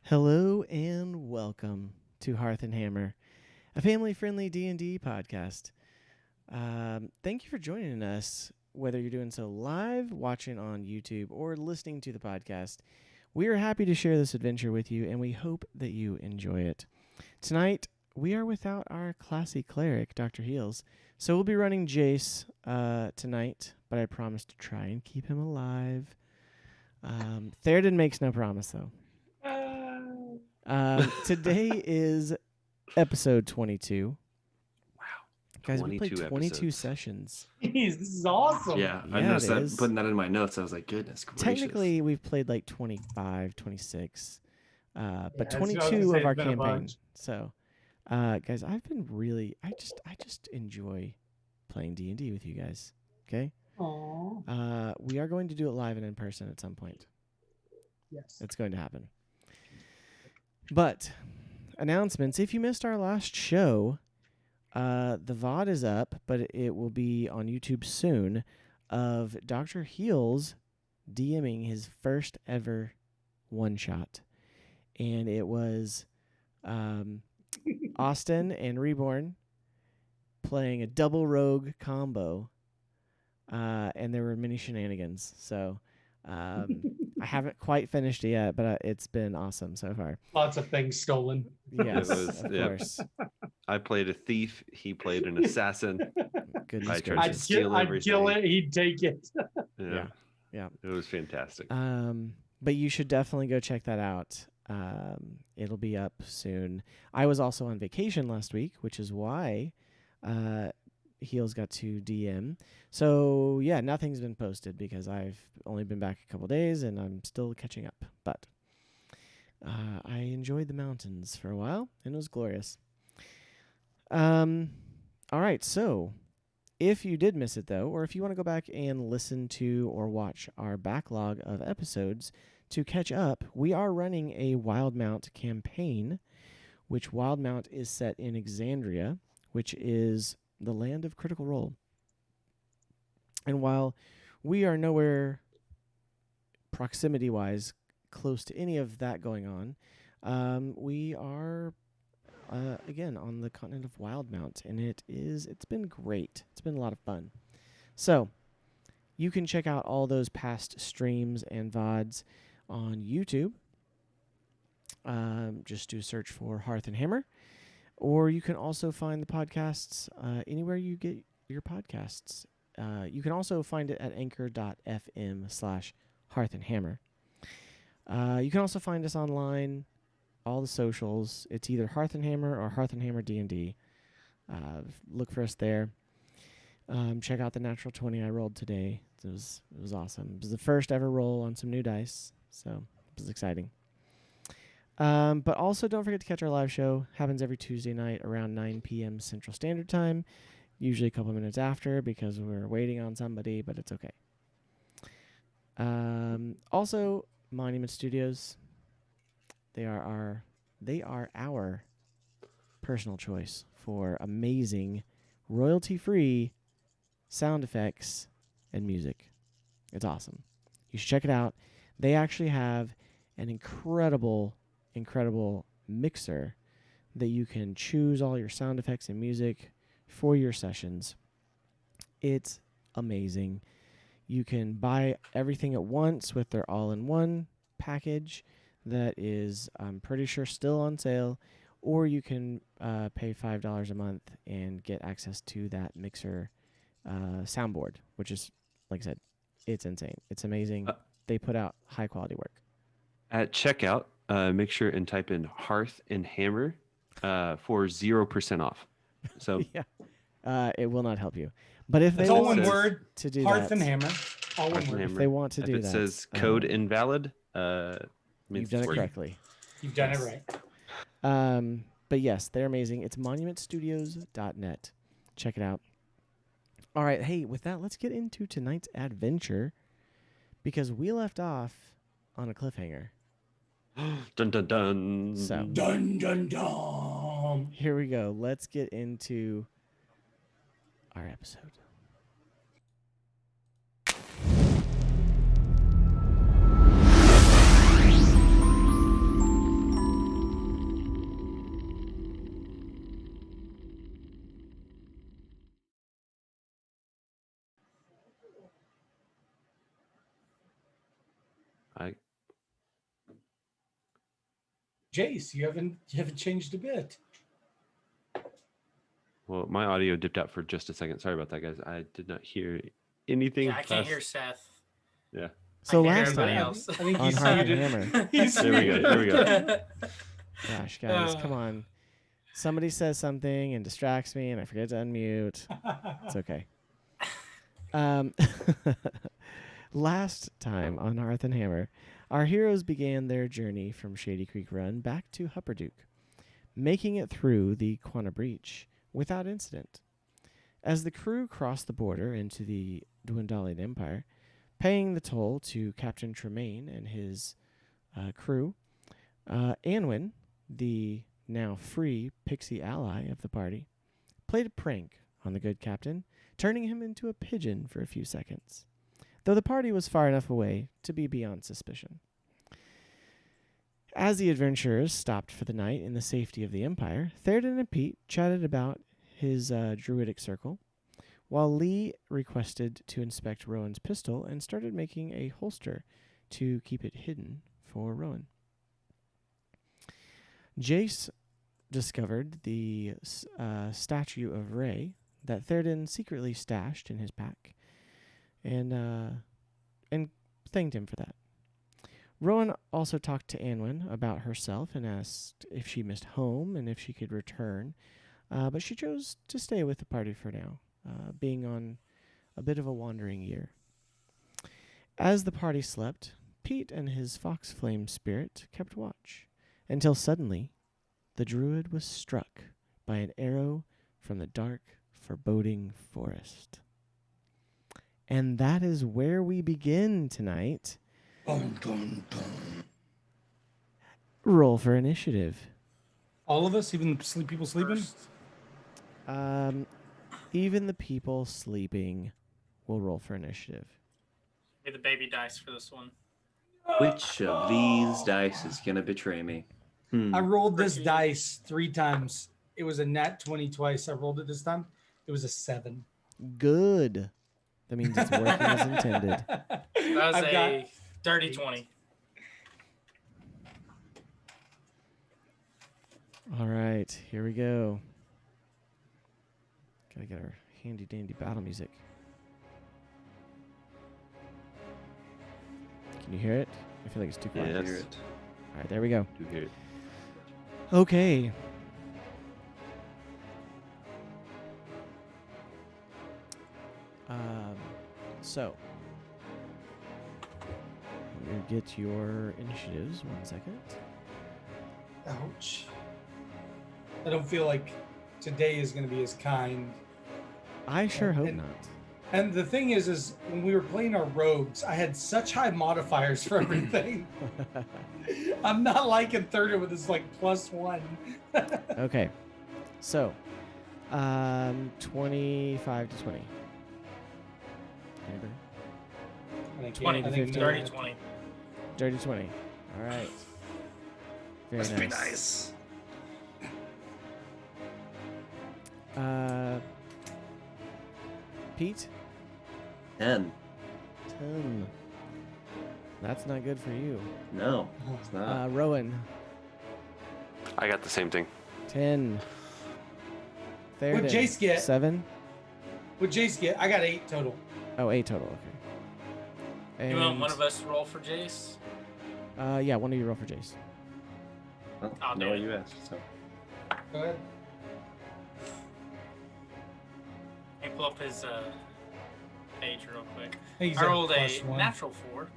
Hello and welcome to Hearth and Hammer, a family-friendly D&D podcast. Thank you for joining us, whether you're doing so live, watching on YouTube, or listening to the podcast. We are happy to share this adventure with you, and we hope that you enjoy it. Tonight, we are without our classy cleric, Dr. Heels, so we'll be running Jace tonight, but I promise to try and keep him alive. Theoden makes no promise, though. Today is episode 22. Wow. Guys, we played 22 sessions. Jeez, this is awesome. Yeah, I noticed that, putting that in my notes. I was like, goodness gracious. Technically, we've played like 25, 26, but 22 of our campaign. So, guys, I've been really, I just enjoy playing D&D with you guys. Okay? Aww. We are going to do it live and in person at some point. Yes. It's going to happen. But announcements, if you missed our last show, the VOD is up, but it will be on YouTube soon, of Dr. Heels DMing his first ever one-shot. And it was Austin and Reborn playing a double rogue combo, and there were many shenanigans. So I haven't quite finished it yet, but it's been awesome so far. Lots of things stolen. Yes, of course. I played a thief. He played an assassin. Goodness I tried gracious. to I'd kill it. He'd take it. Yeah. It was fantastic. But you should definitely go check that out. It'll be up soon. I was also on vacation last week, which is why Heels got to DM. So, yeah, nothing's been posted because I've only been back a couple days and I'm still catching up. But I enjoyed the mountains for a while and it was glorious. All right, so if you did miss it, though, or if you want to go back and listen to or watch our backlog of episodes to catch up, we are running a Wildmount campaign, which Wildmount is set in Exandria, which is the land of Critical Role. And while we are nowhere proximity-wise close to any of that going on, we are, again, on the continent of Wildmount, and it's been great. It's been a lot of fun. So you can check out all those past streams and VODs on YouTube. Just do a search for Hearth and Hammer. Or you can also find the podcasts anywhere you get your podcasts. You can also find it at anchor.fm/Hearth and Hammer. You can also find us online, all the socials. It's either Hearth and Hammer or Hearth and Hammer D&D. Look for us there. Check out the natural 20 I rolled today. It was awesome. It was the first ever roll on some new dice, so it was exciting. But also don't forget to catch our live show. Happens every Tuesday night around 9 p.m. Central Standard Time, usually a couple minutes after because we're waiting on somebody, but it's okay. Also, Monument Studios, they are our personal choice for amazing royalty-free sound effects and music. It's awesome. You should check it out. They actually have an incredible mixer that you can choose all your sound effects and music for your sessions. It's amazing. You can buy everything at once with their all-in-one package that is, I'm pretty sure, still on sale, or you can pay $5 a month and get access to that mixer soundboard, which is, like I said, it's insane. It's amazing. They put out high-quality work. At checkout, make sure and type in Hearth and Hammer for 0% off. So yeah, it will not help you. But if it's they all want one word to do Hearth that, and Hammer, all one word. If they want to if do it that, says code invalid, you've done it correctly. You've done it right. But yes, they're amazing. It's monumentstudios.net. Check it out. All right, hey, with that, let's get into tonight's adventure because we left off on a cliffhanger. Dun dun dun. So Dun dun dun. here we go. Let's get into our episode. Jace, you haven't changed a bit. Well, my audio dipped out for just a second. Sorry about that, guys. I did not hear anything. Yeah, I can't hear Seth. Yeah. So I can't hear last everybody time else. I think on he's Hearth muted. Hammer. He's There we go. There we go. Gosh, guys, come on. Somebody says something and distracts me, and I forget to unmute. It's okay. Last time on Hearth and Hammer, our heroes began their journey from Shady Creek Run back to Hupperdook, making it through the Quanah Breach without incident. As the crew crossed the border into the dwindling empire, paying the toll to Captain Tremaine and his crew, Anwin, the now free pixie ally of the party, played a prank on the good captain, turning him into a pigeon for a few seconds, though the party was far enough away to be beyond suspicion. As the adventurers stopped for the night in the safety of the Empire, Theoden and Pete chatted about his druidic circle, while Lee requested to inspect Rowan's pistol and started making a holster to keep it hidden for Rowan. Jace discovered the statue of Rey that Theoden secretly stashed in his pack, and thanked him for that. Rowan also talked to Anwin about herself and asked if she missed home and if she could return, but she chose to stay with the party for now, being on a bit of a wandering year. As the party slept, Pete and his fox flame spirit kept watch, until suddenly the druid was struck by an arrow from the dark, foreboding forest. And that is where we begin tonight. Dun, dun, dun. Roll for initiative. All of us, even the people sleeping? Even the people sleeping will roll for initiative. Be the baby dice for this one. Which of these dice is gonna betray me? I rolled this Ricky. dice 3 times. It was a nat 20 twice. I rolled it this time. It was a 7. Good. That means it's working as intended. That was I've got a dirty 20. All right, here we go. Gotta get our handy dandy battle music. Can you hear it? I feel like it's too quiet. Yes. Hear it. All right, there we go. Do hear it. Okay. So, we'll get your initiatives. 1 second. Ouch. I don't feel like today is going to be as kind. I sure hope And- not. And the thing is when we were playing our rogues, I had such high modifiers for everything. I'm not liking Thurder with his like +1. Okay. So, 25 to 20. Anybody? I think- 20. I think Dirty no. 20. Dirty 20. All right. Very Must nice. be nice. Pete? 10. 10. That's not good for you. No, it's not. Rowan? I got the same thing. 10. What'd Jace get? 7? What'd Jace get? I got 8 total. Oh, 8 total. Okay. And, You want one of us to roll for Jace? yeah, one of you roll for Jace. Well, I'll do no, it. you asked. So. Go ahead. Let me pull up his page real quick. I think he's I got rolled a +1. natural 4.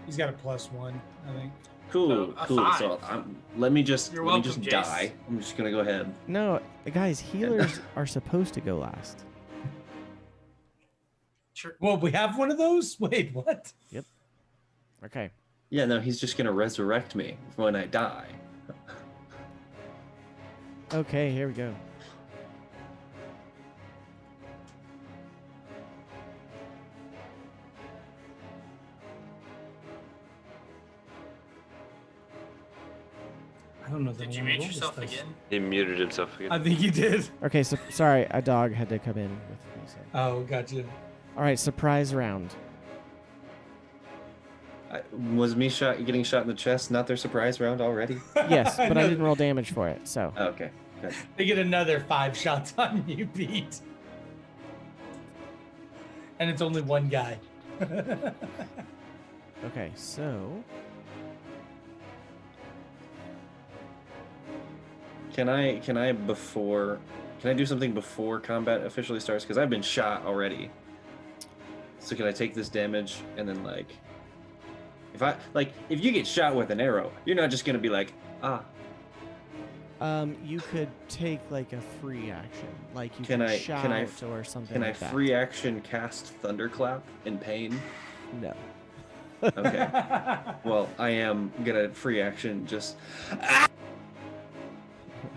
He's got a +1, I think. Cool, a cool. So 5. let me just You're let me welcome, just Jace. die. I'm just gonna go ahead. No, guys, healers are supposed to go last. Sure. Well, we have one of those? Wait, what? Okay. Yeah, no, he's just gonna resurrect me when I die. Okay, here we go. I don't know. that Did I you wanna mute roll this yourself dice. again? He muted himself again. I think you did. Okay, so sorry, a dog had to come in with me. So. Oh, gotcha. All right, surprise round. Was me getting shot in the chest not their surprise round already? Yes, but I No, didn't roll damage for it, so. Oh, okay. Good. They get another 5 shots on you, Pete. And it's only one guy. Okay, so. Can I do something before combat officially starts? Because I've been shot already. So can I take this damage and then if you get shot with an arrow, you're not just gonna be like, ah. You could take like a free action, like you Can could I- shout can I or something Can I like that. free action cast Thunderclap in pain? No. Okay. Well, I am gonna free action just.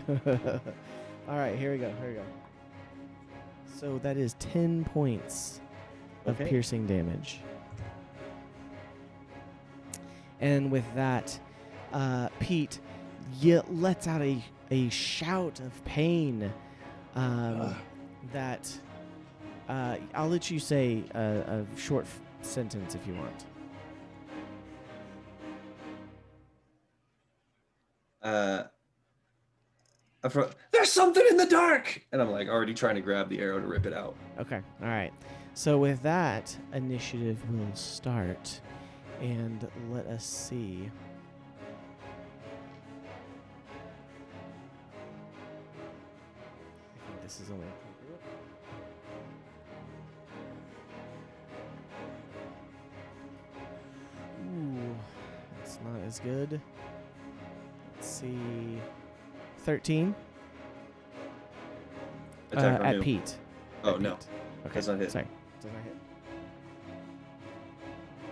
All right, here we go. So that is 10 points of Okay. piercing damage. And with that, Pete lets out a shout of pain that I'll let you say a short sentence if you want. There's something in the dark, and I'm like already trying to grab the arrow to rip it out. Okay, all right. So with that, initiative will start. And let us see. I think this is only appropriate. Ooh, that's not as good. Let's see. 13 Attack on at who? Pete. Oh At no, Pete. Okay, Does not hit. Sorry, does not hit.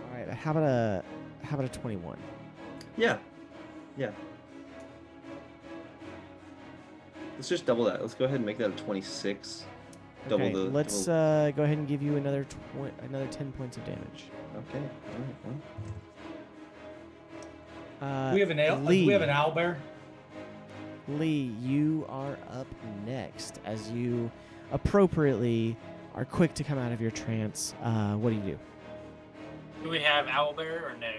All right, how about a 21? yeah. Let's just double that. Let's go ahead and make that a 26. Okay, let's go ahead and give you another 10 points of damage. Okay. All right. Well. we have an Lee. we have an owlbear. Lee, you are up next as you appropriately are quick to come out of your trance. What do? Do we have owlbear or no?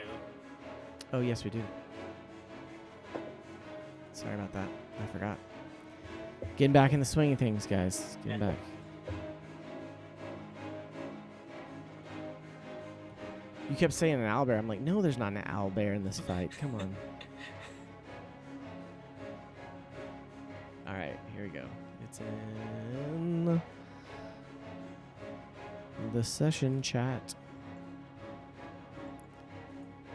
Oh, yes, we do. Sorry about that. I forgot. Getting back in the swing of things, guys. Getting back. You kept saying an owlbear. I'm like, no, there's not an owlbear in this fight. Come on. All right, here we go. It's in the session chat.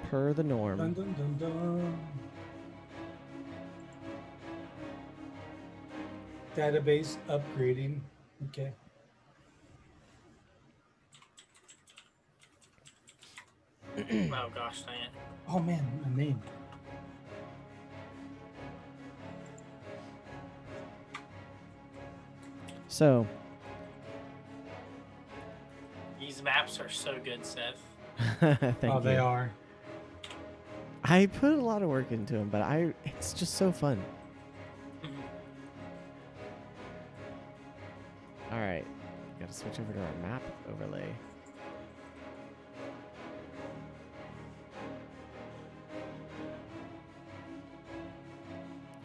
Per the norm. Dun, dun, dun, dun. Database upgrading. Okay. Oh gosh, dang it. Oh man, a name. So, These maps are so good, Seth. thank you. They are. I put a lot of work into them, but it's just so fun. All right, got to switch over to our map overlay.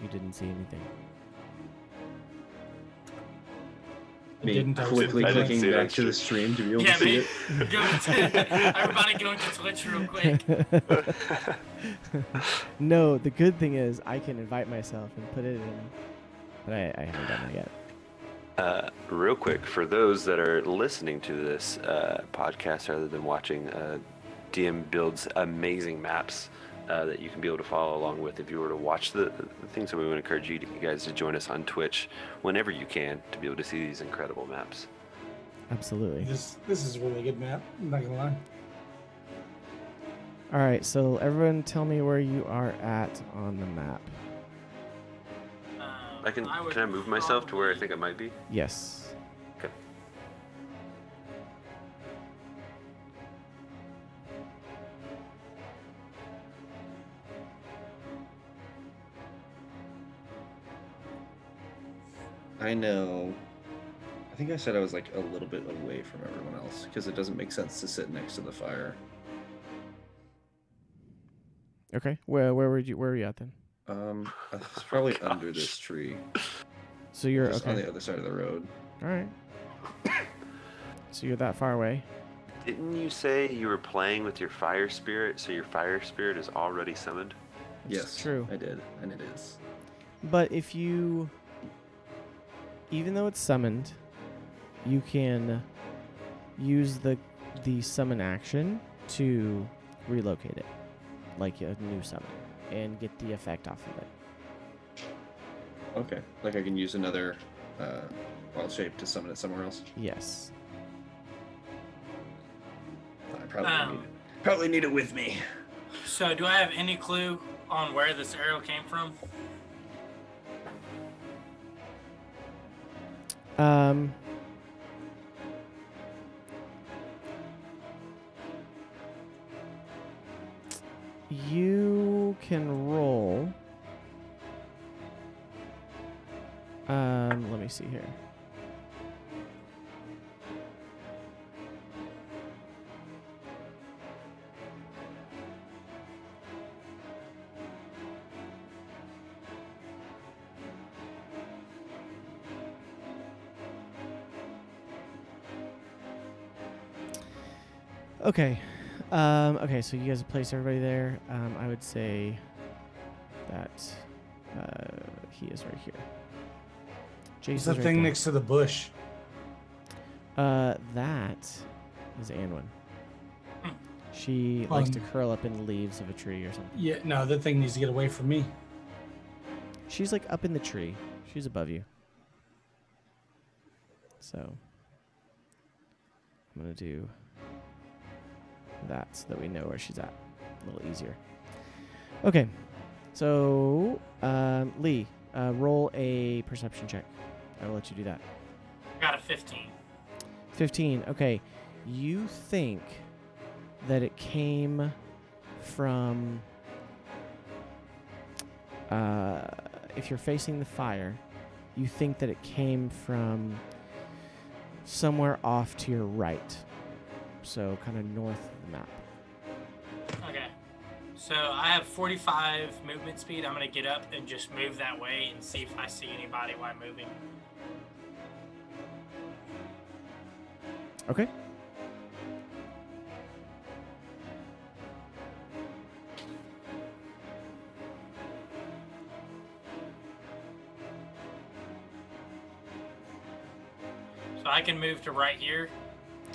You didn't see anything. Me didn't I quickly I didn't clicking see it, back to the actually. stream to be able Yeah, to see me. it. Everybody go into Twitch real quick. No, the good thing is I can invite myself and put it in, but I haven't done that yet. Real quick, for those that are listening to this podcast rather than watching, DM builds amazing maps that you can be able to follow along with if you were to watch the things. So we would encourage you guys to join us on Twitch whenever you can to be able to see these incredible maps. Absolutely. This is a really good map. I'm not gonna lie. All right, so everyone tell me where you are at on the map. Can I move myself to where I think it might be? Yes. Okay. I know. I think I said I was like a little bit away from everyone else because it doesn't make sense to sit next to the fire. Okay. Where were you at then? It's probably under this tree. So you're Just on okay. the other side of the road. All right. So you're that far away. Didn't you say you were playing with your fire spirit, so your fire spirit is already summoned? It's Yes, true. I did, and it is. But if you, even though it's summoned, you can use the summon action to relocate it, like a new summon, and get the effect off of it. Okay, like I can use another wild shape to summon it somewhere else. Yes. I probably need it with me. So, do I have any clue on where this arrow came from? You can roll. Let me see here. Okay. Okay, so you guys place everybody there. I would say that he is right here. What's Jason's the right thing there. next to the bush? That is Anwin. She likes to curl up in the leaves of a tree or something. Yeah, no, that thing needs to get away from me. She's like up in the tree. She's above you. So I'm gonna do that so that we know where she's at. A little easier. Okay. So Lee, roll a perception check. I will let you do that. Got a 15. 15. Okay. You think that it came from if you're facing the fire, you think that it came from somewhere off to your right. So kind of north of the map. Okay. So I have 45 movement speed. I'm going to get up and just move that way and see if I see anybody while moving. Okay. So I can move to right here,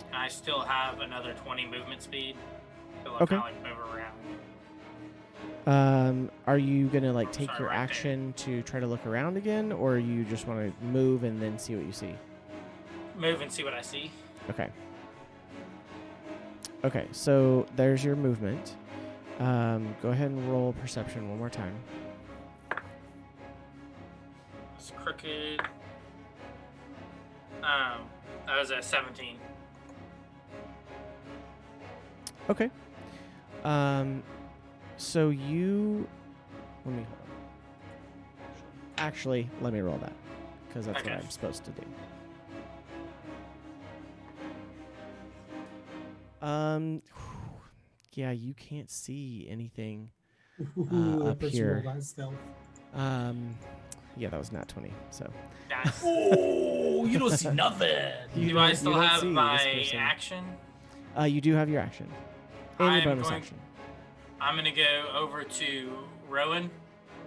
and I still have another 20 movement speed. So I Okay. kind of like move around. Are you gonna like take Sorry, your right there. action to try to look around again, or you just want to move and then see what you see? Move and see what I see. Okay. Okay, so there's your movement. Go ahead and roll perception one more time. It's crooked. That was a 17. Okay. So you let me actually let me roll that because that's Okay. what I'm supposed to do. Yeah, you can't see anything up Person here. rolled on stealth. Yeah, that was not 20. So Nice. Oh, you don't see nothing. Do I still don't have see this my person. action? You do have your action and I'm your bonus going- action. I'm going to go over to Rowan.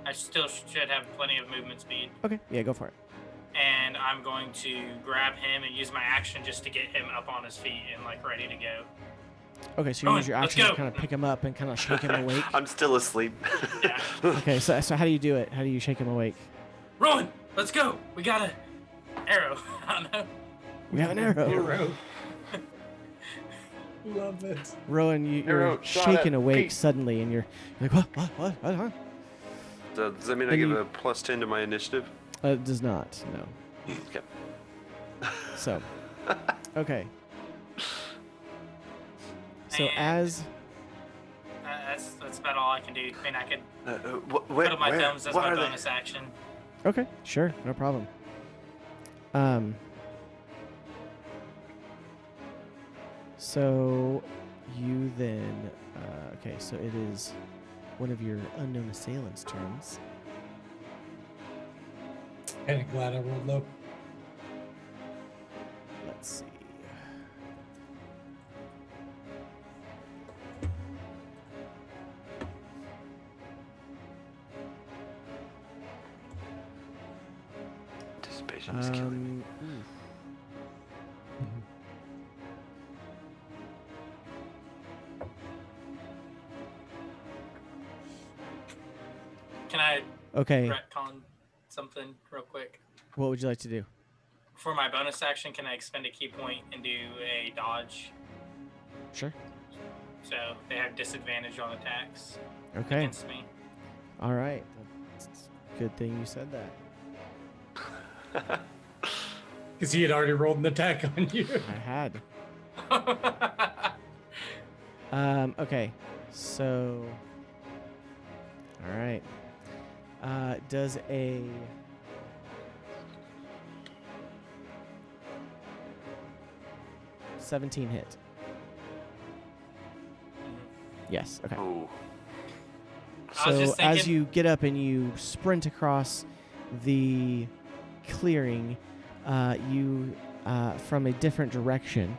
I still should have plenty of movement speed. Okay, yeah, go for it. And I'm going to grab him and use my action just to get him up on his feet and like ready to go. Okay, so you Rowan, use your let's action to go. kind of pick him up and kind of shake him awake. I'm still asleep. Yeah. Okay, so how do you do it? How do you shake him awake? Rowan, let's go. We got an arrow. I don't know. We have an arrow. Hero. Love it. Rowan, you're Arrow, shot shaken at awake Pete. suddenly, and you're like, what? Huh? So does that mean I And give you- a +10 to my initiative? It does not, no. Okay. So, okay. So And- as That's about all I can do. I mean, I could Where, put up my thumbs as what my are they? bonus action. okay, sure, no problem. So you then okay, so it is one of your unknown assailants' turns. Kind of glad I rolled low. Let's see. Anticipation is killing me. Can I Okay, retcon something real quick? what would you like to do? For my bonus action, can I expend a key point and do a dodge? Sure. So they have disadvantage on attacks Okay. against me. All right. That's good thing you said that. Because he had already rolled an attack on you. I had. Okay. So. All right. Does a 17 hit? Yes. Okay. Ooh. I was So just as thinking- you get up and you sprint across the clearing, you from a different direction,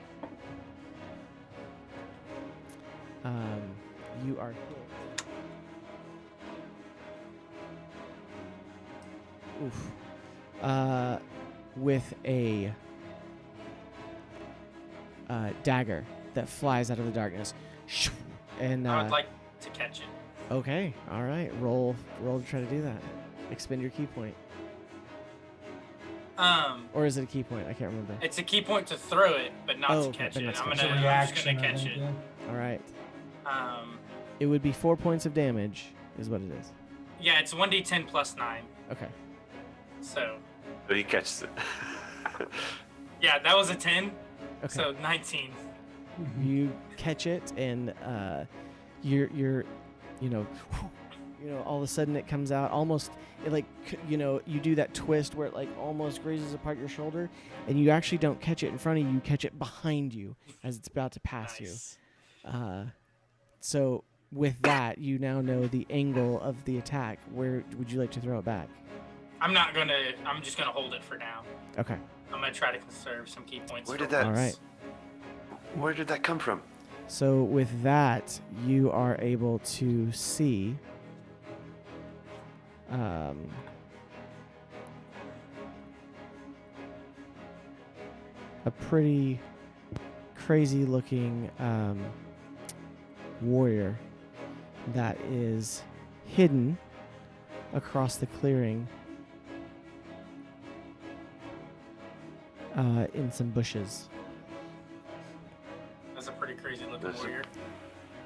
you are hit. Oof. With a dagger that flies out of the darkness, and I would like to catch it. okay, all right. Roll to try to do that. Expend your key point, or is it a key point? I can't remember. It's a key point to throw it, but not Oh, to okay, catch but it. not to I'm catch It's a just reaction. gonna I catch think, it. yeah. All right. Um, It would be 4 points of damage, is what it is. yeah, it's 1d10 plus 9. Okay. So So he catches it. yeah, that was a 10. Okay. So 19. You catch it, and you're all of a sudden it comes out almost it like you do that twist where it like almost grazes apart your shoulder, and you actually don't catch it in front of you, you catch it behind you as it's about to pass Nice. you. So with that, you now know the angle of the attack. Where would you like to throw it back? I'm just gonna hold it for now. Okay. I'm gonna try to conserve some key points. Where for did that- All once. right. Where did that come from? So with that, you are able to see a pretty crazy looking warrior that is hidden across the clearing in some bushes. That's a pretty crazy looking That's a- warrior.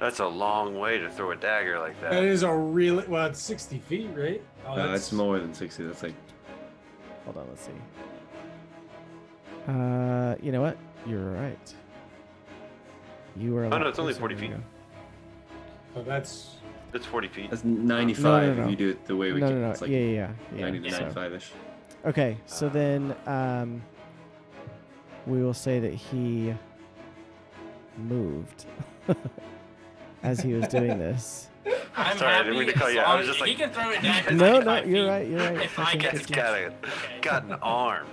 That's a long way to throw a dagger like That that. is a really well. It's 60 feet, right? Oh, No, that's it's more than 60. That's like Hold on, let's see. You know what? You're right. You are. A Oh, lot no, it's only closer 40 than feet. you Oh, It's 40 feet. that's 95 No. if you do it the way we No, can. no. It's like Yeah. 90 to So- 95ish. Okay, so then we will say that he moved as he was doing this. I'm Sorry, I happy didn't mean to call as you. I long was as just he like- can throw it down. No, 95 you're feet. right. You're right. If I Fucking can It's fifty. got an arm.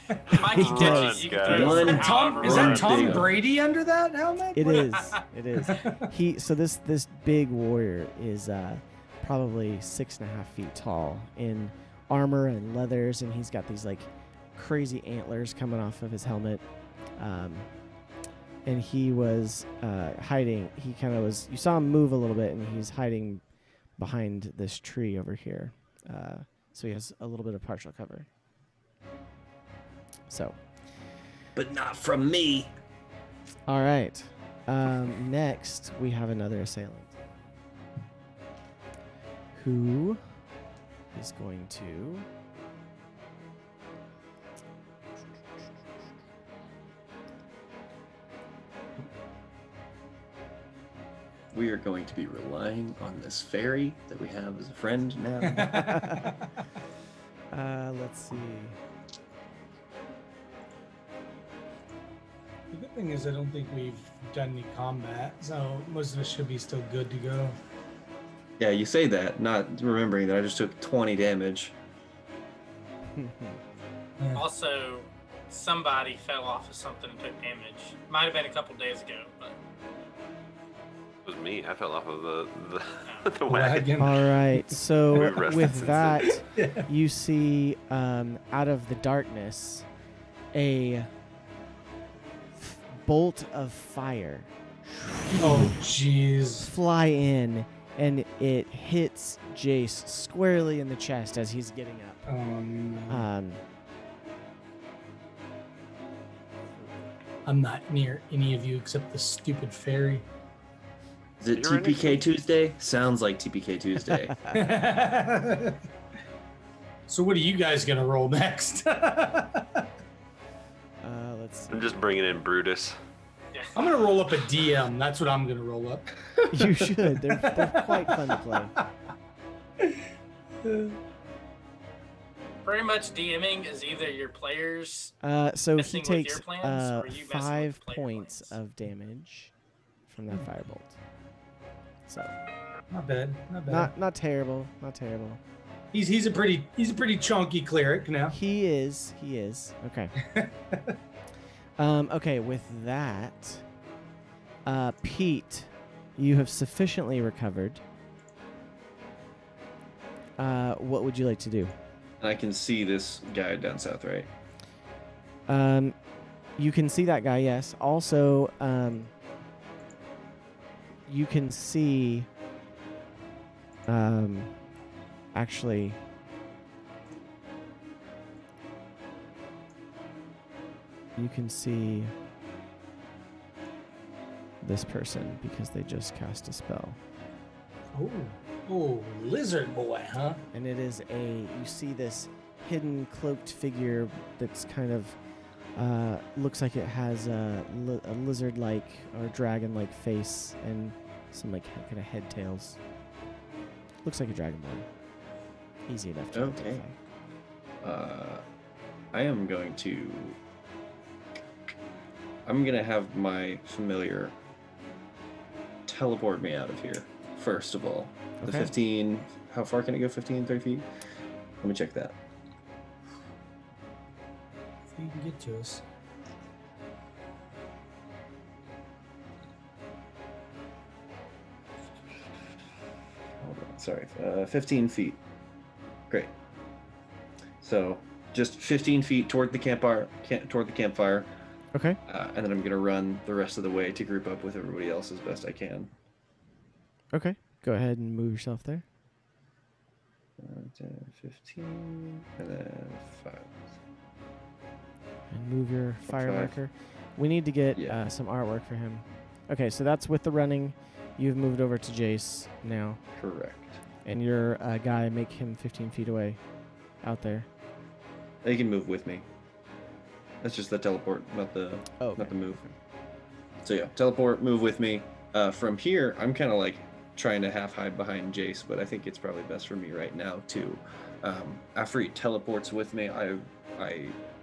If I He can does. catch it, you can throw One it And Tom, is Run that Tom big. Brady under that helmet? It What- is. It is. So this big warrior is probably 6.5 feet tall in armor and leathers, and he's got these like crazy antlers coming off of his helmet. And he was hiding. He kind of was. You saw him move a little bit, and he's hiding behind this tree over here. So he has a little bit of partial cover. So, But not from me. all right. Next, we have another assailant who is going to. We are going to be relying on this fairy that we have as a friend now. Let's see. The good thing is I don't think we've done any combat, so most of us should be still good to go. Yeah, you say that, not remembering that I just took 20 damage. Also, somebody fell off of something and took damage. Might have been a couple days ago, but It was me. I fell off of the the Wagon. wagon. All right. We So rested with since that, Yeah. you see out of the darkness a bolt of fire Oh, jeez. fly in, and it hits Jace squarely in the chest as he's getting up. No. Um, I'm not near any of you except the stupid fairy. Is it You're right next to TPK me. Tuesday? Sounds like TPK Tuesday. So what are you guys gonna roll next? let's see. I'm just bringing in Brutus. yeah. I'm gonna roll up a DM. That's what I'm gonna roll up. You should. They're quite fun to play. Pretty much DMing is either your players. So he Messing with your takes plans, or you messing with 5 player points plans? of damage from that firebolt. So Not bad. Not bad. not terrible. Not terrible. He's a pretty chunky cleric now. He is. Okay. Okay, with that, Pete, you have sufficiently recovered. What would you like to do? And I can see this guy down south, right? You can see that guy, yes. Also, you can see, actually, you can see this person because they just cast a spell. Oh, lizard boy, huh? And it is you see this hidden cloaked figure that's kind of looks like it has a lizard-like or dragon-like face and some like kind of head tails. Looks like a dragonborn. Easy enough to Okay. identify. I'm gonna have my familiar teleport me out of here, first of all. The Okay. 15, how far can it go? 15, 30 feet? Let me check that. If you can get to us. Hold on, sorry, 15 feet. Great. So just 15 feet toward the campfire, Okay. and then I'm gonna run the rest of the way to group up with everybody else as best I can. Okay. Go ahead and move yourself there. 10, 15, and then 5. And move your fire 5. marker. We need to get Yeah. some artwork for him. Okay, so that's with the running. You've moved over to Jace now. Correct. And your guy, make him 15 feet away out there. They can move with me. That's just the teleport, not the Oh, not the move. So yeah, teleport, move with me. From here, I'm kind of like trying to half hide behind Jace, but I think it's probably best for me right now to. After he teleports with me, I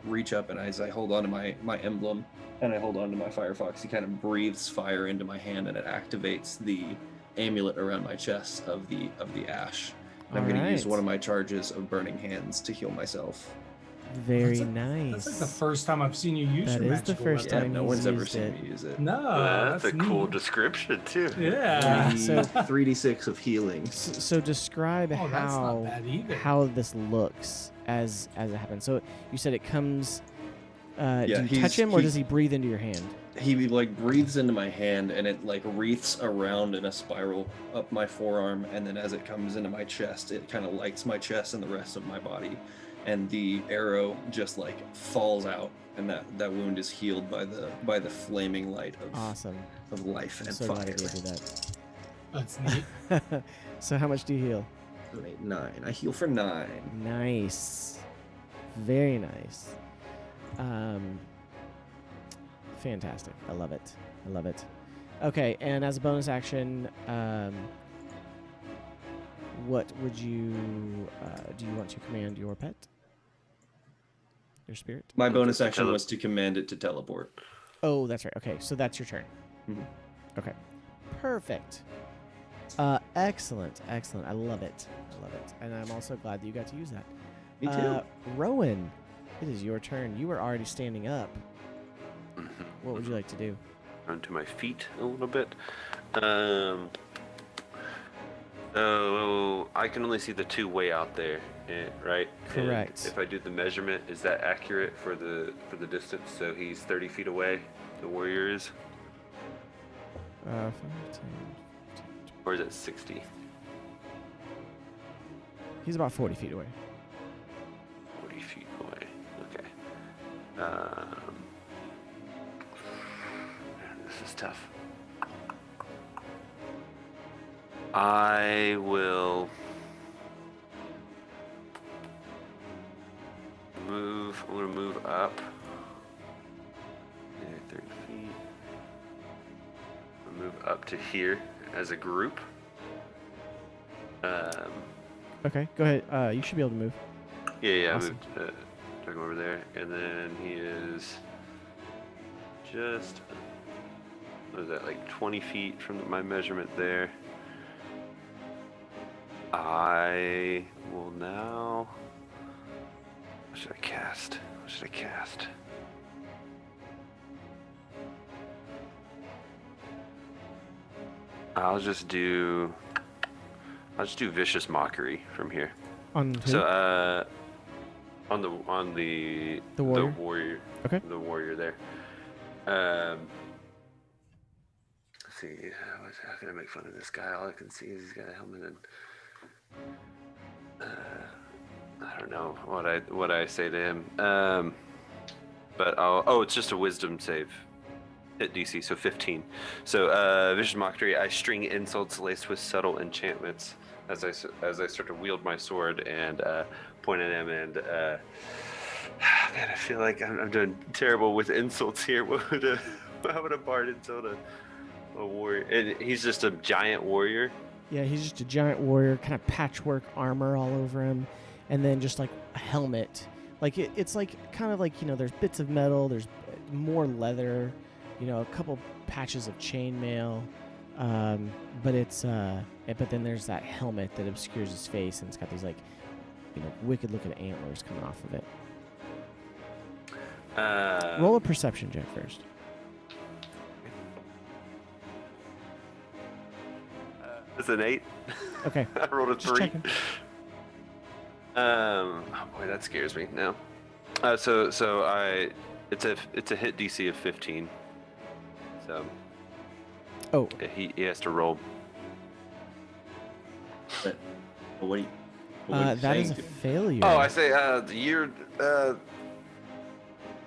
reach up and as I hold on to my emblem and I hold on to my Firefox, he kind of breathes fire into my hand and it activates the amulet around my chest of the ash. And I'm going to use Alright. one of my charges of burning hands to heal myself. Very That's nice. That's like the first time I've seen you use That your is the magical first Yeah, weapon. time no he's one's ever used seen it. me use it. No, That's a cool neat. description too. Yeah. So- 3d6 of healing. So describe Oh, that's not bad either. how this looks as it happens. So you said it comes. Yeah, do you touch him or does he breathe into your hand? He like breathes into my hand and it like wreaths around in a spiral up my forearm, and then as it comes into my chest it kind of lights my chest and the rest of my body, and the arrow just like falls out, and that wound is healed by the flaming light Awesome. of life I'm and so fire. glad you did that. That's neat. So how much do you heal? 7, 8, 9. I heal for 9. Nice. Very nice. Fantastic. I love it. Okay, and as a bonus action, what would you do? You want to command your pet? Your spirit? My That's bonus a action was to command it to teleport. Oh, that's right. Okay, so that's your turn. Mhm. Okay, perfect. Excellent. I love it. And I'm also glad that you got to use that. Me too. Rowan, it is your turn. You were already standing up. What would you like to do? Onto my feet a little bit. So I can only see the two way out there, right? Correct. And if I do the measurement, is that accurate for the distance? So he's 30 feet away. The warrior is, 5, 10, or is it 60? He's about 40 feet away. 40 feet away. Okay. This is tough. I will move. I'm gonna move up. Yeah, 30 feet. I'll move up to here as a group. Okay, go ahead. You should be able to move. Yeah, Awesome. I moved. Took him over there, and then he is just. What is that? Like 20 feet from my measurement there. I will now. What should I cast? I'll just do vicious mockery from here. On who? So on the warrior? Okay. The warrior there. Let's see, how can I make fun of this guy? All I can see is he's got a helmet and I don't know what I say to him. But it's just a wisdom save. Hit DC, so 15. So vicious mockery. I string insults laced with subtle enchantments as I start to wield my sword and point at him. And man, I feel like I'm doing terrible with insults here. How would a bard insult a warrior? And he's just a giant warrior. Yeah, he's just a giant warrior, kind of patchwork armor all over him, and then just like a helmet. Like it's like kind of like, there's bits of metal, there's more leather, a couple patches of chainmail, but then there's that helmet that obscures his face, and it's got these like, wicked looking antlers coming off of it. Roll a perception check first. It's an 8. Okay. I rolled a Just 3. checking. Oh boy, that scares me now. It's a hit DC of 15. So. Oh. He has to roll. But what are you that is a saying? failure. Oh, I say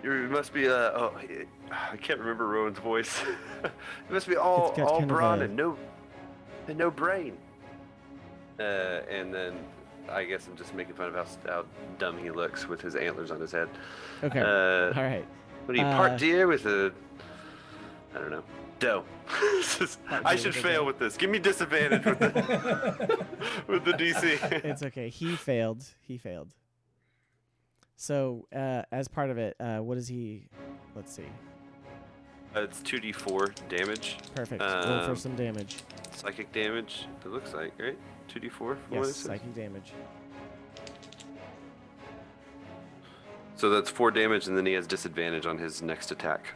you must be I can't remember Rowan's voice. You must be all It's got kind of brawn a- and no brain. And then I guess I'm just making fun of how dumb he looks with his antlers on his head. Okay. All right. What are you, part deer with a, I don't know, doe? I should with a fail doe. with this. Give me disadvantage with the with the DC. It's okay. He failed. So, as part of it, what is he? Let's see. It's 2d4 damage. Perfect. Roll for some damage. Psychic damage, it looks like, right? 2d4 from what it Yes, says? psychic damage. So that's 4 damage, and then he has disadvantage on his next attack.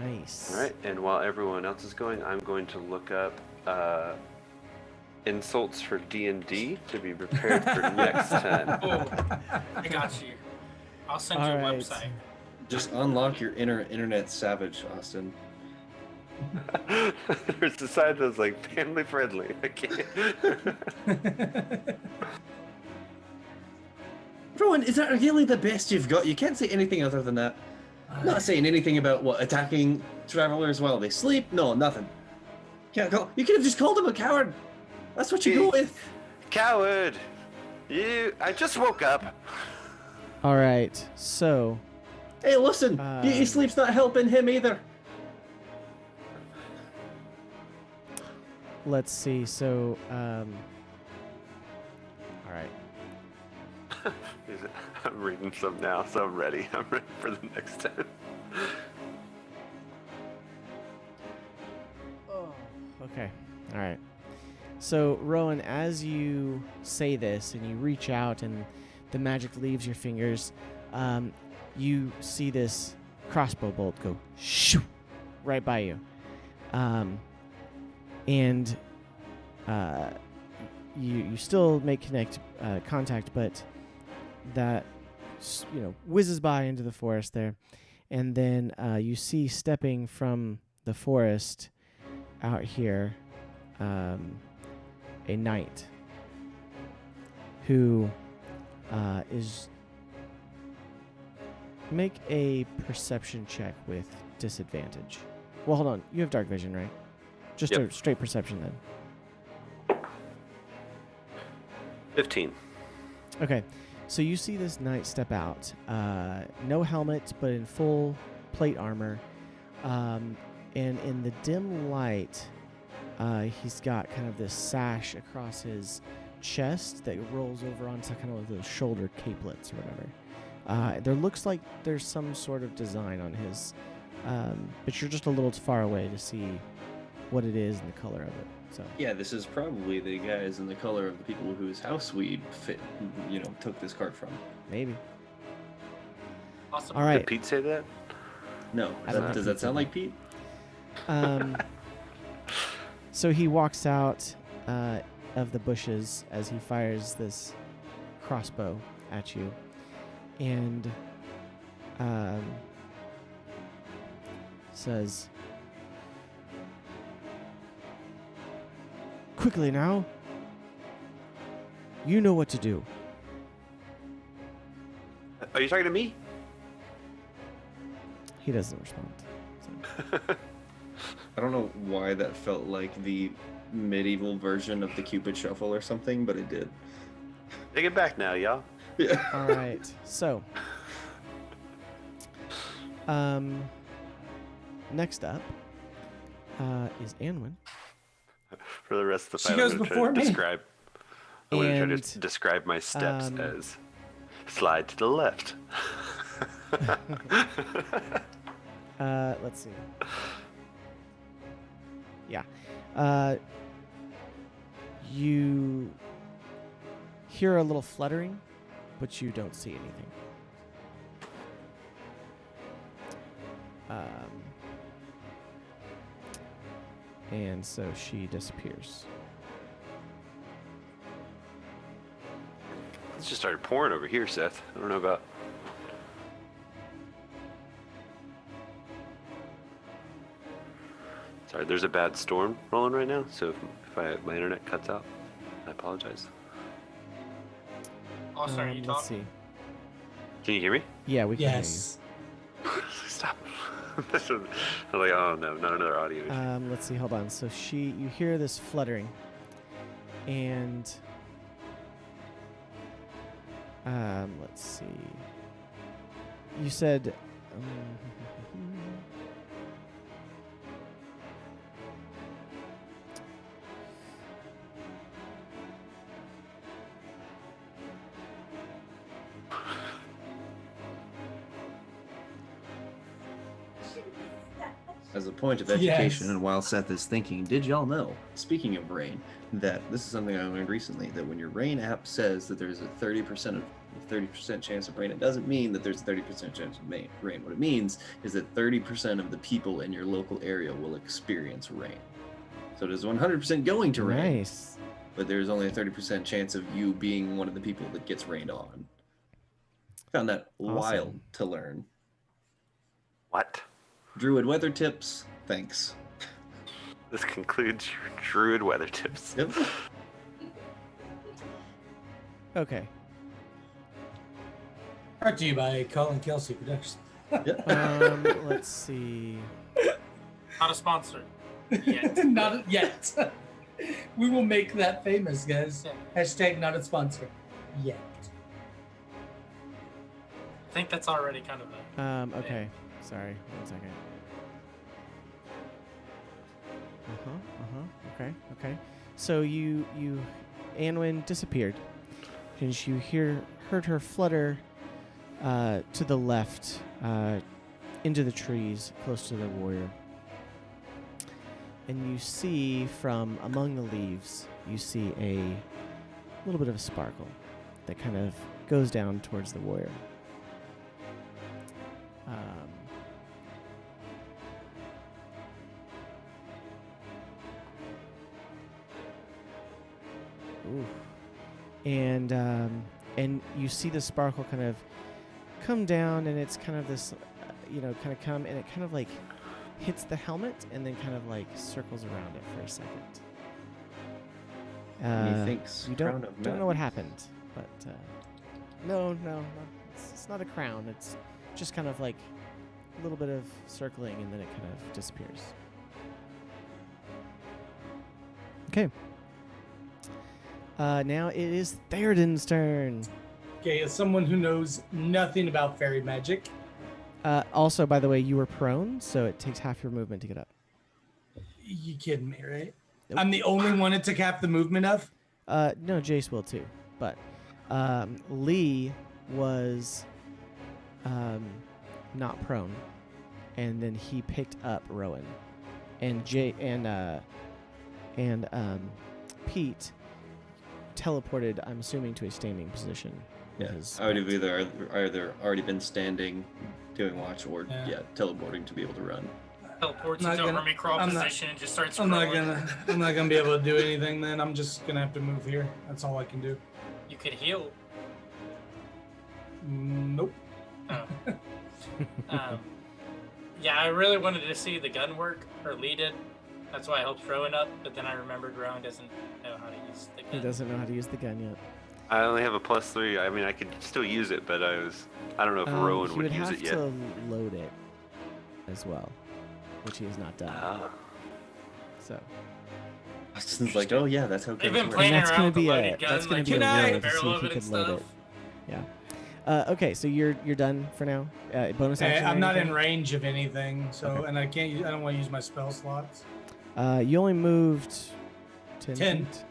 Nice. All right, and while everyone else is going, I'm going to look up insults for D&D to be prepared for next time. Oh, I got you. I'll send you a Alright. website. Just unlock your inner internet savage, Austin. There's a side that's like family friendly. I can't. Rowan, is that really the best you've got? You can't say anything other than that. Not saying anything about attacking travelers while they sleep. No, nothing. Can't go. You could have just called him a coward. That's what you go with. Coward! I just woke up. All right. So, Hey, listen. Beauty sleep's not helping him either. let's see. So, all right. I'm reading some now, so I'm ready. I'm ready for the next time. Okay. All right. So, Rowan, as you say this and you reach out and the magic leaves your fingers, you see this crossbow bolt go shoo right by you. And you still make contact, but that whizzes by into the forest there. And then you see stepping from the forest out here a knight who is... Make a perception check with disadvantage. Well, hold on. You have dark vision, right? Just Yep. a straight perception then. 15. Okay. So you see this knight step out. No helmet, but in full plate armor. And in the dim light, he's got kind of this sash across his chest that rolls over onto kind of those shoulder capelets or whatever. There looks like there's some sort of design on his, but you're just a little far away to see what it is and the color of it. So Yeah, this is probably the guys in the color of the people whose house we took this card from. maybe. Awesome. All Did right. Pete say that? No, I don't does think that so. sound like Pete? So he walks out of the bushes as he fires this crossbow at you, and says, "Quickly now. You know what to do." Are you talking to me? He doesn't respond. So. I don't know why that felt like the medieval version of the Cupid Shuffle or something, but it did. Take it back now, y'all. Yeah. All right. So, next up is Anwin. For the rest of the She fight, goes I'm going to before try to me. describe. I'm going to try And, to describe my steps um, as slide to the left. Let's see. Yeah. You hear a little fluttering, but you don't see anything. And so she disappears. It just started pouring over here, Seth. I don't know about. Sorry, there's a bad storm rolling right now, so if my internet cuts out, I apologize. Also, are you Let's talking? see. Can you hear me? Yeah, we can Yes. Stop. I'm like, oh no, not another audio hear issue. you. Let's see. Hold on. So you hear this fluttering, and let's see. You said. As a point of education, Yes. and while Seth is thinking, did y'all know, speaking of rain, that this is something I learned recently, that when your rain app says that there's a 30% chance of rain, it doesn't mean that there's a 30% chance of rain. What it means is that 30% of the people in your local area will experience rain. So it is 100% going to rain, Nice. but there's only a 30% chance of you being one of the people that gets rained on. Found that wild Awesome. to learn. What? Druid weather tips, thanks. This concludes your Druid weather tips. Yep. Okay. Brought to you by Colin Kelsey Productions. Let's see. Not a sponsor. Yet. Not yet. We will make that famous, guys. Hashtag not a sponsor. Yet. I think that's already kind of a. Okay. Sorry. 1 second. Okay. So you Anwin disappeared, and you heard her flutter to the left, into the trees close to the warrior. and you see from among the leaves, you see a little bit of a sparkle that kind of goes down towards the warrior. Ooh. And you see the sparkle kind of come down, and it's kind of this, kind of come, and it kind of like hits the helmet, and then kind of like circles around it for a second. Methinks You crown don't of know men. what happened, but no, it's not a crown. It's just kind of like a little bit of circling, and then it kind of disappears. Okay. Now it is Theoden's turn. Okay, as someone who knows nothing about fairy magic, Also, by the way, you were prone, so it takes half your movement to get up. you kidding me, right? Nope. I'm the only one it took half the movement of. No, Jace will too, but Lee was not prone, and then he picked up Rowan, and Pete teleported. I'm assuming to a standing position. Yeah, because- I would have either already been standing doing watch or Yeah. teleporting to be able to run. Teleports Not into a gonna- hermit crawl I'm not- position and just starts I'm not scrolling. gonna be able to do anything. Then I'm just gonna have to move here. That's all I can do. You could heal. Nope. Oh. Yeah, I really wanted to see the gun work, or Lee did. That's why I helped Rowan up, but then I remembered Rowan doesn't know how to use the gun. He doesn't know how to use the gun yet. I only have a +3. I mean, I could still use it, but I don't know if Rowan he would would use have it yet. to load it as well, which he has not done. Ah. So Austin's like, oh yeah, that's how They've guns been work. playing that's around gonna with the be a- loaded gun, that's gonna like be a can I roll to barrel see if of he it and could load stuff. it. Okay, so you're done for now. Bonus action. or I'm not in anything? range of anything, so Okay. and I don't want to use my spell slots. You only moved 10 10. feet.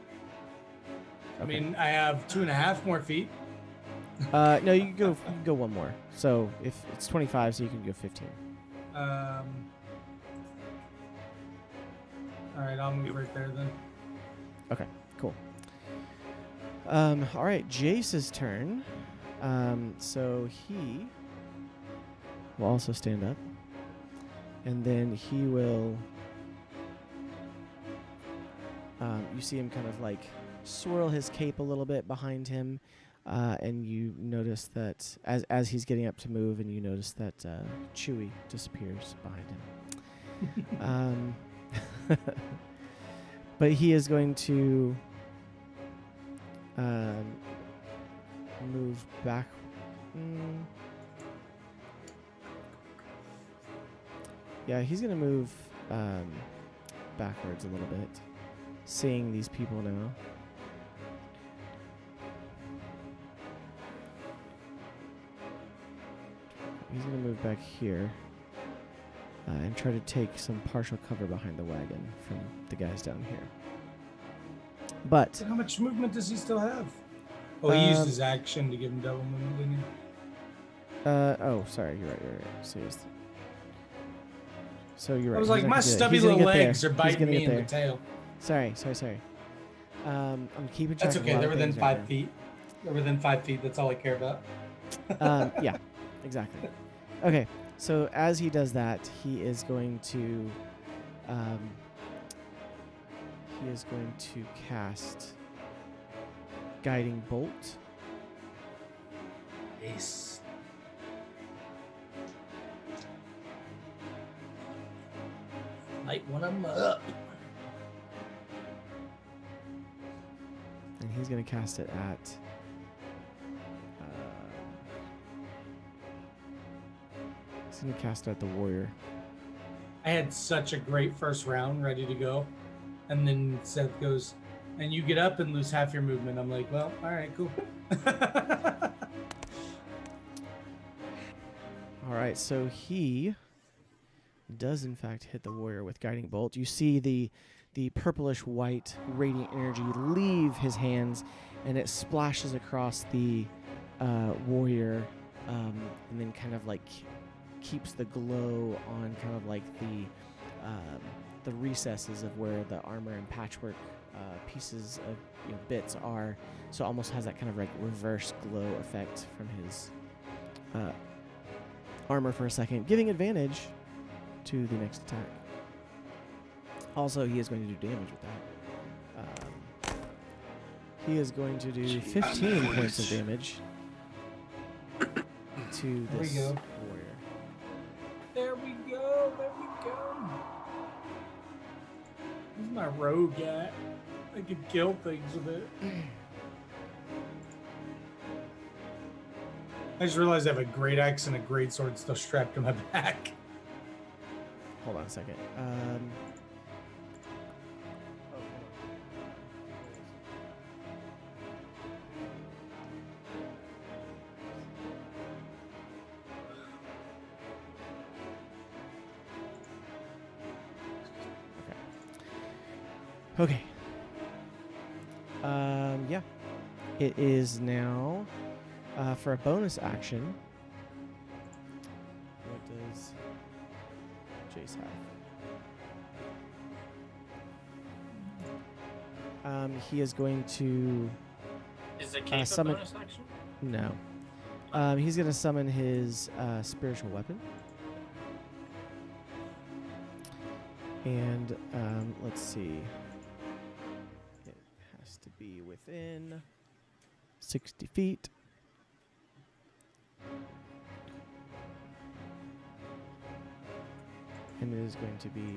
I mean, I have 2.5 more feet. No, you can go one more. So if it's 25, so you can go 15. All right, I'll move right there then. Okay, cool. All right, Jace's turn. So he will also stand up, and then he will. You see him kind of like swirl his cape a little bit behind him, and you notice that as he's getting up to move, and you notice that Chewie disappears behind him. But he is going to move back. Yeah, he's going to move backwards a little bit, seeing these people now. He's going to move back here and try to take some partial cover behind the wagon from the guys down here. But So how much movement does he still have? Oh, he used Um, his action to give him double movement, didn't he? oh, sorry, you're right. So you're right. I was he's like, not my gonna do that. stubby He's gonna little get there. legs are He's biting gonna me get in there. the tail. Sorry. I'm keeping track That's of a okay. lot They're of within things right 5 feet. They're within 5 feet. That's all I care about. Yeah, exactly. Okay, so as he does that, he is going to cast Guiding Bolt. Ace. Light one of them up. And he's going to cast it at he's going to cast it at the warrior. I had such a great first round ready to go. And then Seth goes, and you get up and lose half your movement. I'm like, well, all right, cool. All right, so he does in fact hit the warrior with Guiding Bolt. You see the purplish white radiant energy leave his hands, and it splashes across the warrior, and then kind of like keeps the glow on kind of like the recesses of where the armor and patchwork pieces of bits are, so it almost has that kind of like reverse glow effect from his armor for a second, giving advantage to the next attack. Also, he is going to do damage with that. He is going to do 15 points of damage to There we this go. warrior. There we go. There we go. Where's my rogue at? I could kill things with it. I just realized I have a great axe and a great sword still strapped to my back. Hold on a second. Okay. Yeah. It is now for a bonus action. What does Jace have? He is going to Is the cape a summon- bonus action? no. He's going to summon his spiritual weapon. And let's see. It has to be within 60 feet. And it is going to be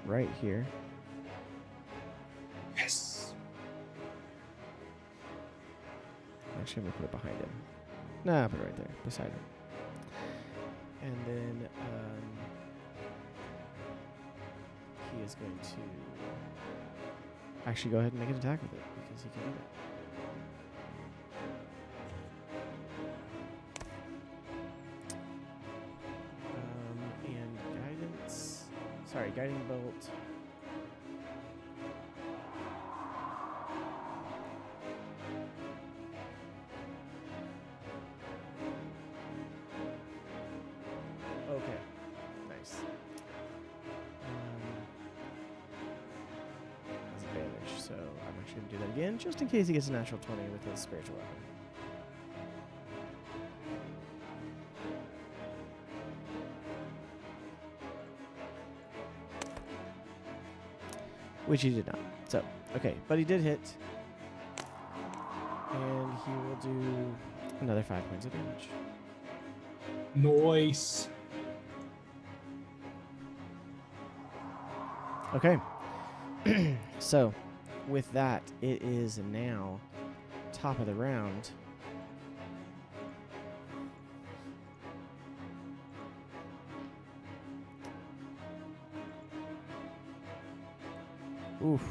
right here. Yes. Actually, I'm going to put it behind him. Nah, I'll put it right there, beside him. And then he is going to actually go ahead and make an attack with it because he can do it. And guidance. Sorry, guiding bolt. Okay, nice. Has advantage, so I'm actually going to do that again, just in case he gets a natural 20 with his spiritual weapon. Which he did not. So, okay, but he did hit. And he will do another 5 points of damage. Nice. Okay. So, with that, it is now top of the round. Oof.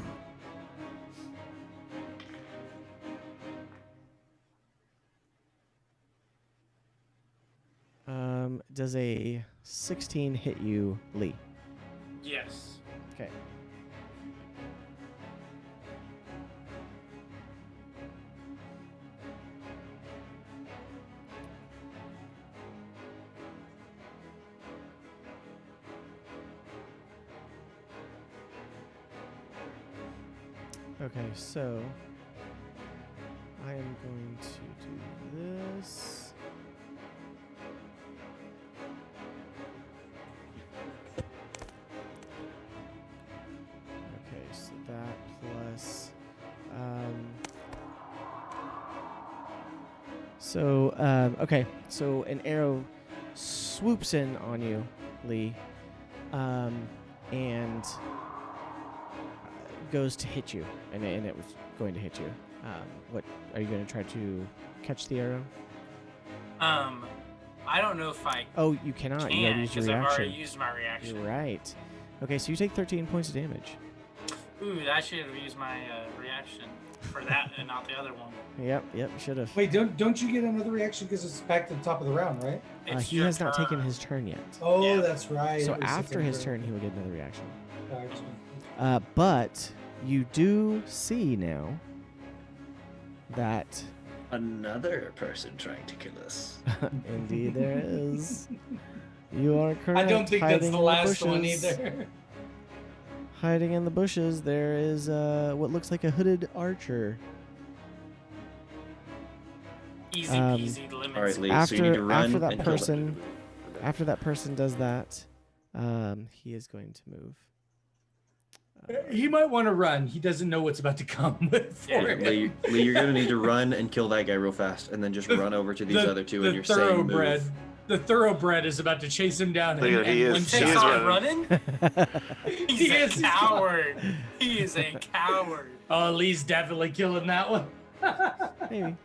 Does a 16 hit you, Lee? Yes. Okay. Okay, so I am going to do this. Okay, so that plus okay, so an arrow swoops in on you, Lee, and goes to hit you, and it was going to hit you. What are you going to try to catch the arrow? I don't know if I Oh, you cannot. You gotta can use your because I've already reaction. used my reaction. You're right. Okay, so you take 13 points of damage. Ooh, I should have used my reaction for that and not the other one. Yep, should have. Wait, don't you get another reaction because it's back to the top of the round, right? It's He your has not taken turn. his turn yet. Oh, Yeah. that's right. So It was after second his turn, he will get another reaction. Gotcha. But you do see now that Another person trying to kill us. indeed there is. You are correct. I don't think that's Hiding the in last one bushes. either. Hiding in the bushes, there is what looks like a hooded archer. Easy peasy lemon. All right, Lee. After so you need to run after that and kill person, them. after that person does that, he is going to move. He might want to run. He doesn't know what's about to come for Yeah, him. Lee, you're gonna need to run and kill that guy real fast, and then just run over to these other two, and you're saying thoroughbred. move. The thoroughbred is about to chase him down. Look at- he is- one he Takes is shot. on running. running? He's He a is. coward. He is a coward. Oh, Lee's definitely killing that one. Maybe.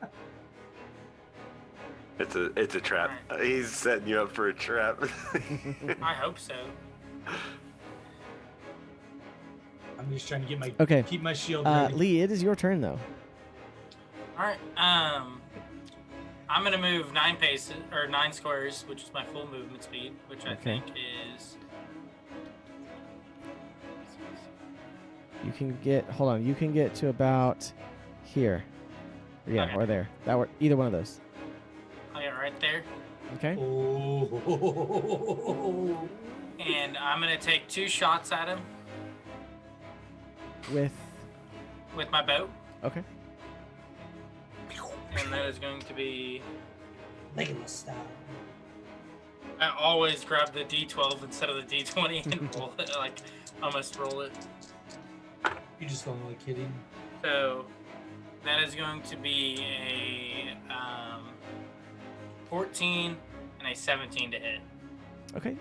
It's a trap. He's setting you up for a trap. I hope so. I'm just trying to get my Okay. keep my shield ready. Lee, it is your turn though. All right. I'm gonna move 9 paces or 9 squares, which is my full movement speed, which I Okay. think is. You can get. Hold on. You can get to about here. Yeah, Okay. or there. Either one of those. I get right there, Okay. Oh. and I'm gonna take 2 shots at him With. with my bow, Okay. and that is going to be. Legolas style. I always grab the D12 instead of the D20 and roll it, like almost roll it. You just don't like kidding. So that is going to be a 14 and a 17 to hit. Okay.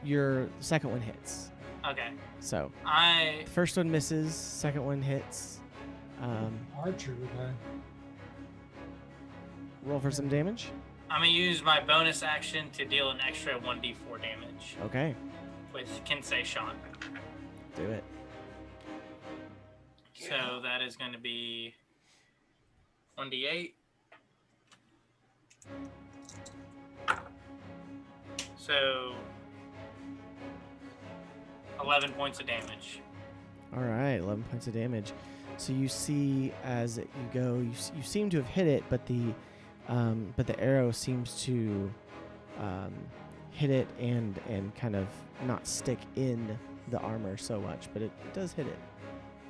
Your second one hits. Okay. So I first one misses. Second one hits. Archer, huh? Roll for some damage. I'm gonna use my bonus action to deal an extra 1d4 damage Okay. with Kensei shot. Do it. So that is going to be 1d8. So 11 points of damage. All right. 11 points of damage. So you see as you go, you seem to have hit it, but the arrow seems to hit it and kind of not stick in the armor so much, but it does hit it.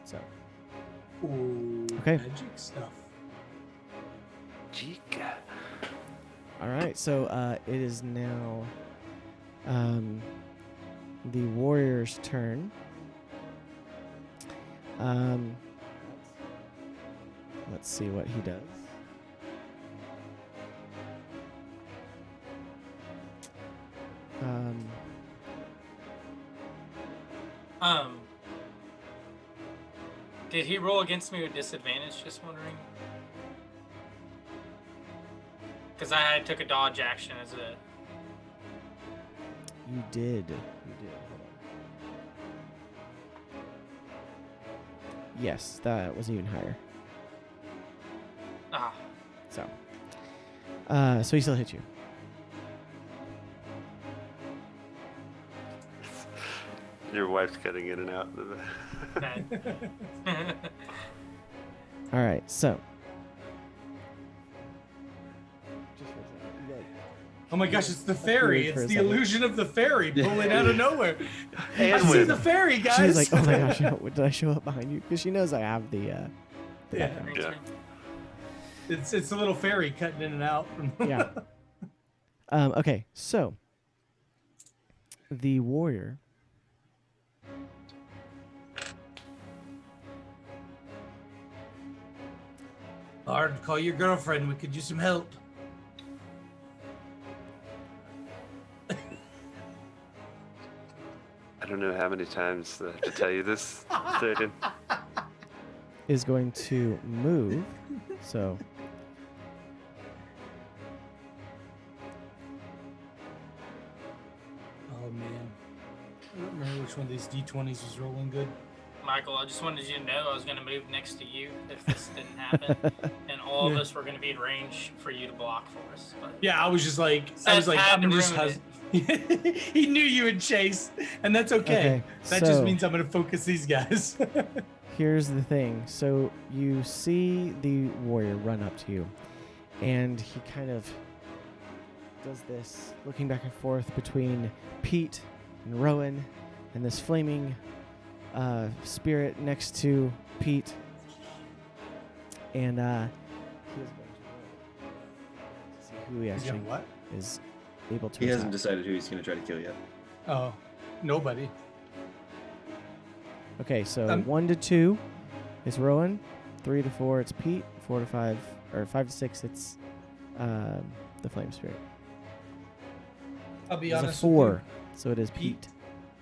So Ooh, Okay. magic stuff. Chica. all right. So it is now the warrior's turn. Let's see what he does. Did he roll against me with disadvantage? Just wondering. Because I took a dodge action as a. You did. Hold on. Yes, that was even higher. Ah. So he still hit you. Your wife's cutting in and out. That. All right, so. Oh my gosh, it's the fairy. Weird for It's a the second. illusion of the fairy pulling out of nowhere. I And see with- the fairy, guys. She was like, "Oh my gosh, did I show up behind you?" Because she knows I have the. Yeah. background. Yeah. It's the little fairy cutting in and out. Yeah. Okay, so the warrior. Hard, call your girlfriend. We could use some help. I don't know how many times I have to tell you this, Zayden. Is going to move. So Oh man. I don't remember which one of these D20s was rolling good. Michael, I just wanted you to know I was going to move next to you if this didn't happen, and all of Yeah. us were going to be in range for you to block for us. But Yeah, I was just like, Seth had I'm to just ruin He knew you would chase, and that's okay. Okay, That just so- means I'm gonna focus these guys. here's the thing. So you see the warrior run up to you, and he kind of does this, looking back and forth between Pete and Rowan and this flaming spirit next to Pete. And he is going to see who he He's actually gonna what? is able to He hasn't attack. decided who he's going to try to kill yet. Oh, nobody. Okay, so Um, 1 to 2 is Rowan, 3 to 4 it's Pete, 4 to 5 or 5 to 6 it's the flame spirit. I'll be It's a honest. 4, With so it is Pete. Pete.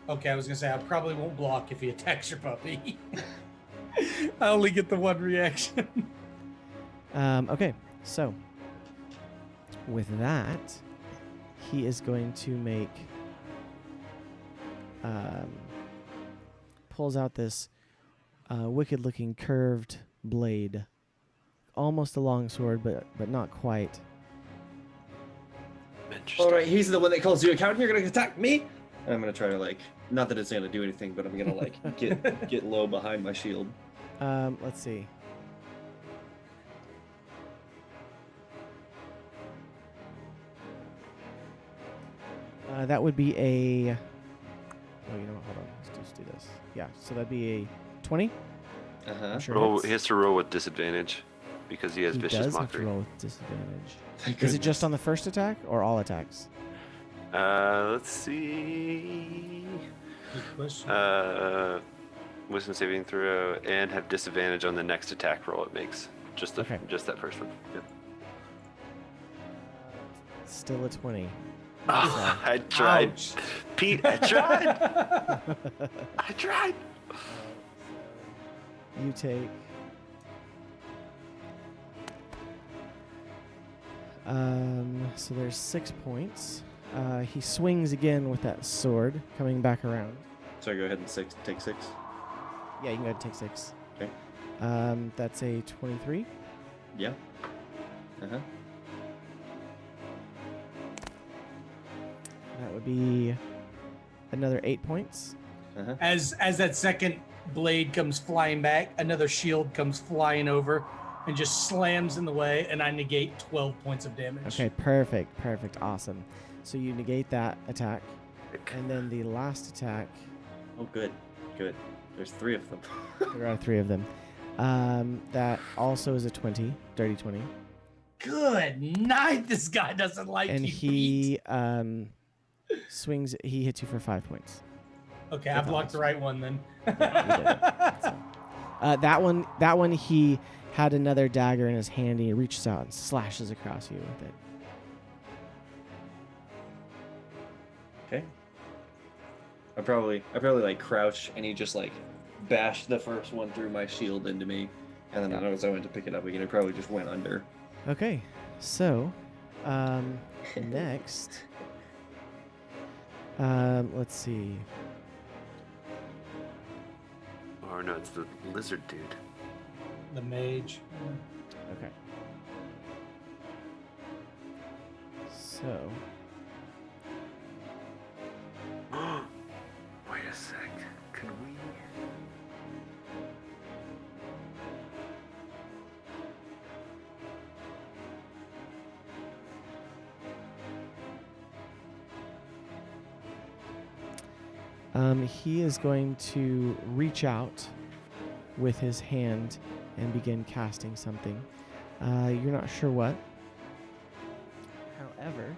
you. Okay, I was gonna say I probably won't block if he attacks your puppy. I only get the one reaction. Okay, so with that, he is going to make pulls out this wicked-looking curved blade, almost a long sword, but not quite. Interesting. All right, he's the one that calls you a coward. You're going to attack me? And I'm going to try to, like, not that it's going to do anything, but I'm going to, like, get low behind my shield. Let's see. That would be a. Oh, you know what? Hold on. Let's just do this. Yeah. So that'd be a 20. Uh-huh. Sure. Roll, hits. he has to roll with disadvantage because he has He vicious does have to mockery. roll with disadvantage. Thank Is it goodness. just on the first attack or all attacks? Let's see. Good question. Wisdom saving throw and have disadvantage on the next attack roll it makes. Just Okay. just that first one. Yep. Still a 20. Oh, I tried. Ouch. Pete, I tried. I tried. You take. So there's 6 points. He swings again with that sword, coming back around. So I go ahead and take 6. Yeah, you can go ahead and take 6. Okay. That's a 23. Yeah. Uh-huh. That would be another 8 points. Uh-huh. As that second blade comes flying back, another shield comes flying over and just slams in the way, and I negate 12 points of damage. Okay, perfect, awesome. So you negate that attack, and then the last attack. Oh, good. Good. There's 3 of them. There are 3 of them. That also is a 20, dirty 20, Good night. This guy doesn't like and you, Pete. he swings. He hits you for 5 points. Okay, I blocked the right one then. That one, he had another dagger in his hand. And he reaches out and slashes across you with it. Okay. I probably like crouch and he just like bashed the first one through my shield into me, and then as I went to pick it up again, it probably just went under. Okay, so next, let's see. Or no, it's the lizard dude. The mage. Okay. So Wait a sec. Could we? he is going to reach out with his hand and begin casting something. You're not sure what. However,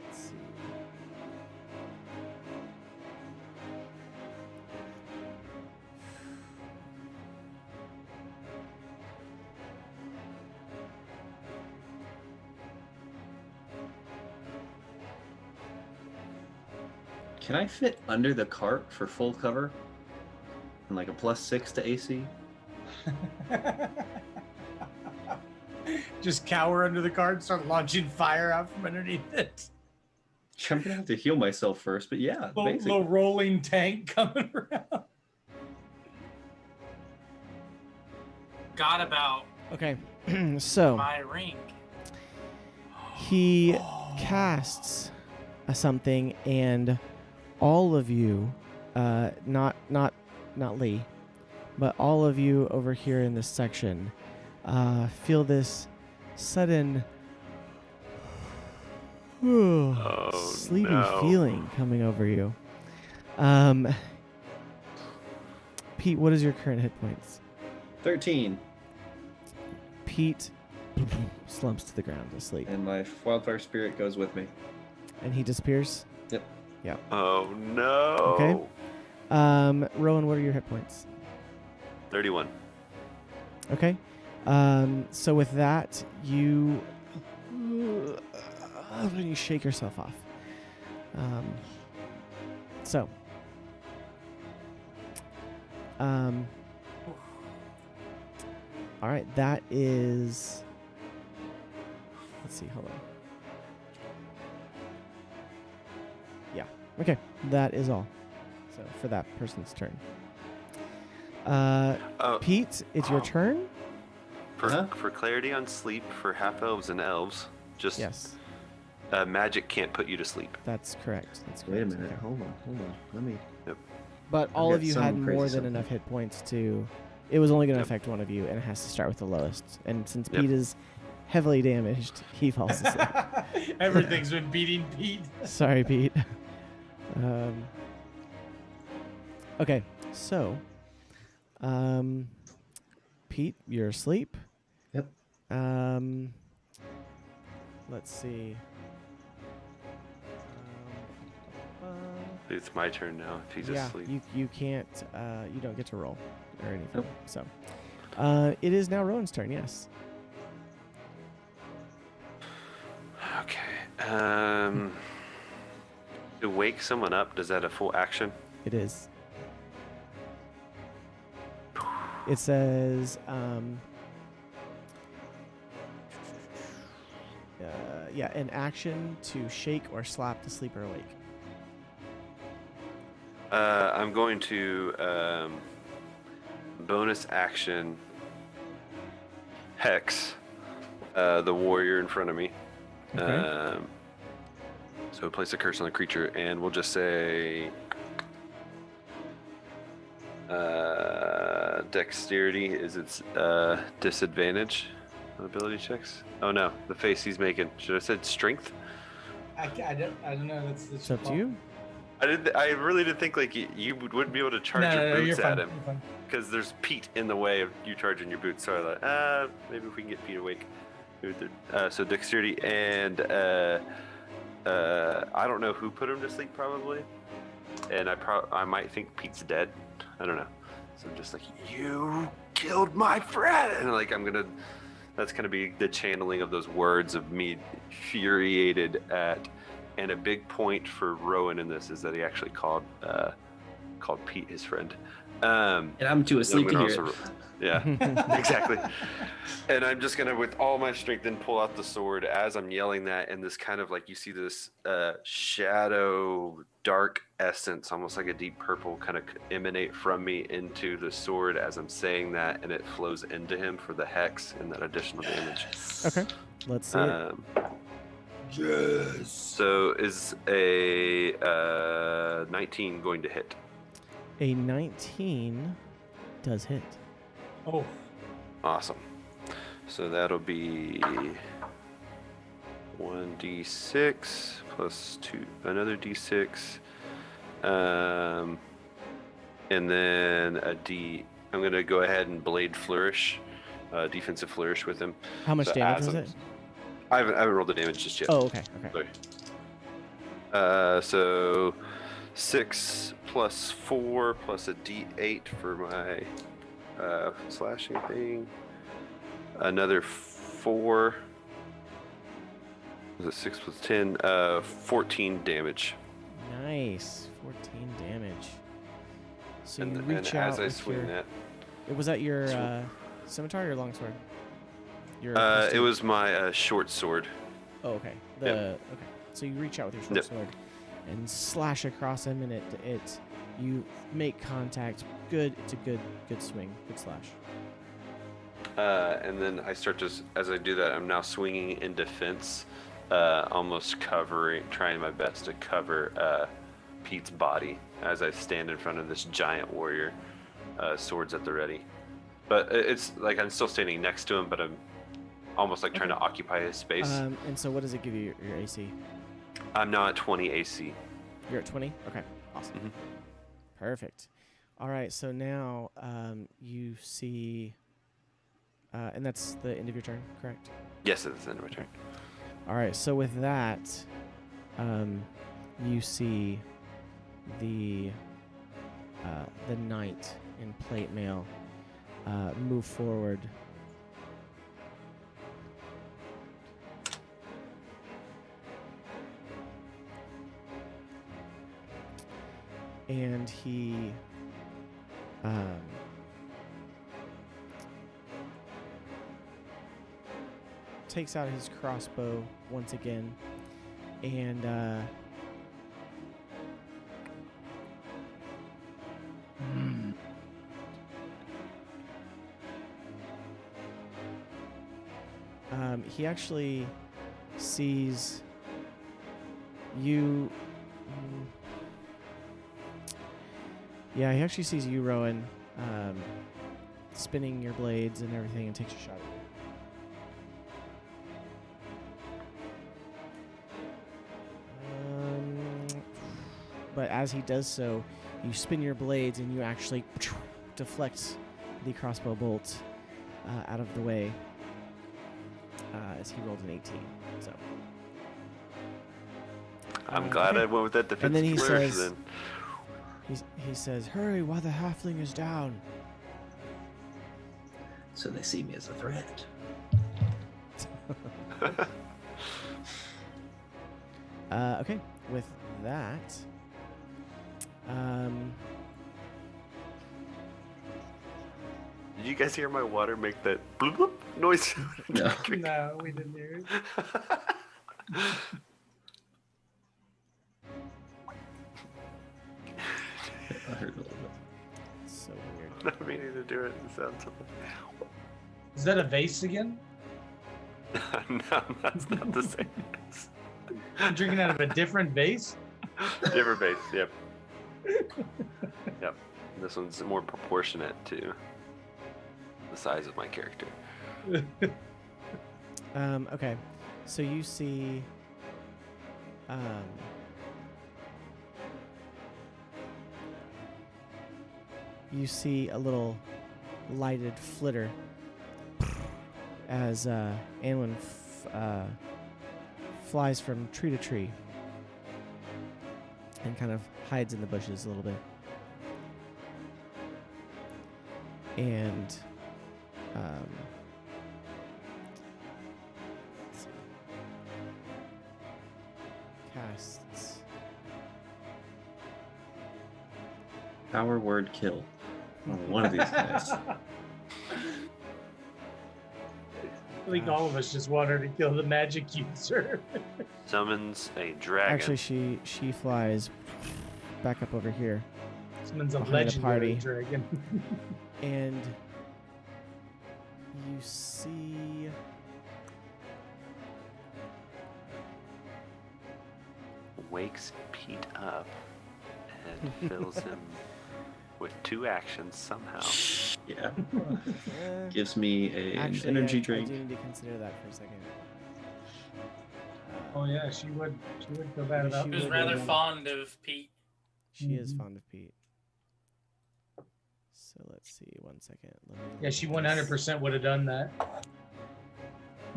let's see. Can I fit under the cart for full cover? And like a +6 to AC? Just cower under the cart and start launching fire out from underneath it. I'm gonna have to heal myself first, but yeah, basically. Little rolling tank coming around. Got about Okay, so my ring. he casts something, and all of you, not Lee, but all of you over here in this section, feel this sudden sleepy no. feeling coming over you. Pete, what is your current hit points? 13. Pete slumps to the ground asleep. And my wildfire spirit goes with me. And he disappears? Yep. Yep. Oh no. Okay. Rowan, what are your hit points? 31. Okay. So with that, you shake yourself off. All right, that is. Let's see. Hold on. Yeah. Okay, that is all. So for that person's turn. Pete, it's your turn. For clarity on sleep for half elves and elves, just Yes, magic can't put you to sleep. that's correct. That's Wait a correct. minute. Okay. Hold on. Let me. But all got of you some had crazy more than something. enough hit points to. It was only going to Yep. affect one of you, and it has to start with the lowest. And since Yep. Pete is heavily damaged, he falls asleep. Everything's been beating Pete. Sorry, Pete. Okay, so, Pete, you're asleep. Yep. Let's see. It's my turn now. If he's Yeah, asleep. you can't. You don't get to roll or anything. Nope. So, it is now Rowan's turn. Yes. Okay. To wake someone up, does that a full action? It is. It says, an action to shake or slap the sleeper awake. I'm going to bonus action hex the warrior in front of me. Okay. So place a curse on the creature, and we'll just say dexterity is its disadvantage on ability checks. Oh no, the face he's making. Should I have said strength? I don't know. That's It's up to you. I really did think like you wouldn't be able to charge your you're boots fine. at him You're fine. because there's Pete in the way of you charging your boots. So I thought, maybe if we can get Pete awake. So dexterity and I don't know who put him to sleep probably, and I might think Pete's dead. I don't know. So I'm just like, you killed my friend, and like that's gonna be the channeling of those words of me infuriated at. And a big point for Rowan in this is that he actually called Pete his friend. And I'm too asleep to hear it. Yeah, exactly. And I'm just gonna, with all my strength, then pull out the sword as I'm yelling that, and this kind of like you see this shadow, dark essence, almost like a deep purple, kind of emanate from me into the sword as I'm saying that, and it flows into him for the hex and that additional damage. Okay. Let's see it. Yes. So is a 19 going to hit? A 19 does hit. Oh, Awesome. So that'll be 1d6 plus 2, another d6, and then I'm gonna go ahead and blade flourish, defensive flourish with him. How much So damage as was I'm- it? I haven't rolled the damage just yet. Oh, okay. Okay. Sorry. So 6 plus 4 plus a d8 for my slashing thing. Another 4. Was it 6 plus 10? 14 damage. Nice. 14 damage. So you And reach out as I with swing your... that, Was that your scimitar or your longsword? Your it pursuit? was my short sword. Oh, okay. Yep. Okay. So you reach out with your short Yep. sword and slash across him, and you make contact. Good. It's a good swing. Good slash. And then I start to, as I do that, I'm now swinging in defense, almost trying my best to cover Pete's body as I stand in front of this giant warrior, swords at the ready. But it's like I'm still standing next to him, but I'm almost like trying to Okay. occupy his space. And so what does it give you, your AC? I'm now at 20 AC. You're at 20? Okay, awesome. Mhm. Perfect. All right, so now you see, and that's the end of your turn, correct? Yes, it's the end of my turn. All right, so with that, you see the knight in plate mail move forward. And he takes out his crossbow once again, and he actually sees you. Yeah, he actually sees you, Rowan, spinning your blades and everything, and takes a shot at you. But as he does so, you spin your blades and you actually deflect the crossbow bolt out of the way as he rolled an 18. So I'm glad okay. I went with that defensive And then he flourish says, then. he says, "Hurry, while the halfling is down." So they see me as a threat. Okay, with that, Did you guys hear my water make that bloop bloop noise? No. No, we didn't hear it. I heard a little bit. so weird. Not meaning to do it. It sounds so. Is that a vase again? No, that's not the same. I'm drinking out of a different vase? Different base, yep. Yep. This one's more proportionate to the size of my character. Okay, so you see, a little lighted flitter as Anwin flies from tree to tree and kind of hides in the bushes a little bit. And let's see. Casts Power word kill on one of these guys. I think all of us just want her to kill the magic user. Summons a dragon. Actually, she flies back up over here, Someone's a Behind the legendary party. dragon. and you see Wakes Pete up and fills him with 2 actions somehow. Yeah. eh, Gives me an actually, energy I drink. do need to consider that for a second. Oh yeah, she would feel bad Yeah, about she He was would, rather yeah. fond of Pete. She is Mhm. fond of Pete. So let's see. 1 second. Let me Yeah, she look at this. 100% would have done that.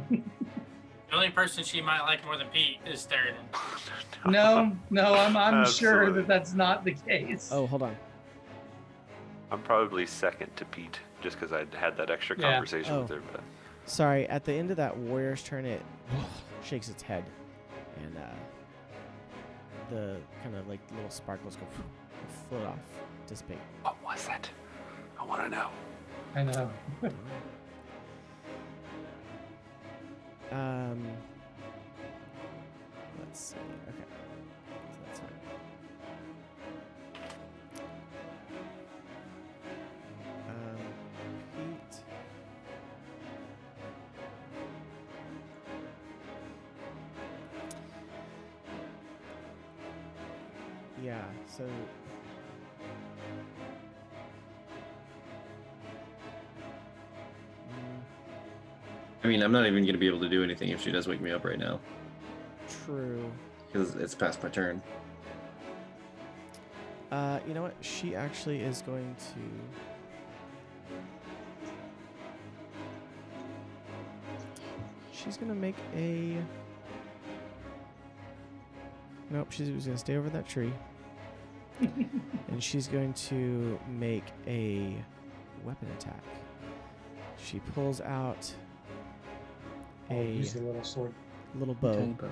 The only person she might like more than Pete is Theoden. No, I'm sure Absolutely. that's not the case. Oh, hold on. I'm probably second to Pete just because I had that extra Yeah. conversation with Oh. her. But Sorry. At the end of that warrior's turn, it shakes its head, and the kind of like little sparkles go float off, dissipate. what was it? I want to know. I know. Let's see. Okay. So that's fine. Pete. Yeah, so I mean, I'm not even going to be able to do anything if she does wake me up right now. True. Because it's past my turn. You know what? She actually is going to. She's gonna make a. Nope, she's gonna stay over that tree. And she's going to make a weapon attack. She pulls out Use the little sword. little bow Tiny bow.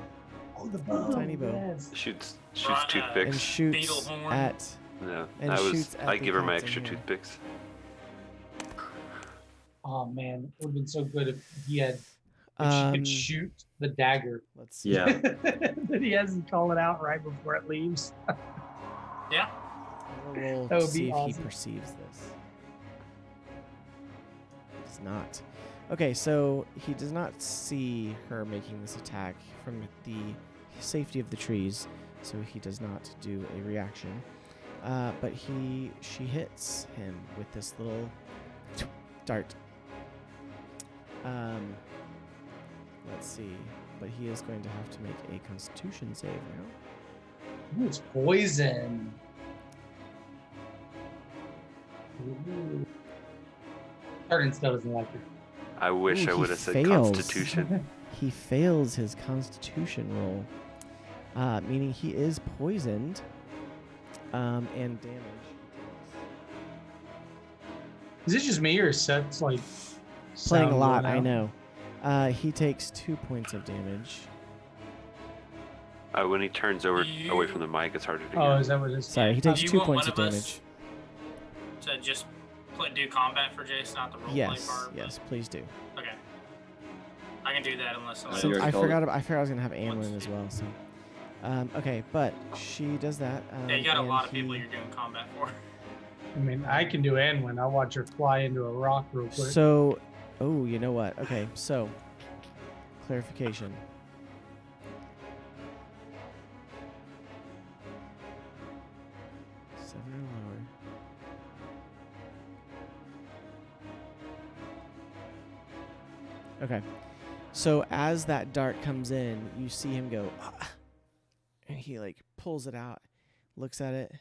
Oh, the bow. Tiny bow. Yes. Shoots Right, toothpicks. and shoots Beetle horn. at. Yeah, and I shoots at the give her my cats in extra here. toothpicks. Oh man, it would have been so good if he had. If she could shoot the dagger. Let's see. Yeah. That he hasn't called it out right before it leaves. Yeah. I'm gonna roll That to would be see if he awesome. perceives this. He does not. Okay, so he does not see her making this attack from the safety of the trees, so he does not do a reaction. But she hits him with this little dart. Let's see. But he is going to have to make a Constitution save now. Ooh, it's poison. Ooh. Arden still doesn't like it. I wish Ooh, I he would have said fails. Constitution. He fails his Constitution roll, meaning he is poisoned, and damage. Is it just me or is Seth's like Playing a sound lot, going I out? know. He takes 2 points of damage. When he turns away from the mic, it's harder to Oh, hear. is that what it is? Sorry, he takes You 2 want points one of of us damage. To just do combat for Jace, not the roleplay Yes, part. but- yes, please do. Okay. I can do that unless somebody. So you already I called forgot. it. I forgot I was gonna have Anlin as well. So, okay, but she does that. Yeah, you got a and lot of people he- you're doing combat for. I mean, I can do Anwin. I'll watch her fly into a rock real quick. So, oh, you know what? Okay, so clarification. Seven or lower. Okay, so as that dart comes in, you see him go, "Ah," and he like pulls it out, looks at it,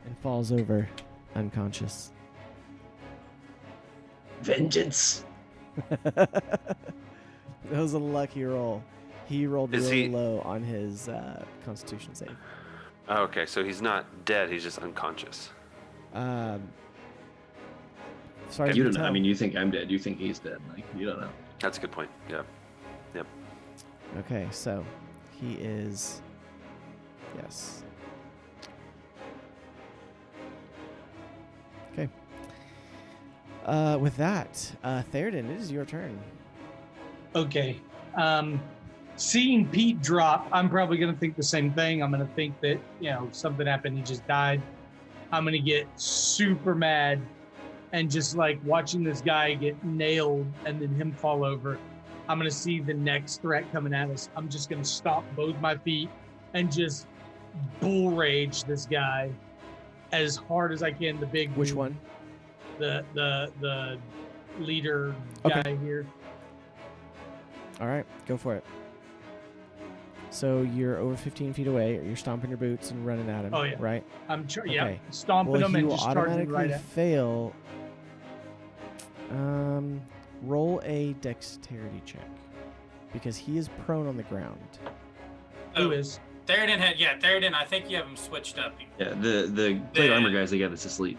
and falls over unconscious. Vengeance. That was a lucky roll. He rolled Is really he- low on his Constitution save. Oh, okay, so he's not dead. He's just unconscious. Sorry, You to don't know. I tell. mean, you think I'm dead. You think he's dead. Like, you don't know. That's a good point. Yeah. Okay, so he is. Yes. Okay. With that, Theoden, it is your turn. Okay. Seeing Pete drop, I'm probably going to think the same thing. I'm going to think that, something happened. He just died. I'm going to get super mad and just like watching this guy get nailed and then him fall over. I'm going to see the next threat coming at us. I'm just going to stop both my feet and just bull rage this guy as hard as I can. The big Which dude, one? The leader Okay. guy here. All right, go for it. So you're over 15 feet away, or you're stomping your boots and running at him. Oh, yeah. Right? Yeah, stomping Well, him he and will just charging automatically right at. fail. Roll a dexterity check because he is prone on the ground. Who is? Theoden Theoden, I think you have him switched up. Yeah, the plate The- armor guys, they got us asleep.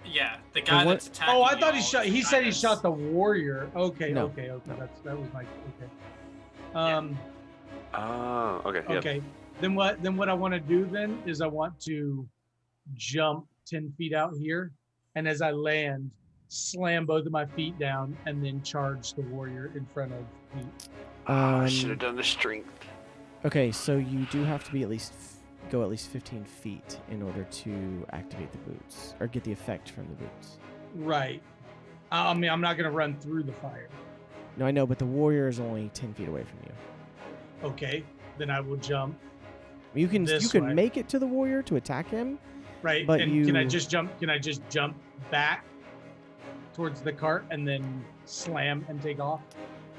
Yeah, the guy what- that's attacking. Oh, I thought he y'all shot. is He the said guy he that's- shot the warrior. Okay, No. okay. No. That was my okay. Yeah. Oh, okay. Yep. Okay. Then what I want to do then is I want to jump 10 feet out here, and as I land, slam both of my feet down, and then charge the warrior in front of me. I should have done the strength. Okay, so you do have to be go at least 15 feet in order to activate the boots or get the effect from the boots. Right. I mean, I'm not gonna run through the fire. No, I know, but the warrior is only 10 feet away from you. Okay. Then I will jump. You can This way. make it to the warrior to attack him. Right. But and can I you- just jump? Can I just jump back? towards the cart and then slam and take off?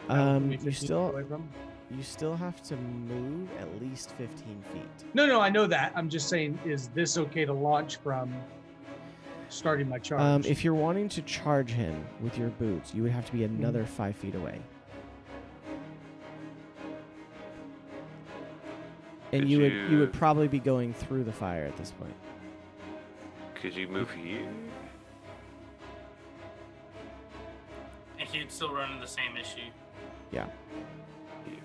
That would put me You 15 feet still away from him? you still have to move at least 15 feet. No, I know that. I'm just saying, is this okay to launch from starting my charge? If you're wanting to charge him with your boots, you would have to be another 5 feet away. And Could you would probably be going through the fire at this point. Could you move here? And he'd still run into the same issue. Yeah. Here.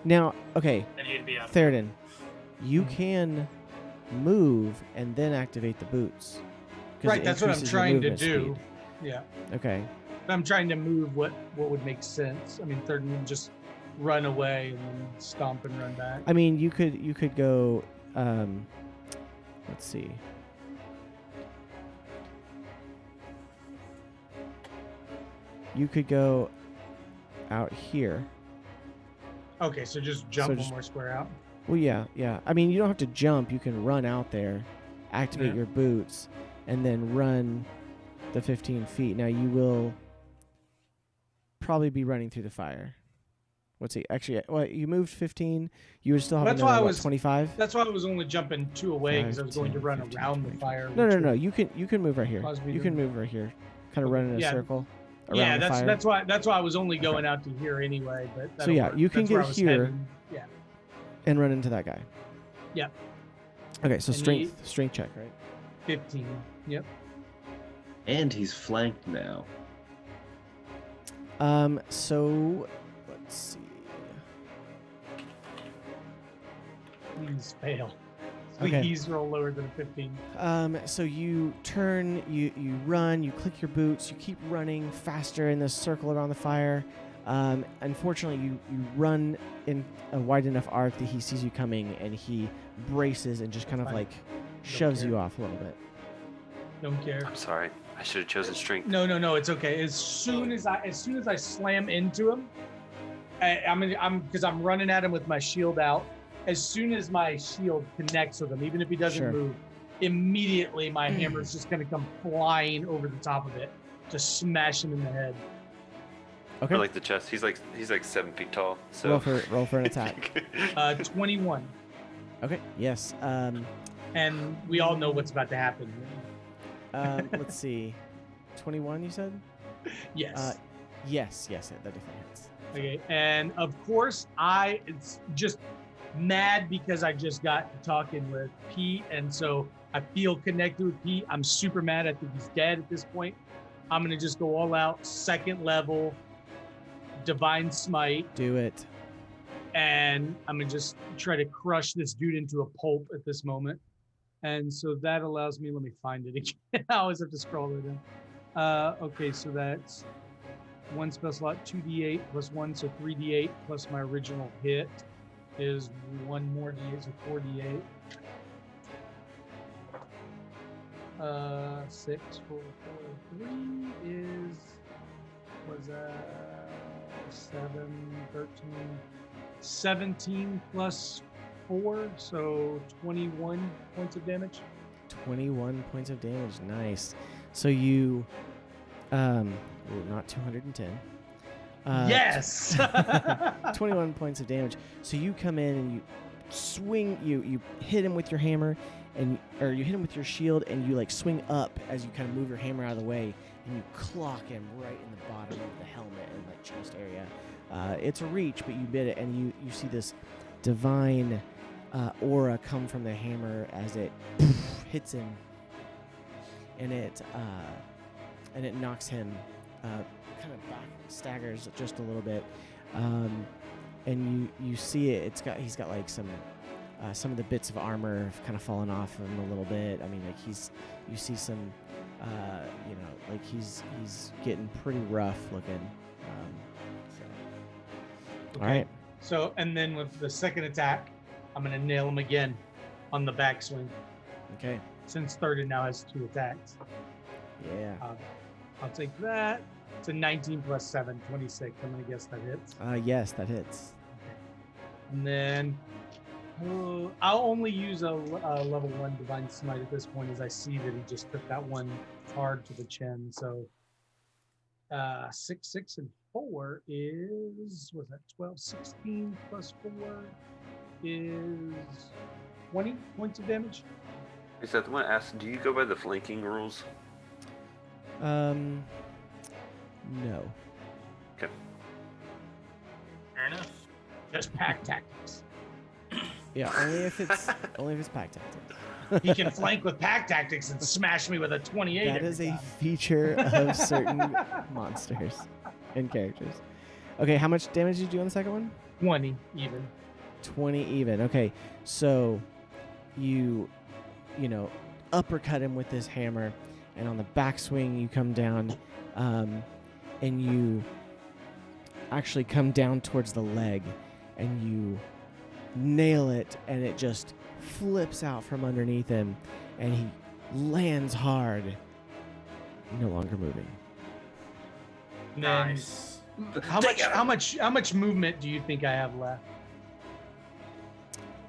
Now, okay, Then he'd be out. Theoden, you can move and then activate the boots. 'Cause Right, it that's what I'm increases your trying to movement do. speed. Yeah. Okay. I'm trying to move what would make sense. I mean, third would just run away and then stomp and run back. I mean, you could go. Let's see. You could go out here. Okay, so just jump So one just- more square out. Well, yeah. I mean, you don't have to jump. You can run out there, activate Yeah. your boots, and then run the 15 feet. Now, you will probably be running through the fire. Let's see. Actually, well, you moved 15. You would still have That's why another, I what, was- 25? That's why I was only jumping 2 away because I was going to 5, run 10, around 15, the fire. No. which would You can move right here. cause me You to- can move right here. Kind of run in a Yeah. circle around Yeah, the fire. that's why I was only going out to here anyway. But So that'll yeah, work. you can That's where get I was here. heading. Yeah, And run into that guy. Yep. Okay, so And strength check, right? 15. Yep. And he's flanked now. So let's see. Please fail. Okay. Please roll lower than a 15. So you turn, you run, you click your boots, you keep running faster in this circle around the fire. Unfortunately, you run in a wide enough arc that he sees you coming, and he braces and just kind of Fine. like shoves care. you off a little bit. Don't care. I'm sorry. I should have chosen strength. No, it's okay. As soon as I slam into him, I'm running at him with my shield out. As soon as my shield connects with him, even if he doesn't Sure. move, immediately my hammer is just gonna come flying over the top of it, just smash him in the head. Okay. I like the chest. He's like 7 feet tall. So Roll for an attack. 21, Okay. Yes. and we all know what's about to happen. Let's see. 21, you said? Yes. Yes. That definitely hits. Okay, and of course it's just mad because I just got talking with Pete, and so I feel connected with Pete. I'm super mad. I think he's dead at this point. I'm gonna just go all out, second level, divine smite, Do it. and I'm gonna just try to crush this dude into a pulp at this moment. And so that allows me. Let me find it again. I always have to scroll it in. Okay, so that's 1 spell slot, 2d8 plus 1, so 3d8 plus my original hit is 1 more d8, so 4d8. 6, 4, 4, 3 was 7, 13, 17 plus 4, so 21 points of damage. 21 points of damage. Nice. So you, not 210. Yes! 21 points of damage. So you come in and you swing, you hit him with your hammer, or you hit him with your shield, and you like swing up as you kind of move your hammer out of the way, and you clock him right in the bottom of the helmet and like chest area. It's a reach, but you bit it, and you see this divine aura come from the hammer as it hits him, and it knocks him kind of back, staggers just a little bit, and you see it. He's got like some of the bits of armor have kind of fallen off him a little bit. I mean, like you see some, like he's getting pretty rough looking. All right. So, and then with the second attack, I'm going to nail him again on the backswing. Okay. Since Thurden now has 2 attacks. Yeah. I'll take that. It's a 19 plus 7, 26. I'm going to guess that hits. Yes, that hits. And then I'll only use a level 1 Divine Smite at this point, as I see that he just took that one hard to the chin. So 6, 6, and 4 is, was that 12, 16 plus 4 is 20 points of damage. Is that the one asked? Do you go by the flanking rules? No. Okay. Fair enough. Just pack tactics. Yeah, only if it's pack tactics. He can flank with pack tactics and smash me with a 28. That every is a time. feature of certain monsters and characters. Okay, how much damage did you do on the second one? 20 even. 20 even. Okay, so you uppercut him with this hammer, and on the backswing you come down, and you actually come down towards the leg, and you nail it, and it just flips out from underneath him, and he lands hard, no longer moving. And then Nice. How much movement do you think I have left?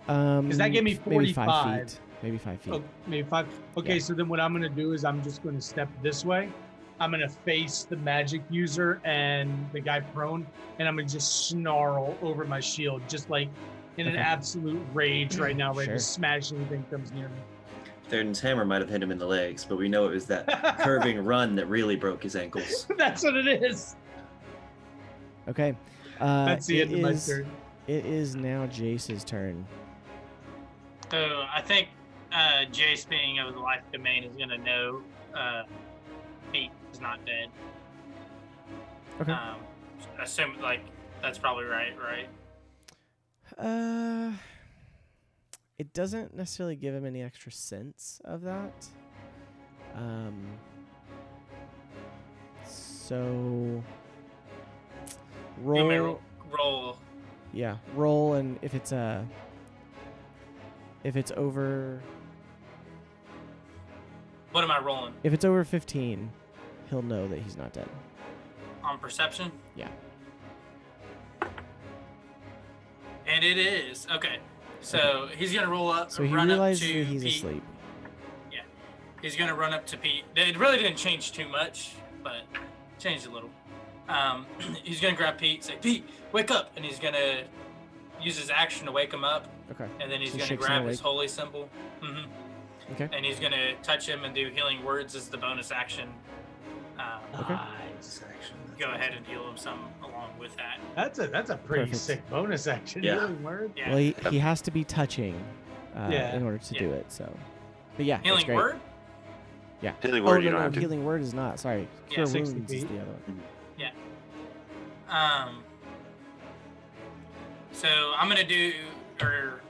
Because that gave me maybe 5 45. feet. Maybe 5 feet. Oh, maybe 5. Okay, Yeah. so then what I'm gonna do is I'm just gonna step this way. I'm gonna face the magic user and the guy prone, and I'm gonna just snarl over my shield, just like in an Okay. absolute rage right now, ready Sure. to smash anything that comes near me. Theron's hammer might have hit him in the legs, but we know it was that curving run that really broke his ankles. That's what it is. Okay. That's the it end of my is- turn. It is now Jace's turn. So I think Jace, being of the life domain, is gonna know Pete is not dead. Okay. Assume like that's probably right. It doesn't necessarily give him any extra sense of that. So You may roll. roll. Yeah, roll, and if it's over What am I rolling? 15, he'll know that he's not dead. On perception? Yeah. And it is. Okay. So he's gonna roll up, So he run up realizes to that he's Pete. asleep. He's gonna run up to Pete. It really didn't change too much, but changed a little. He's gonna grab Pete, say, "Pete, wake up!" And he's gonna use his action to wake him up, Okay. and then he's So gonna shakes him grab his awake. holy symbol. Okay. And he's gonna touch him and do healing words as the bonus action. Okay. Nice. Go ahead and heal him some along with that. That's a pretty Perfect. sick bonus action. Yeah. Healing word. Yeah. Well, he has to be touching Yeah. in order to Yeah. do it. So, but yeah, it's Healing great. word? Yeah. Healing Oh word, no, you don't no, have to. healing word is not. Sorry, Yeah, cure 60 wounds is feet. the other one. So I'm gonna do, or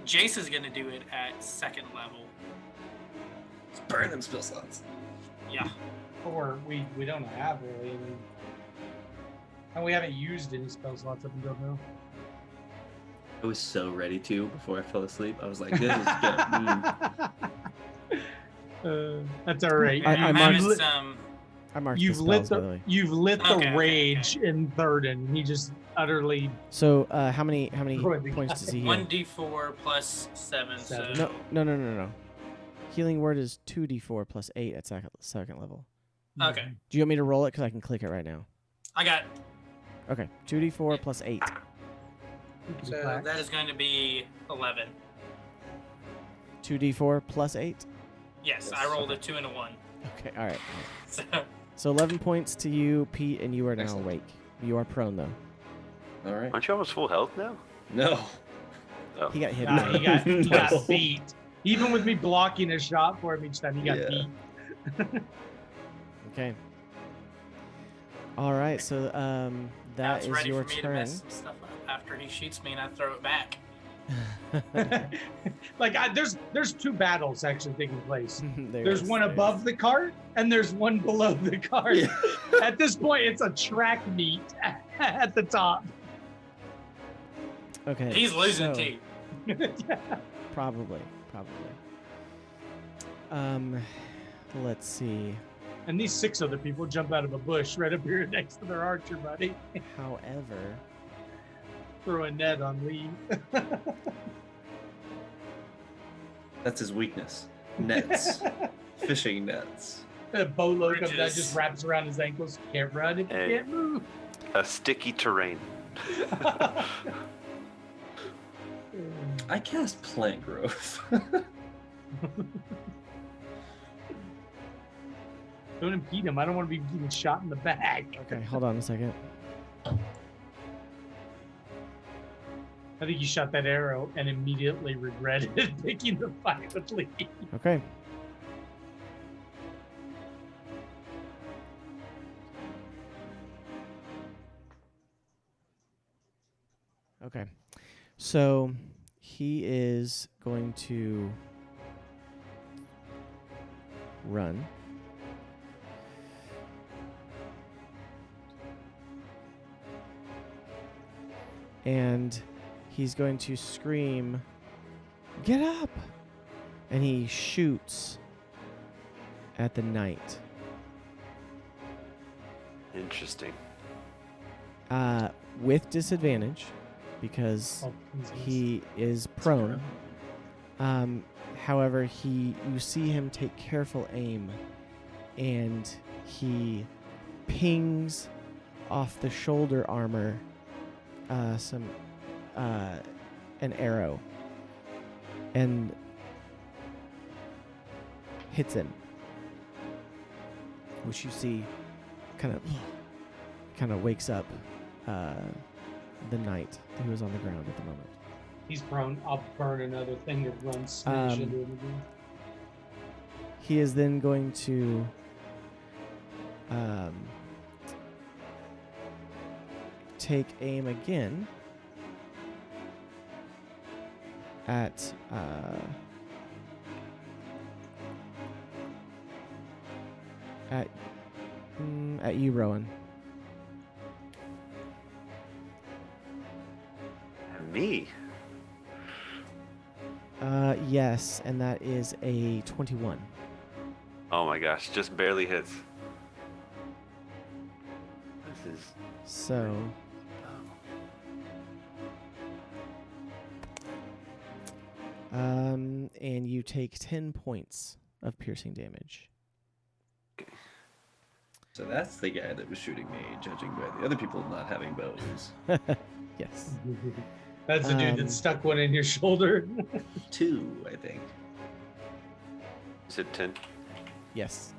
Jace is gonna do it at second level. Let's burn them spell slots. Yeah. Or we don't have really any. And we haven't used any spell slots up until now. I was so ready to before I fell asleep. I was like, this is gonna That's all right. I I'm marked- having some. I marked the You've spells, lit by the way. you've lit Okay, the okay, rage in Thurden. He just utterly So, how many Destroyed the points guy. does he heal? 1d4 plus 7. Seven. So No. Healing word is 2d4 plus 8 at second level. Okay. Do you want me to roll it? Because I can click it right now. I got. Okay, 2d4 plus 8. So that is going to be 11. 2d4 plus 8. Yes, Yes, I rolled okay. a 2 and a 1. Okay, all right. So So 11 points to you, Pete, and you are now Excellent. awake. You are prone though. All right. Aren't you almost full health now? No. Oh. He got hit. Nah, he got No. beat. Even with me blocking a shot for him each time, he got Yeah. beat. Okay. All right, so now that it's is ready your for me to turn. mess some stuff up after he shoots me and I throw it back. Like there's two battles actually taking place. There There's is, one there is. above the cart and there's one below the cart. Yeah. At this point, it's a track meet at the top. Okay. He's losing so, too. Probably. Let's see. And these 6 other people jump out of a bush right up here next to their archer buddy. However, Throw a net on Lee. That's his weakness. Nets. Fishing nets. A bolo comes out, Bridges. just wraps around his ankles. Can't run if you Hey. can't move. A sticky terrain. I cast plant growth. Don't impede him. I don't want to be getting shot in the back. Okay, hold on a second. I think you shot that arrow and immediately regretted picking the fight with Lee. Okay. Okay. So he is going to run. And he's going to scream, "Get up!" And he shoots at the knight. Interesting. With disadvantage, because Oh, Jesus. he is prone. However, you see him take careful aim, and he pings off the shoulder armor an arrow, and hits him, which you see kind of wakes up the knight who is on the ground at the moment. He's prone. I'll burn another thing to run smash into him again. He is then going to take aim again at you, Rowan. Me? Yes, and that is a 21. Oh my gosh, just barely hits. This is So and you take 10 points of piercing damage. So that's the guy that was shooting me, judging by the other people not having bows. Yes. That's the dude that stuck one in your shoulder. 2, I think. is it 10? Yes.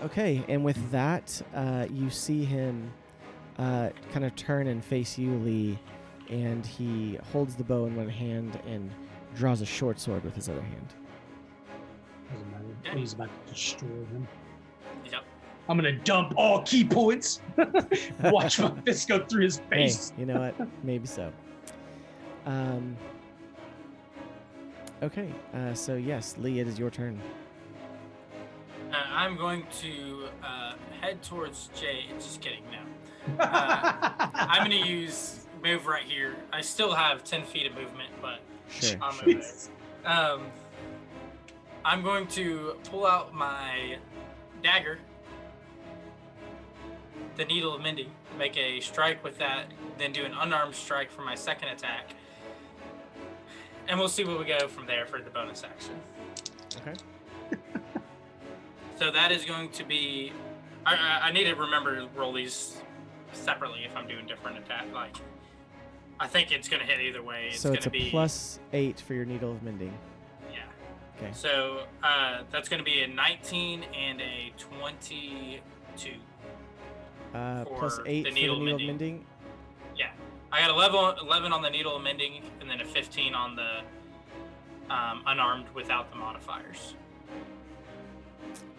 Okay, and with that, you see him kind of turn and face you, Lee, and he holds the bow in one hand and draws a short sword with his other hand. Doesn't matter. He's about to destroy him. Yep. I'm gonna dump all key points. Watch my fist go through his Hey, face. you know what? Maybe so. Okay, so yes, Lee, it is your turn. I'm going to head towards Jay. Just kidding, no. I'm going to use move right here. I still have 10 feet of movement, but Sure. I'm sure. I'm going to pull out my dagger, the Needle of Mending, make a strike with that, then do an unarmed strike for my second attack. And we'll see where we go from there for the bonus action. Okay. So that is going to be... I need to remember to roll these separately if I'm doing different attack. Like, I think it's going to hit either way. It's So going it's to a be +8 for your Needle of Mending. Yeah. Okay. So that's going to be a 19 and a 22. For +8 the for the Needle Needle of Mending. Mending. Yeah. I got 11 on the Needle of Mending, and then a 15 on the unarmed without the modifiers.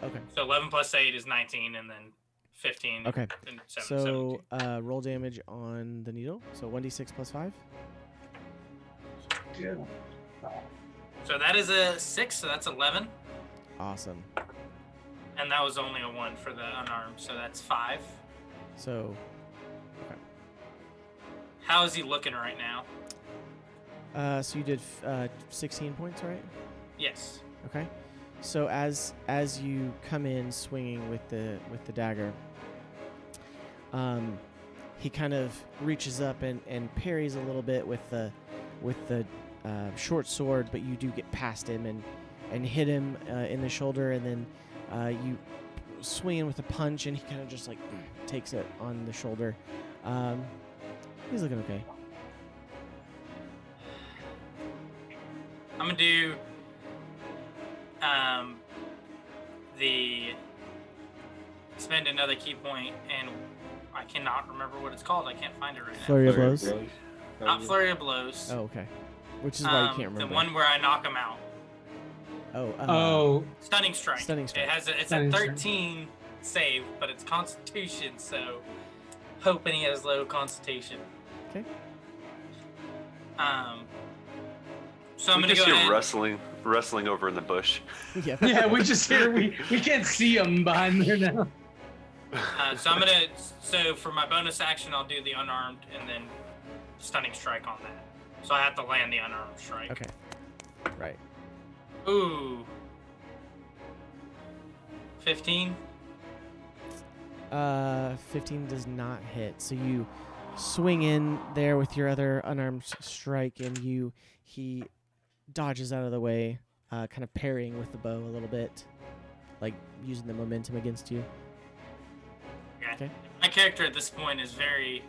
Okay. So 11 plus 8 is 19, and then 15. Okay. And So roll damage on the needle. So 1d6 + 5. So that is a 6, so that's 11. Awesome. And that was only a 1 for the unarmed, so that's 5. So How is he looking right now? so you did 16 points, right? Yes. Okay. So as you come in swinging with the dagger, he kind of reaches up and parries a little bit with the short sword, but you do get past him, and and hit him in the shoulder, and then you swing in with a punch, and he kind of just like takes it on the shoulder. He's looking okay. I'm gonna do the spend another key point, and I cannot remember what it's called. I can't find it right now. Flurry of blows. Not flurry of blows. Oh, okay. Which is why you can't remember. The one where I knock him out. Oh. Stunning strike. Stunning strike. It's a 13 save, but it's Constitution, so hoping he has low Constitution. Okay. So I'm we gonna just go hear ahead. rustling over in the bush. Yeah. Yeah, we just hear we can't see them behind there now. So for my bonus action, I'll do the unarmed and then stunning strike on that. So I have to land the unarmed strike. Okay. Right. Ooh. 15. 15 does not hit. So you swing in there with your other unarmed strike, and he dodges out of the way, kind of parrying with the bow a little bit, like using the momentum against you. Yeah. Okay. My character at this point is very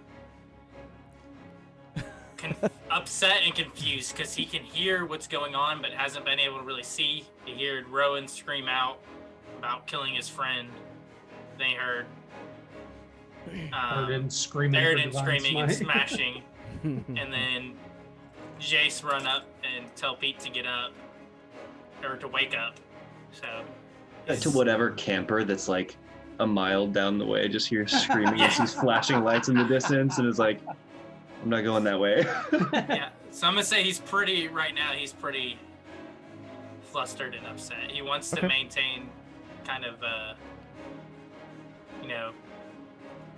upset and confused because he can hear what's going on but hasn't been able to really see. He heard Rowan scream out about killing his friend. They heard Theoden screaming, Theoden for divine screaming and smite. smashing, and then Jace run up and tell Pete to get up or to wake up. So To whatever camper that's like a mile down the way, just hears screaming and sees flashing lights in the distance, and is like, "I'm not going that way." yeah, so I'm gonna say he's pretty flustered and upset. He wants to Okay. maintain kind of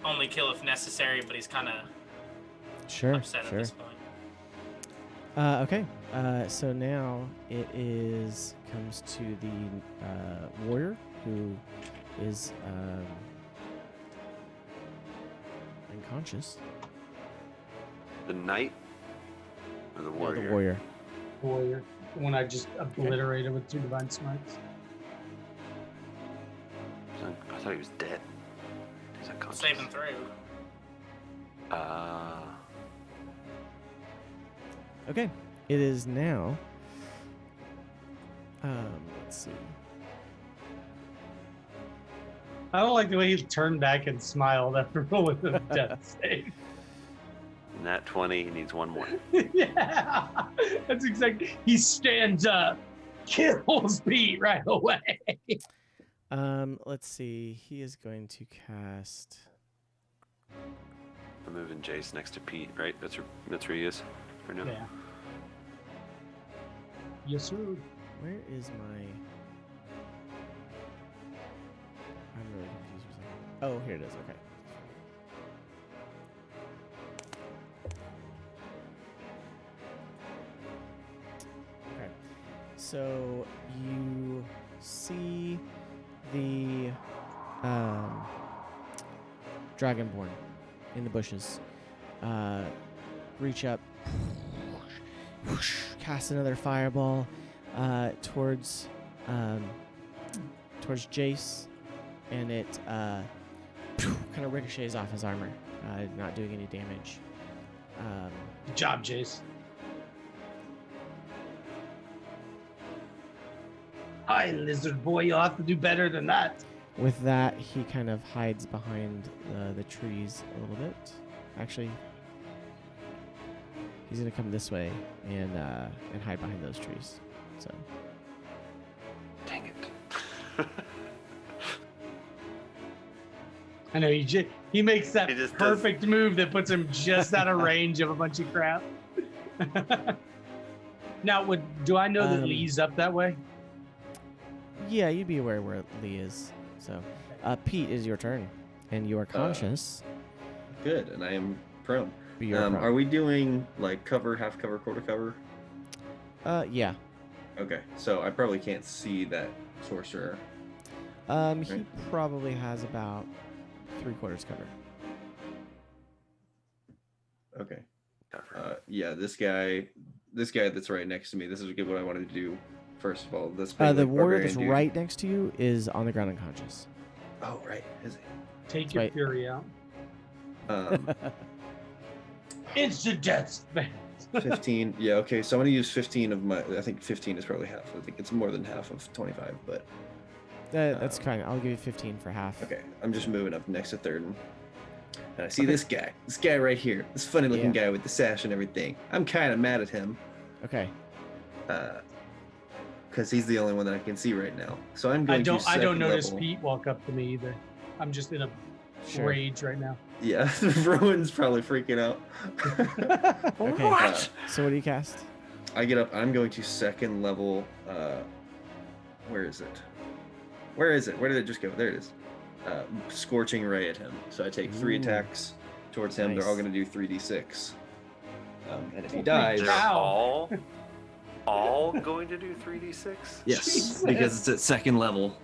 only kill if necessary, but he's kind of Sure. upset at Sure. this point. Okay. So now it comes to the warrior who is unconscious. The knight or the warrior? The warrior. Warrior. The one I just obliterated with 2 divine smites. I thought he was dead. He's unconscious. Saving throw. Okay. It is now. Let's see. I don't like the way he turned back and smiled after rolling the death save. Nat 20, he needs one more. Yeah, that's exactly. He stands up, kills Pete right away. Let's see. He is going to cast. I'm moving Jace next to Pete, right? That's where he is right now. Yeah. Yes, sir. Where is my? I'm really confused. For a second. Oh, here it is. Okay. Okay. So you see the Dragonborn in the bushes. Reach up, cast another fireball towards Jace, and it kind of ricochets off his armor, not doing any damage. Good job, Jace. Hi, lizard boy. You'll have to do better than that. With that, he kind of hides behind the trees a little bit. Actually, he's gonna come this way and hide behind those trees. So Dang it. I know he makes that He just perfect move that puts him just out of range of a bunch of crap. Now, do I know that Lee's up that way? yeah, you'd be aware where Lee is. So, Pete, is your turn, and you are conscious. Good, and I am prone. But you're prone. Are we doing like cover, half cover, quarter cover? Yeah. Okay, so I probably can't see that sorcerer. He probably has about 3/4 cover. Okay. Cover. Yeah, this guy that's right next to me. This is what I wanted to do. First of all, this The big, like, warrior barbarian that's dude. right next to you is on the ground unconscious. Oh, right. Is he? Take your Right. fury out. Um, Instant death. 15. Yeah, okay. So I'm going to use 15 of my. I think 15 is probably half. I think it's more than half of 25, but. That's kind. I'll give you 15 for half. Okay. I'm just moving up next to third. And I see this guy. This guy right here. This funny looking guy with the sash and everything. I'm kind of mad at him. Okay. Because he's the only one that I can see right now. So I'm going to I don't second notice level. Pete walk up to me either. I'm just in a Sure. rage right now. Yeah, Rowan's probably freaking out. Okay. So what do you cast? I get up. I'm going to second level. Where is it? Where is it? Where did it just go? There it is. Scorching ray at him. So I take 3 Ooh. attacks towards him. Nice. They're all going to do 3d6. And if he Holy dies, They're cow. all going to do 3d6? yes, Jesus. because it's at second level.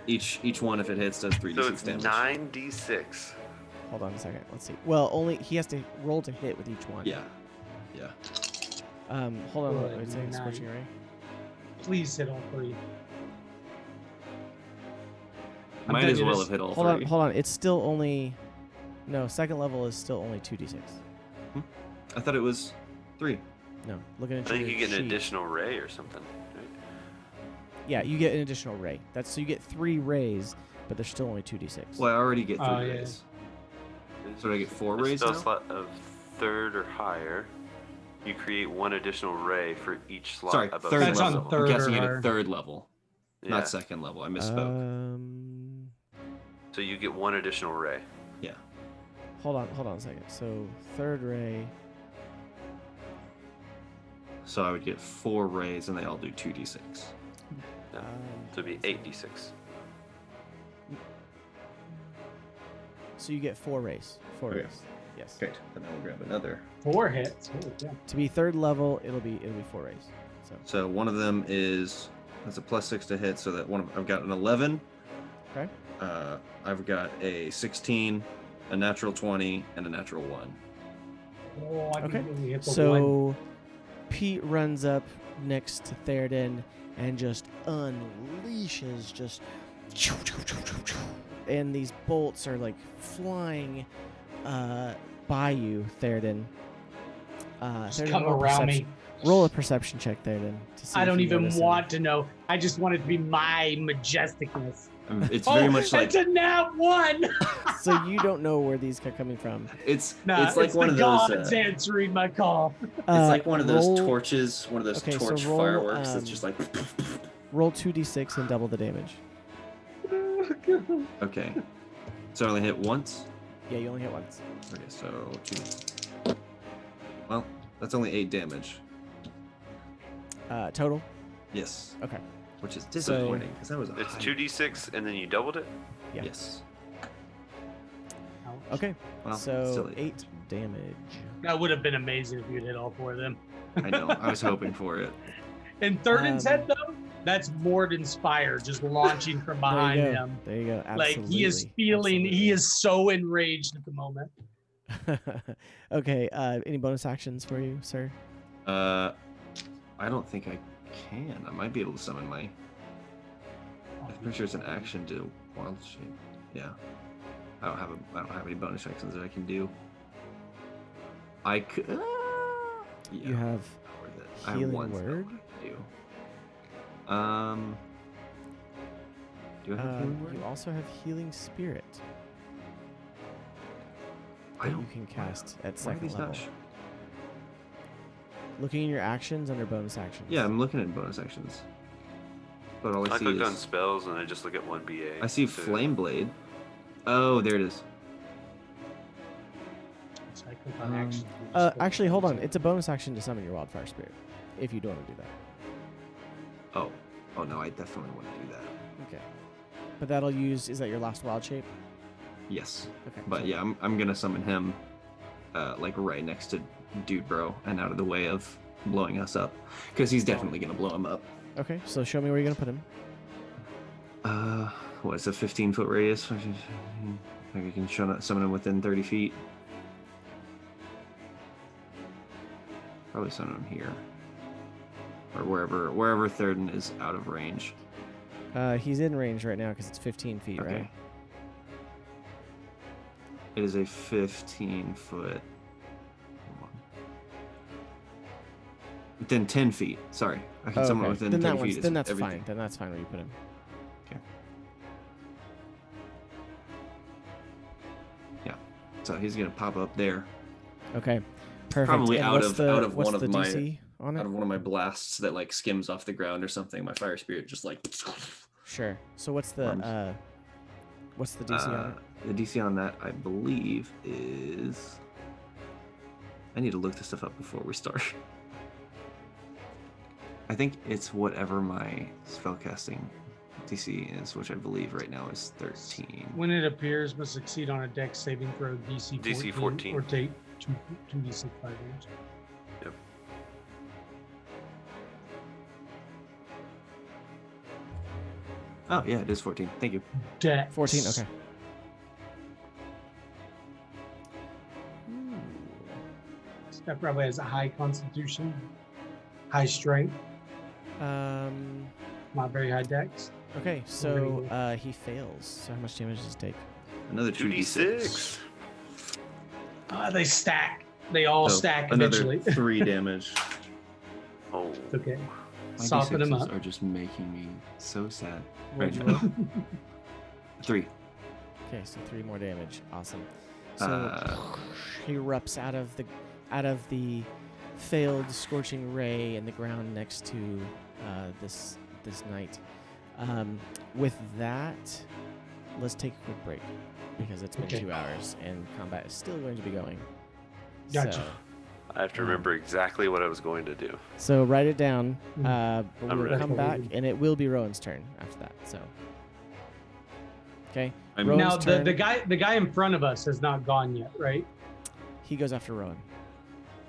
Each one, if it hits, does 3d6 So it's damage. 9d6. Hold on a second. Let's see. Well, only he has to roll to hit with each one. Yeah, yeah. Hold on. Good Wait a second. night. Scorching ray. Please hit all 3. I'm Might as thinking well it's- have hit all Hold 3. on. Hold on. It's still only. No, second level is still only 2d6. I thought it was 3. No, looking I at think your you get an sheet. additional ray or something. Right? Yeah, you get an additional ray. That's so you get 3 rays, but there's still only 2d6. Well, I already get 3 Oh, yeah. rays. So do I get 4 A rays spell now? slot of 3rd or higher. You create 1 additional ray for each slot Sorry, above 3rd That's on level. third I'm guessing or it higher. at 3rd level, Yeah. not 2nd level. I misspoke. So you get 1 additional ray. Yeah. Hold on a second. So 3rd ray. So I would get 4 rays, and they all do 2d6. Yeah. Um, So it'd be 8d6. So you get 4 rays. 4 Okay. rays. Yes. Okay, then I will grab another. 4 hits. Holy cow. To be 3rd level, it'll be 4 rays. So So one of them is that's a +6 to hit. So that one I've got an 11. Okay. I've got a 16, a natural 20, and a natural 1. Oh, I Okay. can only hit the 1. So Pete runs up next to Theoden and just unleashes and these bolts are like flying by you, Theoden. Just Theoden, come roll a around perception- me. Roll a perception check, Theoden. To see I if don't you even notice want to know. I just want it to be my majesticness. It's very much like it's a nat 1. So you don't know where these are coming from. it's Nah, it's like one the of those. gods answering my call. It's like one of those roll, torches, one of those Okay, so torch roll, fireworks that's just like. Roll 2d6 and double the damage. Okay. So I only hit once. Yeah, you only hit once. Okay, so 2. Well, that's only 8 damage. Total. Yes. Okay. Which is disappointing because that was a It's high- 2d6 and then you doubled it? Yeah. Yes. Okay. Well, so still 8 damage. That would have been amazing if you'd hit all 4 of them. I know. I was hoping for it. And Thurden's head, Um, though, that's Morden's fire just launching from behind there you go. him. There you go. Like Absolutely. he is feeling, he is so enraged at the moment. Absolutely. Okay. Any bonus actions for you, sir? I don't think I can. I might be able to summon my. I'm pretty sure it's an action to wild shape. Yeah. I don't have any bonus actions that I can do. I could. Yeah. You have worth it. I have healing one spell word. I can do. Do I have healing word? You also have healing spirit I that you don't. can cast at Why are second these level. not? Looking in your actions under bonus actions. Yeah, I'm looking at bonus actions. But all I I see clicked on is spells and I just look at 1 BA. I see So- flame blade. Oh, there it is. So I click on action. Actually, hold on. It's a bonus action to summon your wildfire spirit, if you don't want to do that. Oh no, I definitely want to do that. Okay. But that'll use. Is that your last wild shape? Yes, Okay. but so- yeah, I'm gonna summon him, like right next to Dude Bro and out of the way of blowing us up, because he's definitely gonna blow him up. Okay. So show me where you're gonna put him. What is a 15-foot radius? I can summon him within 30 feet. Probably summon him here. or wherever Thurden is out of range. He's in range right now because it's 15 feet, Okay. right? It is a 15-foot. Then 10 feet. Sorry, I can somewhere within then 10 that feet. then that's everything. fine. Then that's fine where you put him. Okay. Yeah. So he's gonna pop up there. Okay. Perfect. Probably and out what's of the, out of what's one the of my DC on out it? of one of my blasts that like skims off the ground or something. My fire spirit just like. Sure. So what's the Arms. what's the DC on it? The DC on that, I believe, is. I need to look this stuff up before we start. I think it's whatever my spellcasting DC is, which I believe right now is 13. When it appears, must succeed on a dex saving throw DC 14, DC 14. or take 2d6 fire damage. Yep. Oh yeah, it is 14. Thank you. Dex. 14. Okay. That probably has a high constitution, high strength, Um. not very high dex. Okay. So he fails. So how much damage does he take? Another 2d6. They stack. They all So, stack another eventually. 3 damage. Oh. It's okay. My Soften them D6s up. are just making me so sad. What'd Right you now. roll? 3. Okay, so 3 more damage. Awesome. So he erupts out of the failed scorching ray in the ground next to this knight. With that, let's take a quick break because it's been Okay. 2 hours and combat is still going to be going. Gotcha. I have to remember exactly what I was going to do. So write it down. Mm. But I'm we'll ready. come back and it will be Rowan's turn after that. So. Okay. I'm Rowan's Now turn. the guy in front of us has not gone yet, right? He goes after Rowan.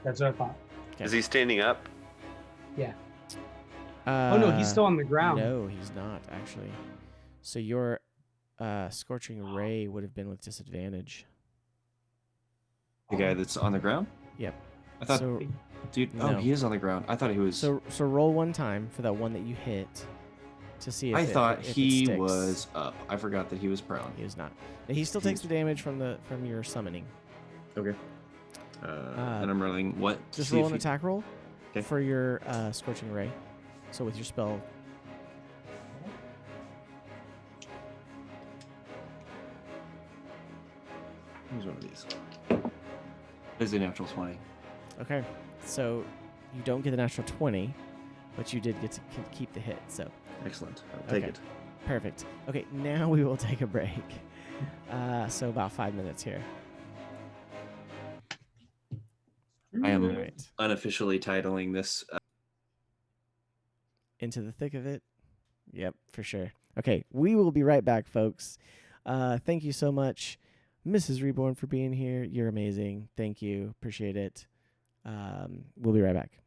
That's what I thought. Okay. Is he standing up? Oh no, he's still on the ground. No, he's not actually. So your scorching ray would have been with disadvantage. the guy that's on the ground. Yep. I thought, So dude. no. Oh, he is on the ground. I thought he was. so roll one time for that one that you hit to see if I thought if it he sticks. was up. I forgot that he was prone. He is not. And he still takes the damage from your summoning. Okay. And I'm rolling what? to Just see roll if an he- attack roll Okay. for your scorching ray. So with your spell. Here's one of these. Is a natural 20. Okay. So you don't get the natural 20, but you did get to keep the hit. So Excellent. I'll take Okay. it. perfect. Okay, now we will take a break. So about 5 minutes here. I am All right. unofficially titling this. Into the thick of it. Yep, for sure. Okay, we will be right back, folks. Thank you so much, Mrs. Reborn, for being here. You're amazing. Thank you. Appreciate it. We'll be right back.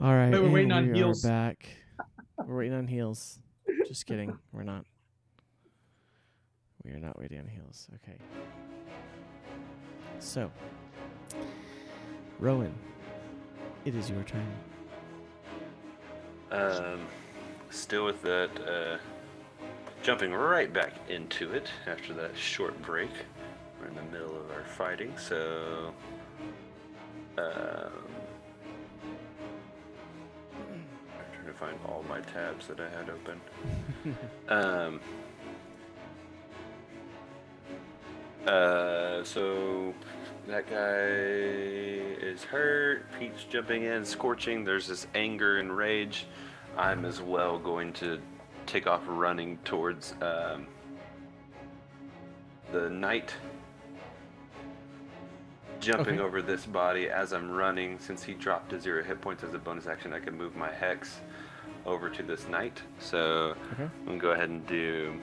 All right, Wait, we're waiting and on we heels. are back. We're waiting on heels. Just kidding. We're not. We are not waiting on heels. Okay. So, Rowan, it is your turn. Still with that, jumping right back into it after that short break. We're in the middle of our fighting, so I'm trying to find all my tabs that I had open. So that guy is hurt. Pete's jumping in, scorching. There's this anger and rage. I'm as well going to take off running towards the knight. Jumping over this body as I'm running. Since he dropped to 0 hit points as a bonus action, I can move my hex over to this knight. So I'm going to go ahead and do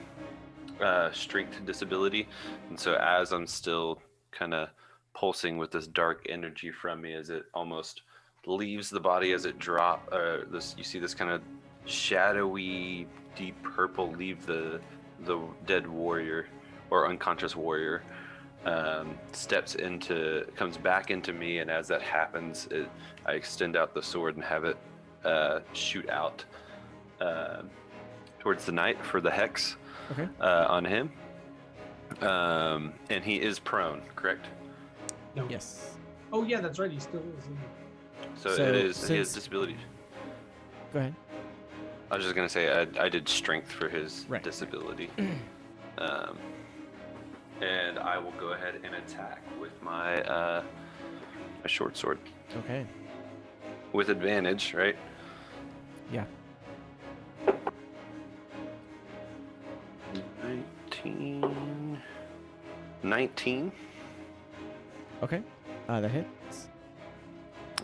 strength disability. And so as I'm still kind of pulsing with this dark energy from me, as it almost leaves the body, as it you see this kind of shadowy deep purple leave the dead warrior or unconscious warrior, comes back into me, and as that happens, I extend out the sword and have it shoot out towards the knight for the hex on him. And he is prone, correct? No. Yes. Oh yeah, that's right. He still is. So it is his disability. Go ahead. I was just gonna say I did strength for his disability. And I will go ahead and attack with my my short sword. Okay. With advantage, right? Yeah. 19. Okay. That hits.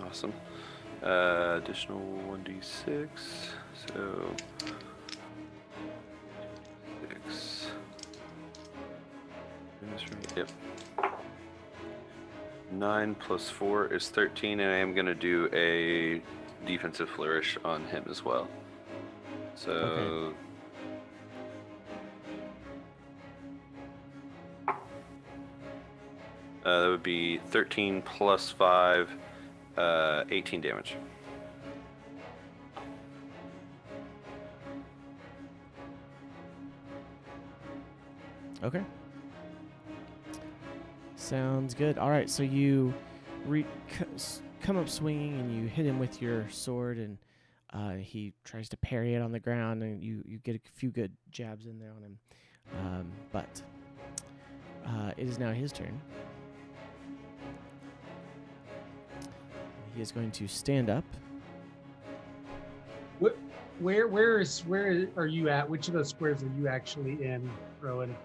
Awesome. Additional 1d6. So 6. Yep. 9 plus 4 is 13, and I am going to do a defensive flourish on him as well. So that would be 13 plus 5, 18 damage. Okay. Sounds good. All right, so you come up swinging, and you hit him with your sword, and he tries to parry it on the ground, and you get a few good jabs in there on him. But it is now his turn. He is going to stand up. Where are you at? Which of those squares are you actually in, Rowan?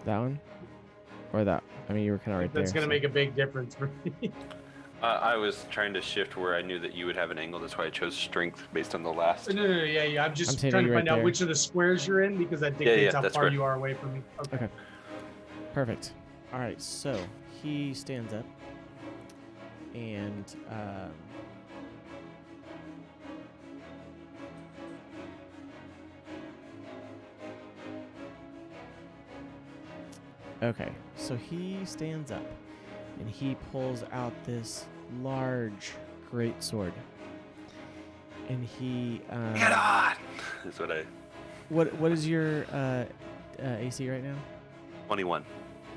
That one? Or that? I mean, you were kind of right there. That's going to make a big difference for me. I was trying to shift where I knew that you would have an angle. That's why I chose strength based on the last. No, yeah. I'm just saying trying to you're find right out there. which of the squares you're in, because that dictates how that's far correct. you are away from me. Okay. Perfect. All right, so he stands up, and okay, so he stands up, and he pulls out this large great sword, and he Get on! That's what I. What is your AC right now? 21.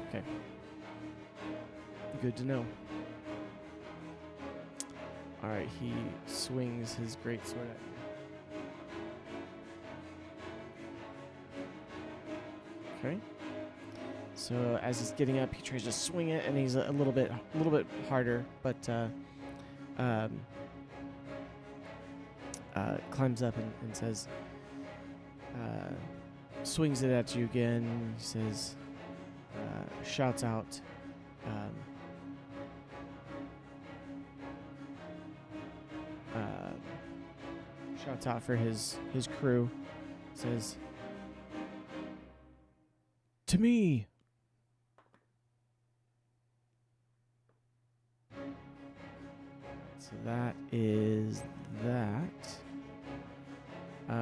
Okay. Good to know. All right, he swings his great sword at you. Okay. So as he's getting up, he tries to swing it, and he's a little bit harder, but climbs up and says, swings it at you again. He says, shouts out, for his crew. Says, to me. So that is that. Hold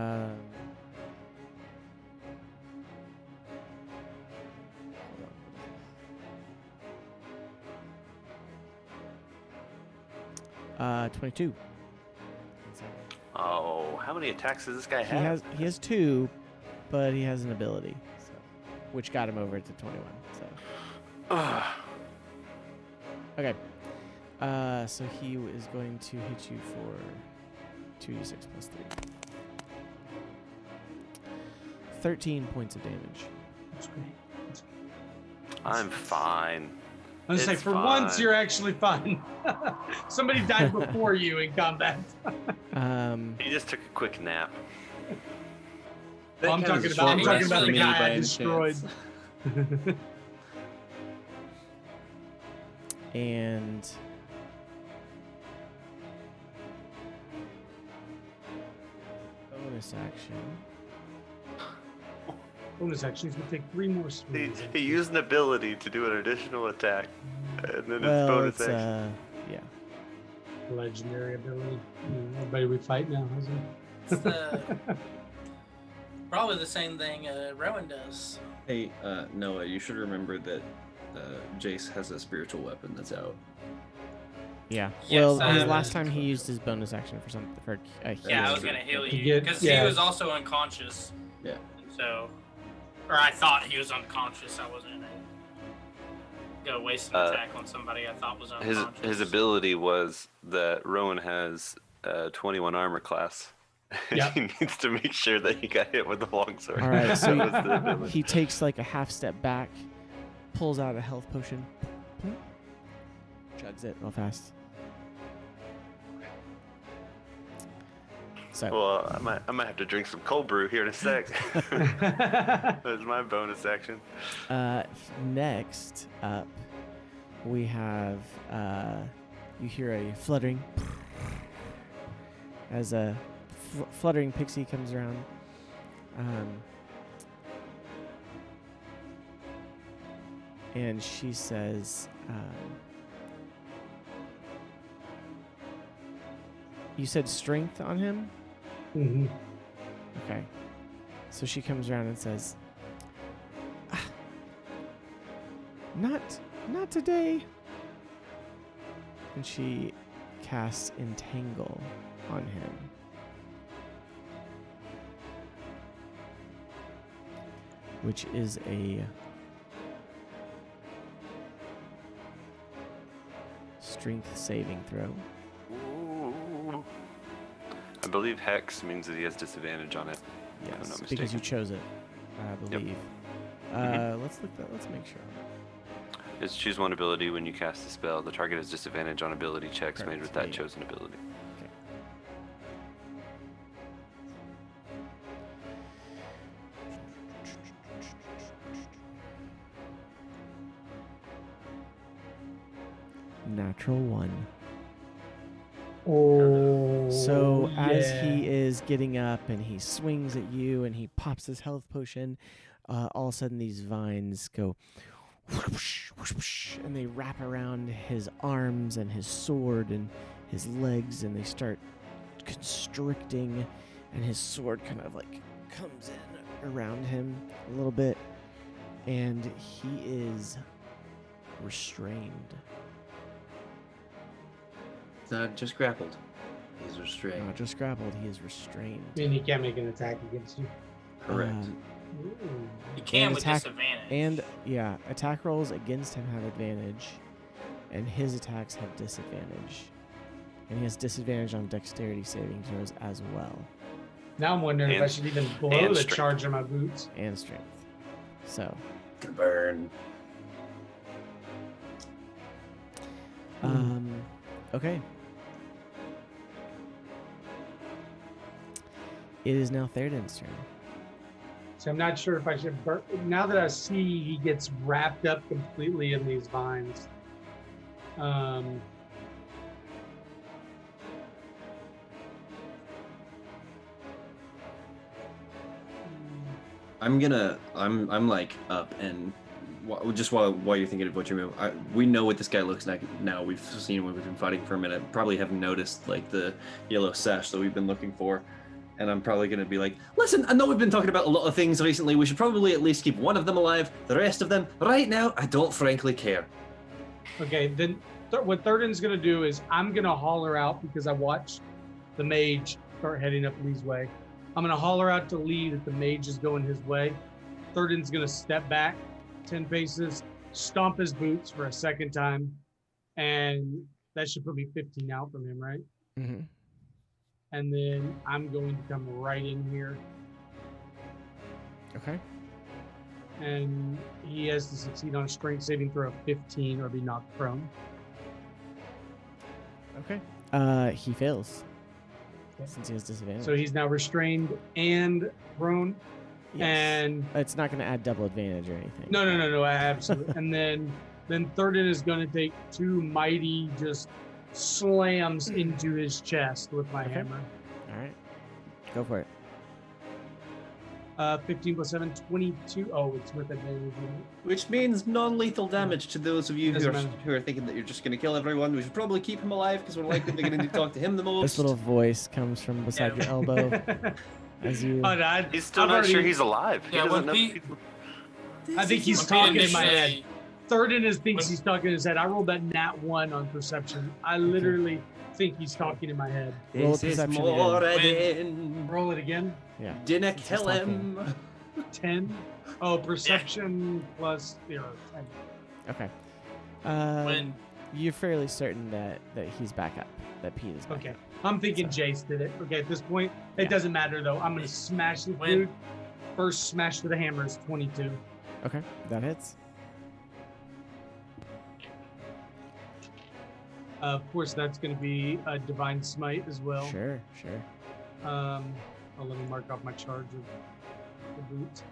on. 22. Oh, how many attacks does this guy He have? has 2, but he has an ability, so, which got him over to 21. So okay. So he is going to hit you for 2d6 plus 3. 13 points of damage. That's great. That's great. I'm fine. I was like, It's for once, fine. you're actually fine. Somebody died before you in combat. He just took a quick nap. That I'm counts talking as about, short I'm talking rest about for the me guy by I any destroyed. chance. And bonus action. Bonus action, he's going to take 3 more He, swings. he used an ability to do an additional attack, and then it's Well, bonus it's action. yeah. Legendary ability. Everybody we fight now, has it? It's the, probably the same thing Rowan does. Hey, Noah, you should remember that Jace has a spiritual weapon that's out. Yeah. Yes, Well, I his have last it. time he used his bonus action for something for Yeah, I was true. gonna heal You you get- because yeah. he was also unconscious. Yeah. So, or I thought he was unconscious. I wasn't gonna go waste an attack on somebody I thought was His unconscious. ability was that Rowan has 21 armor class. Yep. He needs to make sure that he got hit with the longsword. All right, so That was the ability. he takes like a half step back, pulls out a health potion, chugs it real fast. So Well, I might have to drink some cold brew here in a sec. That's my bonus action. next up, we have you hear a fluttering as a fluttering pixie comes around. And she says, you said strength on him? Mhm. Okay. So she comes around and says, not today. And she casts Entangle on him. Which is a strength saving throw. Ooh. I believe Hex means that he has disadvantage on it. if I'm Yes, not because you mistaken. chose it, I believe. Let's look that. Let's make sure. It's choose one ability when you cast a spell. The target has disadvantage on ability checks made Correct. with that Yeah. chosen ability. Okay. Natural 1. Oh. So as yeah. he is getting up and he swings at you and he pops his health potion, all of a sudden these vines go whoosh, whoosh, whoosh, and they wrap around his arms and his sword and his legs, and they start constricting, and his sword kind of like comes in around him a little bit, and he is restrained. It's not just grappled. He's restrained. Not just grappled, he is restrained. And he can't make an attack against you. Correct. Ooh. You can And with attack- disadvantage. And yeah, attack rolls against him have advantage, and his attacks have disadvantage. And he has disadvantage on dexterity saving throws as well, Now I'm wondering if I And- should even blow and the strength. charge on my boots. and strength. So, Gonna burn. okay. It is now Theoden's turn. So I'm not sure if I should burn. Now that I see he gets wrapped up completely in these vines. I'm like up and just while you're thinking of what you move, we know what this guy looks like now. We've seen him. We've been fighting for a minute. Probably have noticed like the yellow sash that we've been looking for. And I'm probably going to be like, listen, I know we've been talking about a lot of things recently. We should probably at least keep one of them alive. The rest of them, right now, I don't frankly care. Okay, then what Thurston's going to do is I'm going to holler out because I watched the mage start heading up Lee's way. I'm going to holler out to Lee that the mage is going his way. Thurston's going to step back 10 paces, stomp his boots for a second time, and that should put me 15 out from him, right? Mm-hmm. And then I'm going to come right in here, Okay. and he has to succeed on a strength saving throw of 15 or be knocked prone. Okay. He fails. Okay. Since he has disadvantage. So he's now restrained and prone, Yes. and It's not going to add double advantage or anything. no, absolutely. And then Thurston is going to take 2 mighty just slams into his chest with my Okay. hammer. All right. Go for it. 15 plus 7, 22. Oh, it's with advantage. Which means non-lethal damage to those of you Doesn't matter. who are thinking that you're just going to kill everyone. We should probably keep him alive because we're likely going to need to talk to him the most. This little voice comes from beside your elbow as you. Oh, no, He's still I've not sure already- he's alive. He Yeah, doesn't when know Pete- people. I think he's When Pete talking in my initially- head. Thurston thinks he's talking in his head. I rolled that nat 1 on perception. I literally think he's talking in my head. Roll This is perception more again. than Roll it again. Yeah. Dinna Since he's kill talking. him. 10. Oh, perception plus 0. 10. Okay. When You're fairly certain that he's back up. That Pete is back Okay. up. I'm thinking So- Jace did it. Okay, at this point, it Yeah. doesn't matter though. I'm gonna smash this When- dude. First smash with the hammer is 22. Okay. That hits. Of course, that's gonna be a divine smite as well. Sure. Sure. Oh, let me mark off my charge of the boots.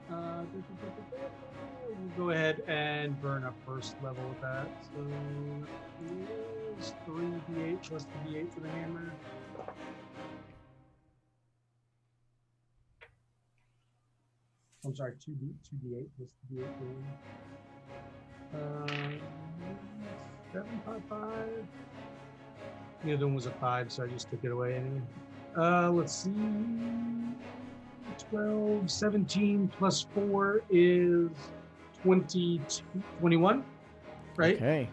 We'll go ahead and burn up first level with that. So that is 3d8 plus the d8 for the hammer. I'm sorry, 2d8 plus the d8 for the hammer. 755. The other one was a 5, so I just took it away anyway. Let's see. 12, 17 plus 4 is 21, right? Okay.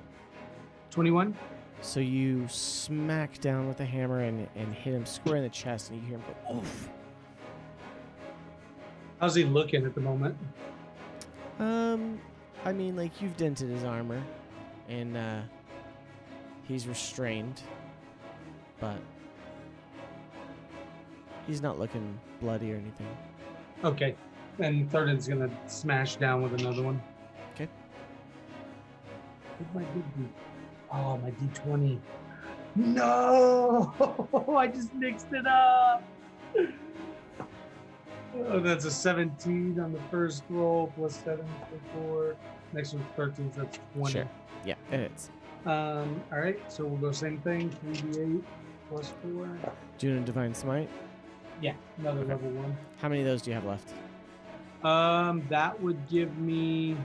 21. So you smack down with the hammer and hit him square in the chest, and you hear him go, oof. How's he looking at the moment? I mean, like, you've dented his armor, and he's restrained, but he's not looking bloody or anything. Okay. And Thurston's gonna smash down with another one. Okay. Where'd my good be? Oh, my D20. No! I just mixed it up. Oh, that's a 17 on the first roll, plus 7 for 4. Next one's 13, so that's 20. Sure. Yeah, it is. All right, so we'll go same thing, 3d8 plus 4. Doing a divine smite. Yeah, another Okay. level 1. How many of those do you have left? That would give me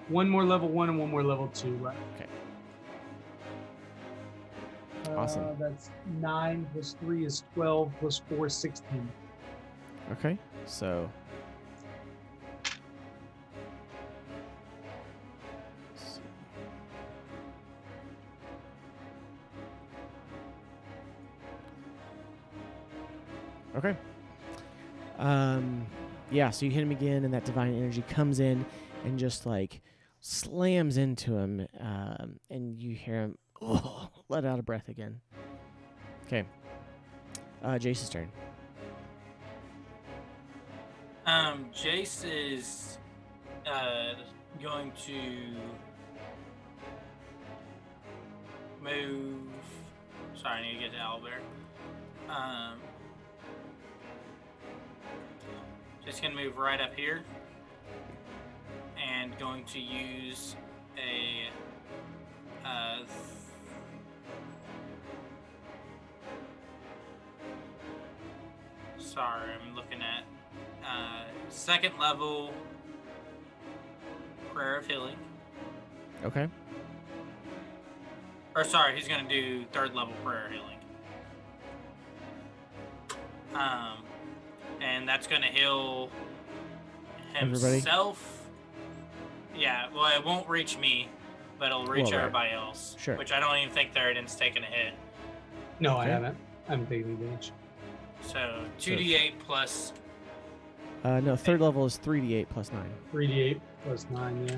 1 more level 1 and 1 more level 2 left. Okay. Awesome. That's 9 plus 3 is 12 plus 4 is 16. Okay, so. Let's see. Okay. Yeah, so you hit him again, and that divine energy comes in and just like slams into him, and you hear him let out a breath again. Okay. Jason's turn. Jace is going to move. Sorry, I need to get to Owlbear. Just gonna move right up here, and going to use a. Sorry, I'm looking at second level Prayer of Healing. Okay. Or sorry, he's gonna do 3rd level Prayer of Healing. And that's gonna heal Everybody? himself. Yeah, well, it won't reach me, but it'll reach Well, right. everybody else. Sure. Which I don't even think Theoden's taking a hit. No, I Okay. haven't. I haven't taken any damage. So 2d8 plus. No, 3rd level is 3d8 plus 9. 3d8 plus 9, yeah.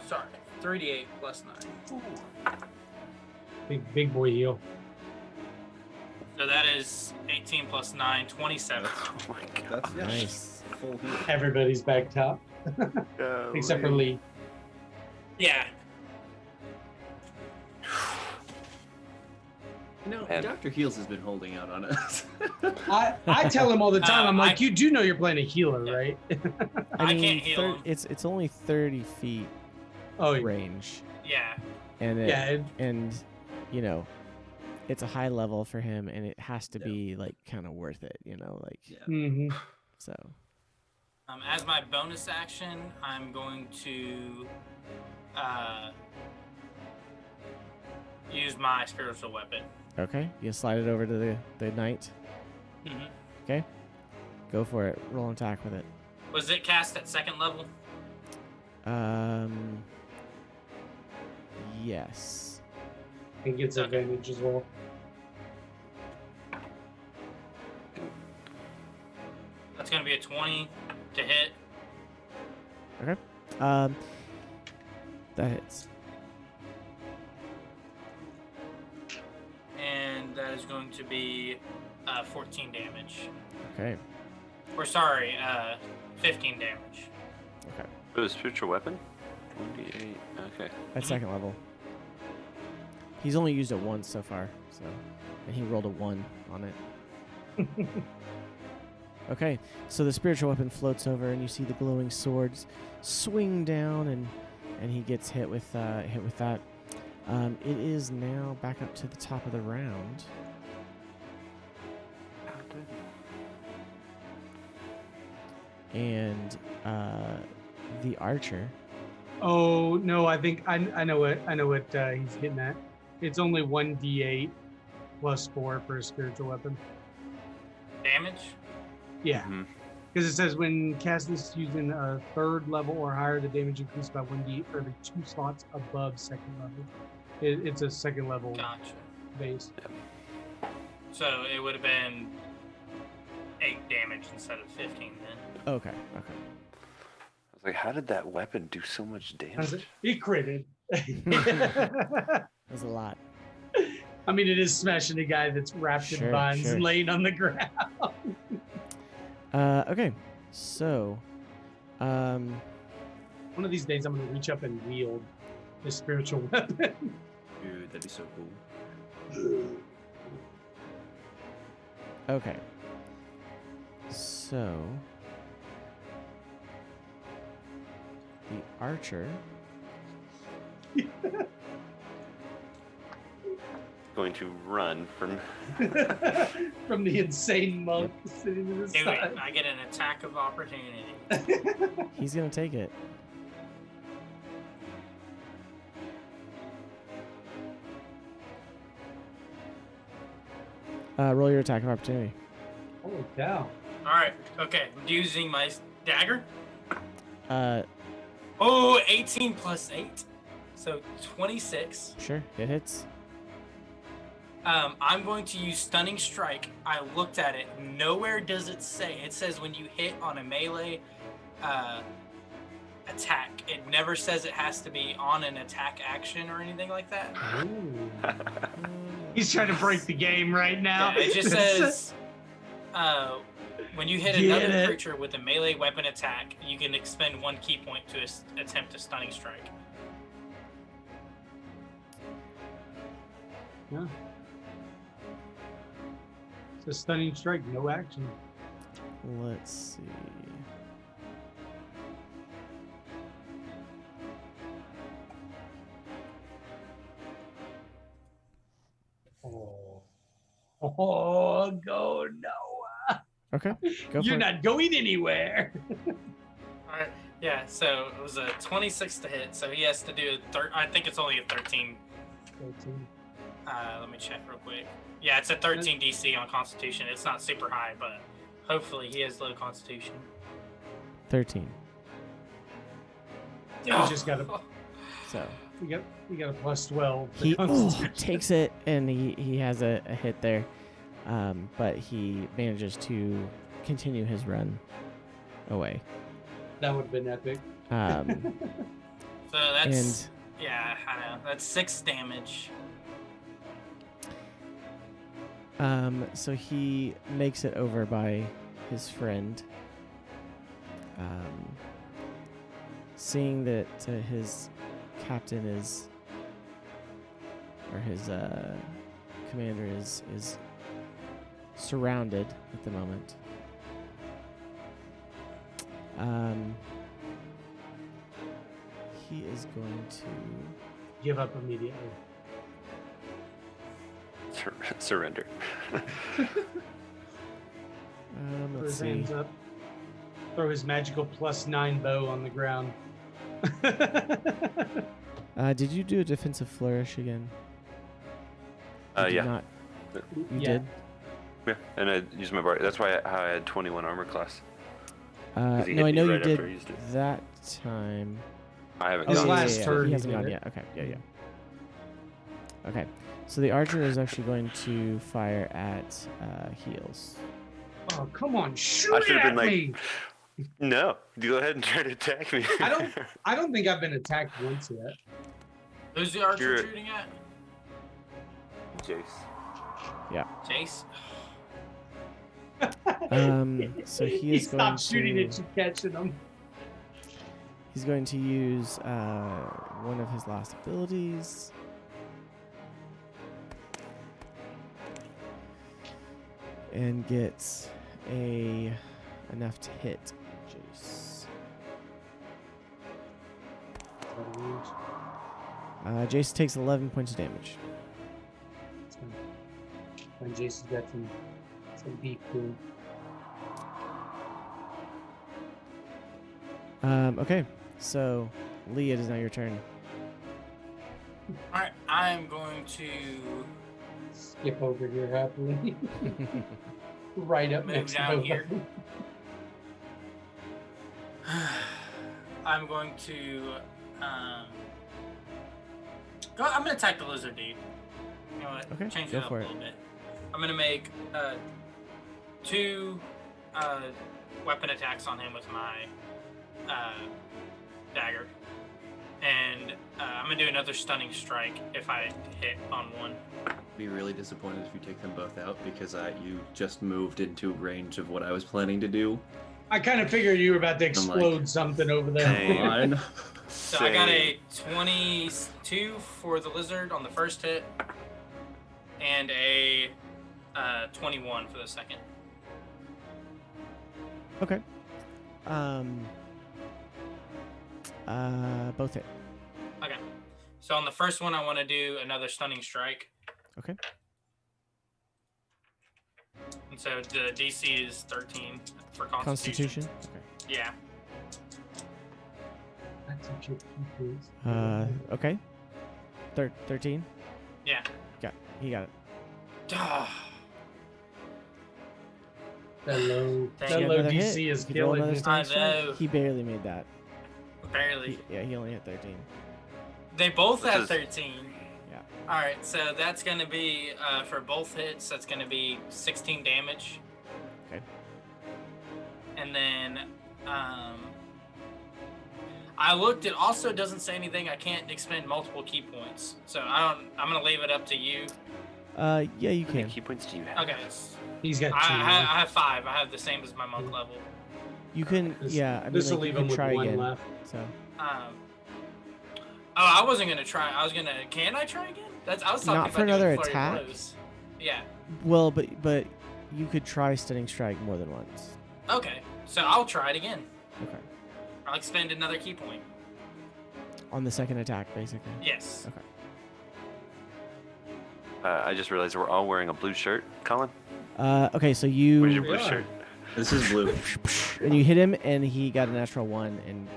Sorry, 3d8 plus 9. Big boy heal. So that is 18 plus 9, 27. Oh my god. That's yeah, Nice. full heal. Everybody's back top, except for Lee. Yeah. You know, Man. Dr. Heals has been holding out on us. I tell him all the time, I'm like, I- you do know you're playing a healer, Yeah. right? I can't heal him. It's only 30 feet Oh, yeah. range, Yeah. and it, Yeah, and you know, it's a high level for him, and it has to be like kind of worth it, you know, like Yeah. hmm so. As my bonus action, I'm going to use my spiritual weapon. Okay, you slide it over to the knight. Mhm. Okay, go for it. Roll an attack with it. Was it cast at 2nd level? Yes. He gets Okay. advantage as well. That's going to be a 20 to hit. Okay. That hits. And that is going to be 14 damage. Okay. Or sorry, 15 damage. Okay. It was spiritual weapon? 1d8. Okay. At 2nd level. He's only used it once so far, so, and he rolled a 1 on it. Okay, so the spiritual weapon floats over, and you see the glowing swords swing down, and he gets hit with that. It is now back up to the top of the round. And the archer. Oh no, I think I know what he's getting at. It's only 1d8 plus 4 for a spiritual weapon. Damage? Yeah, Mhm. because it says when cast this using a 3rd level or higher, the damage increased by 1d8 for every 2 slots above 2nd level. It's a 2nd level Gotcha. base. So it would have been 8 damage instead of 15 then. Okay. I was like, how did that weapon do so much damage? He critted. That's a lot. I mean, it is smashing a guy that's wrapped Sure, in bonds sure. and laying on the ground. Okay, so, One of these days, I'm going to reach up and wield this spiritual weapon. Dude, that'd be so cool. okay. So, the archer. Going to run from. From the insane monk sitting to the Do it. side. I get an attack of opportunity. He's gonna take it. Roll your attack of opportunity. Holy cow. All right. Okay. I'm using my dagger. Uh, Oh, 18 plus 8. So 26. sure, it hits. I'm going to use Stunning Strike. I looked at it. Nowhere does it say. It says when you hit on a melee attack. It never says it has to be on an attack action or anything like that. Ooh. He's trying to break the game right now. Yeah, it just says when you hit Get another it. creature with a melee weapon attack, you can expend 1 key point to attempt a Stunning Strike. Yeah. It's a stunning strike, no action. Let's see. Oh, go Noah. Okay, go for You're it. not going anywhere. Alright. Yeah, so it was a 26 to hit, so he has to do I think it's only a 13. 13. Let me check real quick. Yeah, it's a 13 DC on Constitution. It's not super high, but hopefully he has low Constitution. 13. He's just got a So we got a plus 12. for he Constitution. takes it, and he has a hit there, but he manages to continue his run away. That would have been epic. So that's And yeah, I know. That's 6 damage. so he makes it over by his friend. Seeing that his captain is, or his commander is surrounded at the moment. He is going to Give up immediately. Surrender. Throw let's his see. hands up. Throw his magical +9 bow on the ground. Did you do a defensive flourish again? You did Yeah. Not, you Yeah. did? Yeah, and I used my bar. That's why I had 21 armor class. he No, hit I me know you right after did I used it. that time. I haven't His gone last since. turn He he hasn't did gone it. yet. Okay, yeah. Okay, so the archer is actually going to fire at heels. Oh, come on, shoot I it should've at been like- me! No, go ahead and try to attack me. I don't think I've been attacked once yet. Who's the archer You're- shooting at? Jace. Jace? So he He is going stopped shooting to. at you, catching him. He's going to use one of his last abilities. And gets enough to hit Jace. Jace takes 11 points of damage. And Jason's got some beef too. Okay, so Lee, it is now your turn. Alright, I'm going to Skip over here happily. Right up Move next to down both here. of them. I'm going to I'm gonna attack the lizard dude. You know what? Okay, Change go it up for a it. little bit. I'm gonna make 2 weapon attacks on him with my dagger, and I'm gonna do another stunning strike if I hit on one. Be really disappointed if you take them both out because you just moved into range of what I was planning to do. I kind of figured you were about to like, explode something over there. Dang. I know. So I got a 22 for the lizard on the first hit, and a 21 for the second. Okay. Both hit. Okay. So on the first one, I want to do another stunning strike. Okay. And so the DC is 13 for Constitution. Constitution. Okay. Yeah. That's what you please. Okay. 13. Yeah. He got it. That low, Dang that it. low Another DC hit. is If you roll killing another me. stunning I strike, know. He barely made that. Barely. He only hit 13. They both This have is- 13. Yeah. All right. So that's going to be, for both hits, that's going to be 16 damage. Okay. And then, I looked. It also doesn't say anything. I can't expend multiple key points. So I'm going to leave it up to you. Yeah, you How many can. key points do you have? Okay. He's got 2. I have 5. I have the same as my monk level. You can. This- Yeah. I mean, This will like, leave you him can with try 1 again. left. So. I wasn't gonna try. I was gonna. Can I try again? I was talking Not about for another doing flurry of attack? blows. Yeah. Well, but you could try stunning strike more than once. Okay. So I'll try it again. Okay. I'll expend another key point. On the second attack, basically. Yes. Okay. I just realized we're all wearing a blue shirt. Colin, Okay, so where's your you blue Yeah. shirt? This is blue. and you hit him, and he got a natural 1, and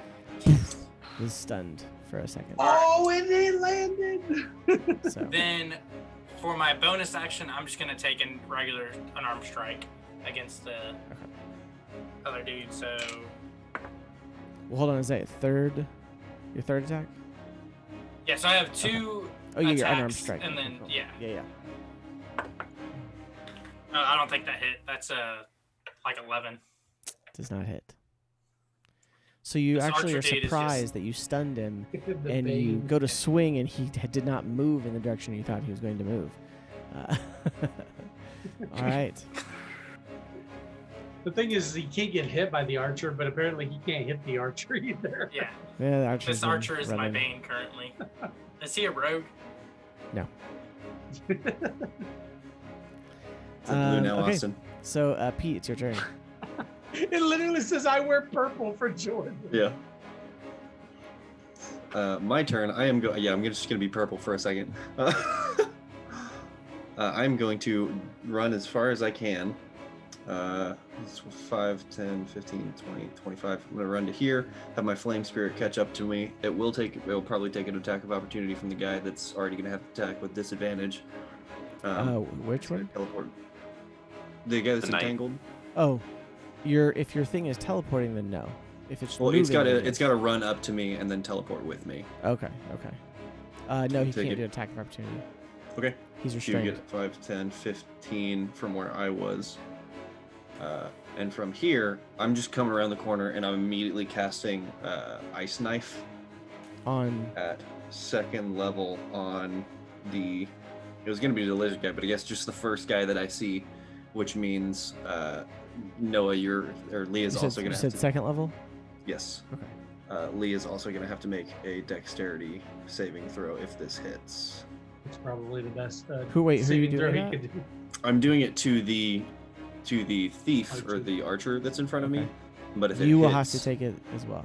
is stunned for a second. Oh, and it landed. So Then, for my bonus action, I'm just gonna take a regular unarmed strike against the other dude. So, well, hold on. Is that your third attack? yeah. So I have two Oh, yeah, attacks, your unarmed strike. and then Cool. yeah. Yeah. I don't think that hit. That's like 11. Does not hit. So you This actually are archer dude is surprised just- that you stunned him, The and you bane. go to swing, and he did not move in the direction you thought he was going to move. All right. The thing is, he can't get hit by the archer, but apparently he can't hit the archer either. Yeah. Yeah, the archer's This been archer is my running. bane currently. Is he a rogue? It's a blue now, okay. Austin. So, Pete, it's your turn. It literally says, "I wear purple for Jordan." Yeah. My turn. I'm just gonna be purple for a second. I'm going to run as far as I can. It's 5, 10, 15, 20, 25. I'm gonna run to here, have my flame spirit catch up to me. It will probably take an attack of opportunity from the guy that's already gonna have to attack with disadvantage. Which one? Teleport. The guy that's The knight. entangled. Oh, if your thing is teleporting, then no. If it's Well, moving, it's then got to run up to me and then teleport with me. Okay. No, he Take can't it. do attack of opportunity. Okay. He's You restrained. get 5, 10, 15 from where I was. And from here, I'm just coming around the corner and I'm immediately casting Ice Knife On at 2nd level on the... It was going to be the lizard guy, but I guess just the first guy that I see, which means Noah, Lee is also going you to said have to... second level. Yes. Okay. Lee is also going to have to make a dexterity saving throw if this hits. It's probably the best. Who are you saving doing throw he that? could do. I'm doing it to the thief or Archer. the archer that's in front of me. Okay. But if it You will hits, have to take it as well.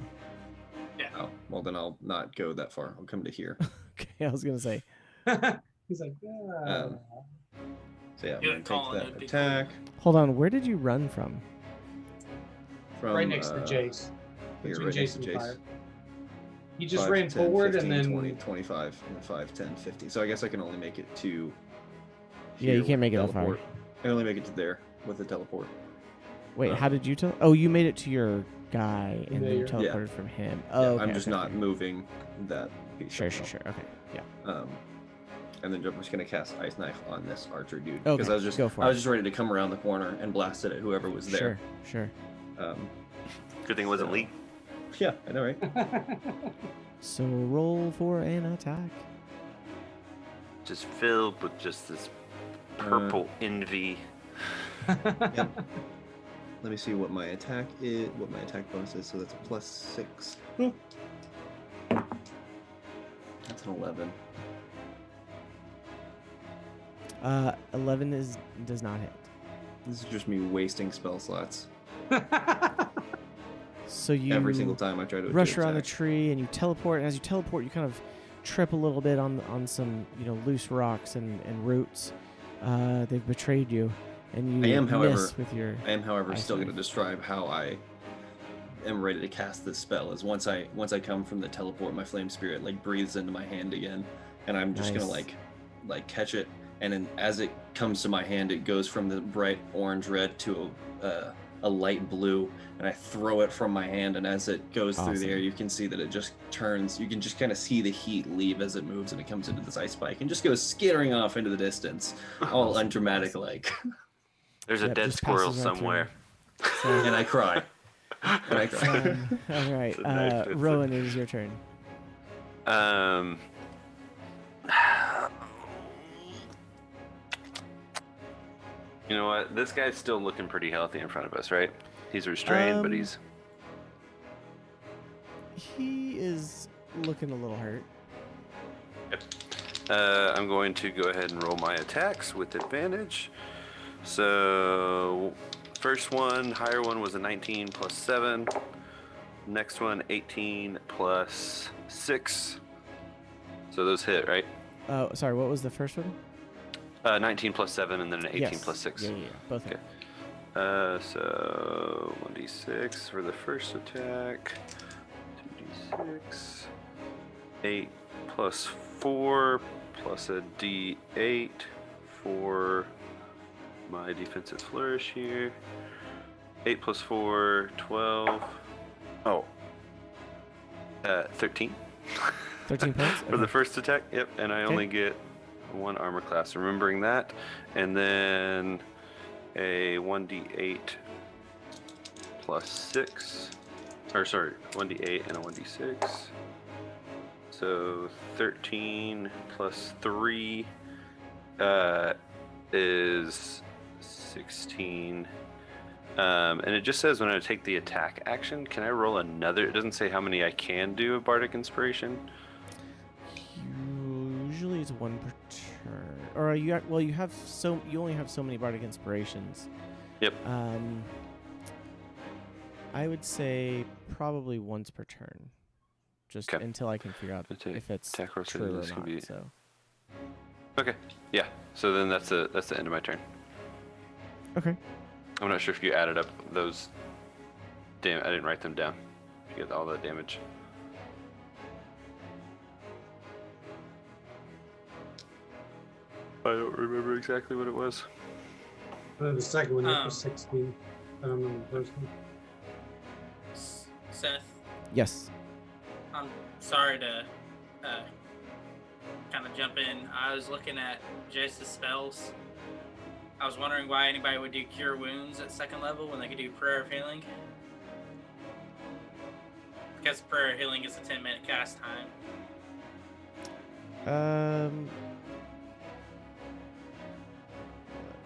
Oh, well then I'll not go that far. I'll come to here. Okay, I was gonna say. He's like, So yeah, I'm Good gonna call, take that'd that be attack Hold on. Where did you run from? from right next to Jace. Here, Between right next to Jace and Jace. Fire. He just 5, ran 10, forward 15, and then 20, 25, and then 5, 10, 50. So I guess I can only make it to. Yeah, you here can't with make it the that far. teleport. I can only make it to there with the teleport. Wait, Uh, how did you tell? Oh, you made it to your guy and then you There. Yeah. teleported from him. Yeah, Oh, okay, I'm just okay, not okay. moving that piece. Sure. right now. Okay, yeah. And then I'm just gonna cast Ice Knife on this archer dude Okay, because go for I it. was just ready to come around the corner and blast it at whoever was there. Sure. Good thing it wasn't Lee. Yeah, I know, right? So roll for an attack. Just filled with just this purple envy. Yep. Let me see what my attack is, what my attack bonus is. So that's a +6. That's an 11. 11 does not hit. This is just me wasting spell slots So you every single time I try to rush do around the attack. tree and you teleport. And as you teleport, you kind of trip a little bit on some loose rocks and roots. They've betrayed you, and you I am, however, miss with your. I am, however, Ice still going to Knife. describe how I am ready to cast this spell. Is once I come from the teleport, my flame spirit like breathes into my hand again, and I'm just gonna Nice. like catch it, and then as it comes to my hand, it goes from the bright orange red to a light blue, and I throw it from my hand, and as it goes through the air, Awesome. you can see that it just turns. You can just kind of see the heat leave as it moves, and it comes into this ice spike and just goes skittering off into the distance, all undramatic like. There's a Yep, dead just squirrel passes right somewhere. So, And I cry. And I cry. all right, It's a knife, it's a- Rowan, it is your turn. You know what? This guy's still looking pretty healthy in front of us, right? He's restrained, but Um, he's He is looking a little hurt. I'm going to go ahead and roll my attacks with advantage. So, first one, higher one was a 19 plus 7. Next one, 18 plus 6. So those hit, right? Oh, sorry. What was the first one? 19 plus 7 and then an 18 Yes. plus 6. Yeah, both hit. So 1d6 for the first attack, 6. 8 plus 4 plus a d8 for my defensive flourish here. 8 plus 4, 12. Oh. 13. 13 points? For the first attack. Yep, and I only get 1 armor class. Remembering that. And then a 1d8 plus 6. Or sorry, 1d8 and a 1d6. So 13 plus 3 is 16. And it just says when I take the attack action, can I roll another? It doesn't say how many I can do of Bardic Inspiration. Usually it's 1 per turn. Or you only have so many Bardic Inspirations. Yep. I would say probably once per turn. Just until I can figure out if it's attack roll true or this not. can be... So. Okay. Yeah. So then that's the end of my turn. Okay. I'm not sure if you added up those. Damn, I didn't write them down. If you get all that damage. I don't remember exactly what it was. The second one was 16. I don't remember the first one. Seth, Yes. I'm sorry to kind of jump in. I was looking at Jace's spells. I was wondering why anybody would do Cure Wounds at 2nd level when they could do Prayer of Healing. Because Prayer of Healing is a 10-minute cast time.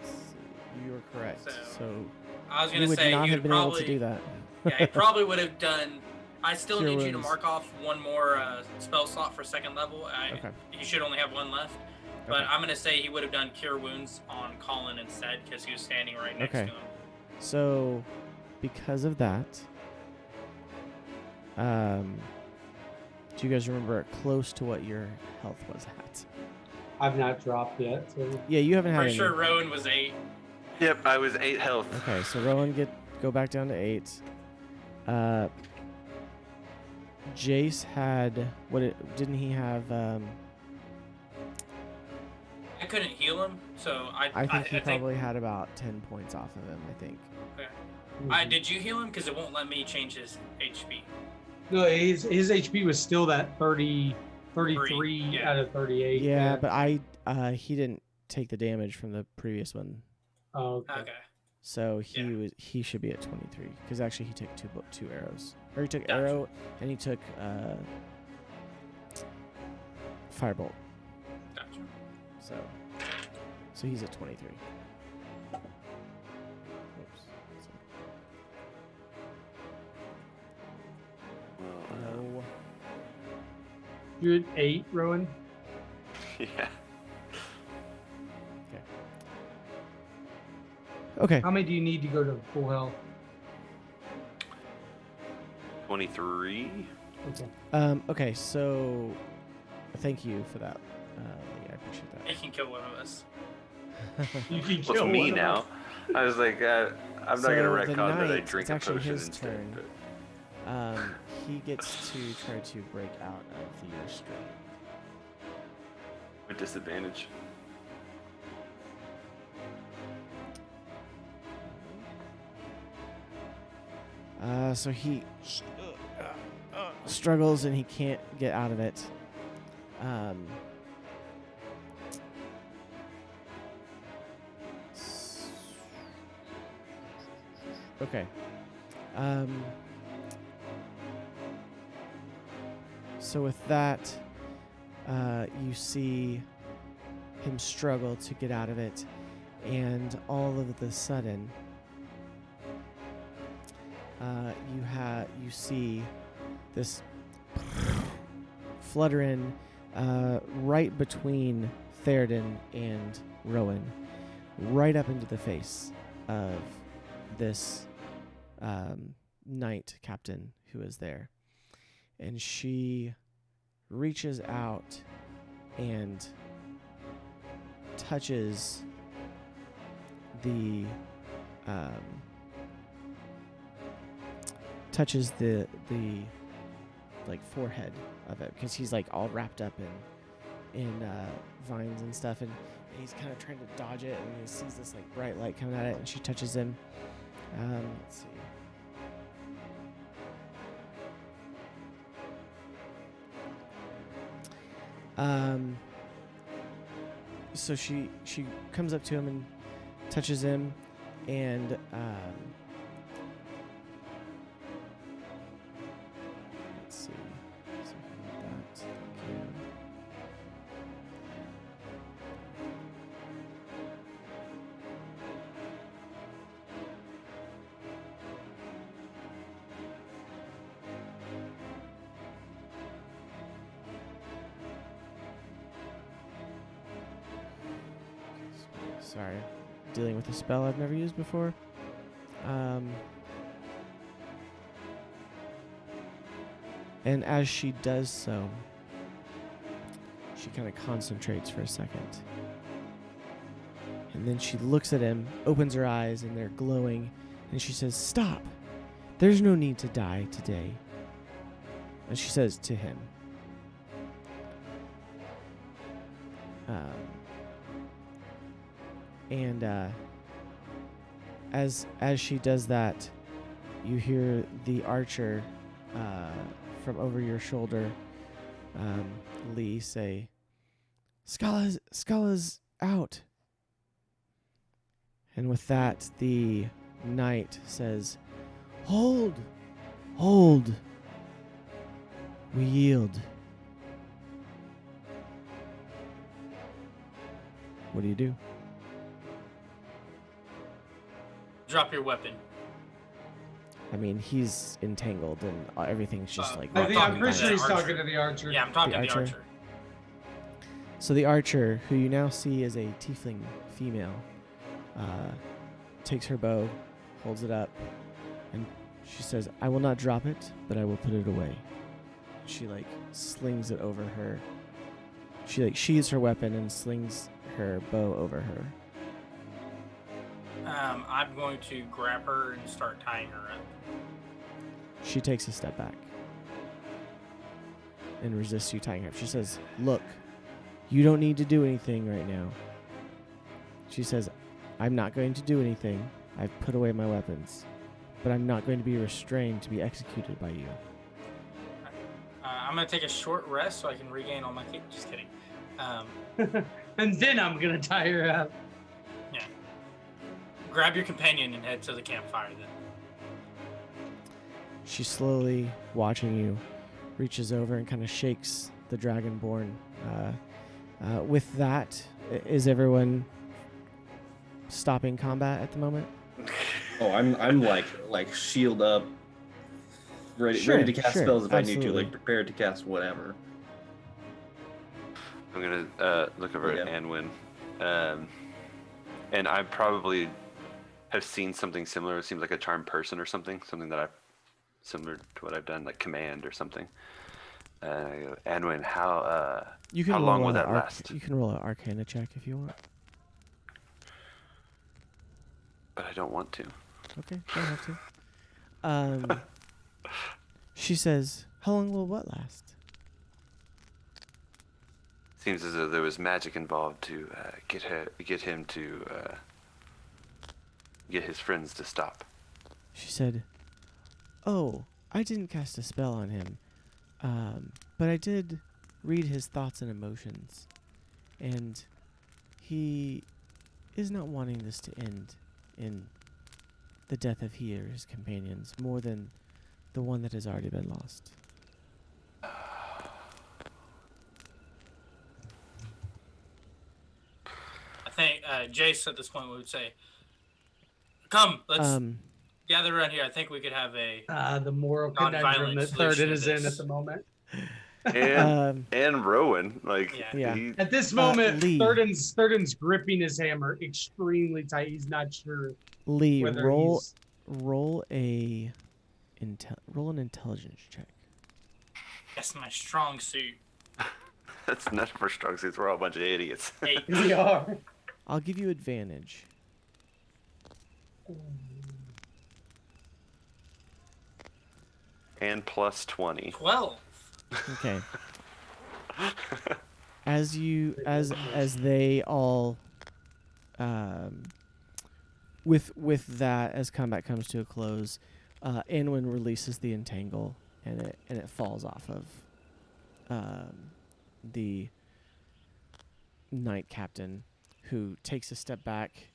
Let's see. You are correct. So I was you gonna would say not he have would been probably able to do that. yeah, he probably would have done. I still Cure need you to Wounds. mark off one more spell slot for 2nd level. Okay. You should only have 1 left. But Okay. I'm gonna say he would have done Cure Wounds on Colin instead because he was standing right next to him. So, because of that, do you guys remember close to what your health was at? I've not dropped yet. So. Yeah, you haven't had Pretty any. sure Rowan was 8. Yep, I was 8 health. Okay, so Rowan go back down to 8. Jace had didn't he have? I couldn't heal him, so I think he probably had about 10 points off of him. I think. Okay. Did you heal him? Because it won't let me change his HP. No, his HP was still that 33 yeah. out of 38. Yeah, but he didn't take the damage from the previous one. Oh, okay. Okay. So he should be at 23 because actually he took two arrows. Or he took Gotcha. arrow and he took firebolt. Gotcha. So he's at 23. Oops. No. You're at 8, Rowan? Yeah. Okay. How many do you need to go to full health? 23. Okay. Okay, so thank you for that. I appreciate that. He can kill one of us. You can Well, kill it's me one of now. us. I was like, I'm not So gonna the retcon that I knight, drink it's a actually potion his instead. turn. But He gets to try to break out of the restraint. with disadvantage. So he struggles and he can't get out of it. Okay. So with that, you see him struggle to get out of it, and all of the sudden, you see this fluttering right between Theoden and Rowan, right up into the face of this knight captain who is there. And she reaches out and touches the like forehead of it because he's like all wrapped up in vines and stuff, and he's kind of trying to dodge it, and he sees this like bright light coming at it, and she touches him. Let's see. So she comes up to him and touches him, and let's see. Something like that. Thank you. Sorry, dealing with a spell I've never used before. And as she does so, she kind of concentrates for a second. And then she looks at him, opens her eyes, and they're glowing, and she says, "Stop! There's no need to die today." And she says to him. And as she does that, you hear the archer from over your shoulder, Lee, say, Scala's out." And with that, the knight says, Hold! We yield." What do you do? Drop your weapon. I mean, he's entangled and everything's just like... I think, I'm pretty to sure the he's archer. talking to the archer. Yeah, I'm talking to the archer. archer. So the archer, who you now see as a tiefling female, takes her bow, holds it up, and she says, "I will not drop it, but I will put it away." She like slings it over her. She like sheathes her weapon and slings her bow over her. I'm going to grab her and start tying her up. She takes a step back and resists you tying her up. She says, "Look, you don't need to do anything right now." She says, "I'm not going to do anything. I've put away my weapons, but I'm not going to be restrained to be executed by you." I'm going to take a short rest so I can regain all my ki. Just kidding. And then I'm gonna tie her up. Yeah. Grab your companion and head to the campfire then. She slowly, watching you, reaches over and kind of shakes the dragonborn. With that, is everyone stopping combat at the moment? Oh, I'm like shield up, ready to cast spells if I need to, absolutely. like prepared to cast whatever. I'm gonna look over at Anwin, and I probably have seen something similar. It seems like a charmed person or something that I've similar to what I've done, like command or something. Anwin, how long will that last? You can roll an Arcana check if you want. But I don't want to. Okay, don't have to. She says, "How long will what last?" Seems as though there was magic involved to get him to get his friends to stop. She said, "Oh, I didn't cast a spell on him, but I did read his thoughts and emotions, and he is not wanting this to end in the death of he or his companions more than the one that has already been lost." I think Jace at this point would say, "Come, let's gather around here. I think we could have a The moral Non-violent conundrum that solution Thurden to is in this. at the moment. And Rowan, like Yeah. he, At this moment, Lee. Thurden's gripping his hammer extremely tight. He's not sure Lee, whether roll he's... roll an intelligence check. That's my strong suit." that's not for strong suits. We're all a bunch of idiots. 8. We are. I'll give you advantage. And plus 20. 12. Okay. As they all with that, as combat comes to a close, Anwin releases the entangle and it falls off of the knight captain, who takes a step back,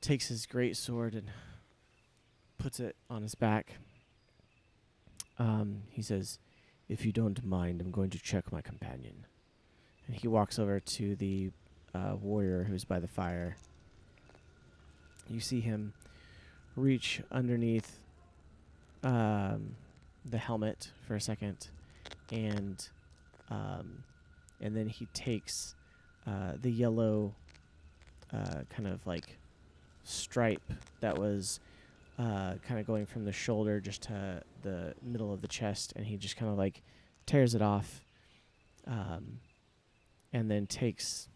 takes his great sword and puts it on his back. He says, "If you don't mind, I'm going to check my companion." And he walks over to the warrior who's by the fire. You see him reach underneath the helmet for a second, and then he takes the yellow kind of like stripe that was kind of going from the shoulder just to the middle of the chest, and he just kind of like tears it off, and then takes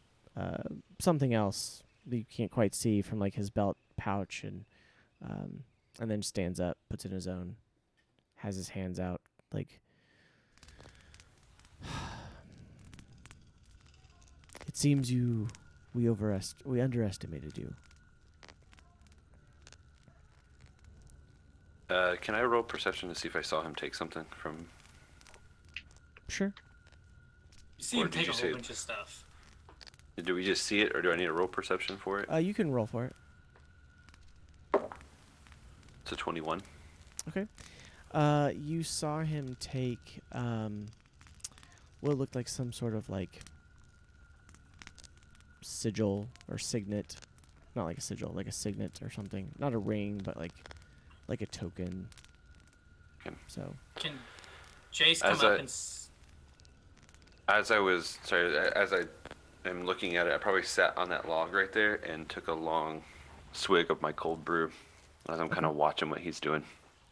something else that you can't quite see from like his belt pouch, and then stands up, puts it in his own, has his hands out like, "It seems we underestimated you." Can I roll perception to see if I saw him take something from? Sure. You see Or him did take you a say whole it? bunch of stuff. Do we just see it, or do I need a roll perception for it? You can roll for it. It's a 21. Okay. You saw him take what looked like some sort of like sigil or signet. Not like a sigil, like a signet or something. Not a ring, but like a token. Okay. So Can Jace come As up I- and As I am looking at it, I probably sat on that log right there and took a long swig of my cold brew as I'm kind of watching what he's doing.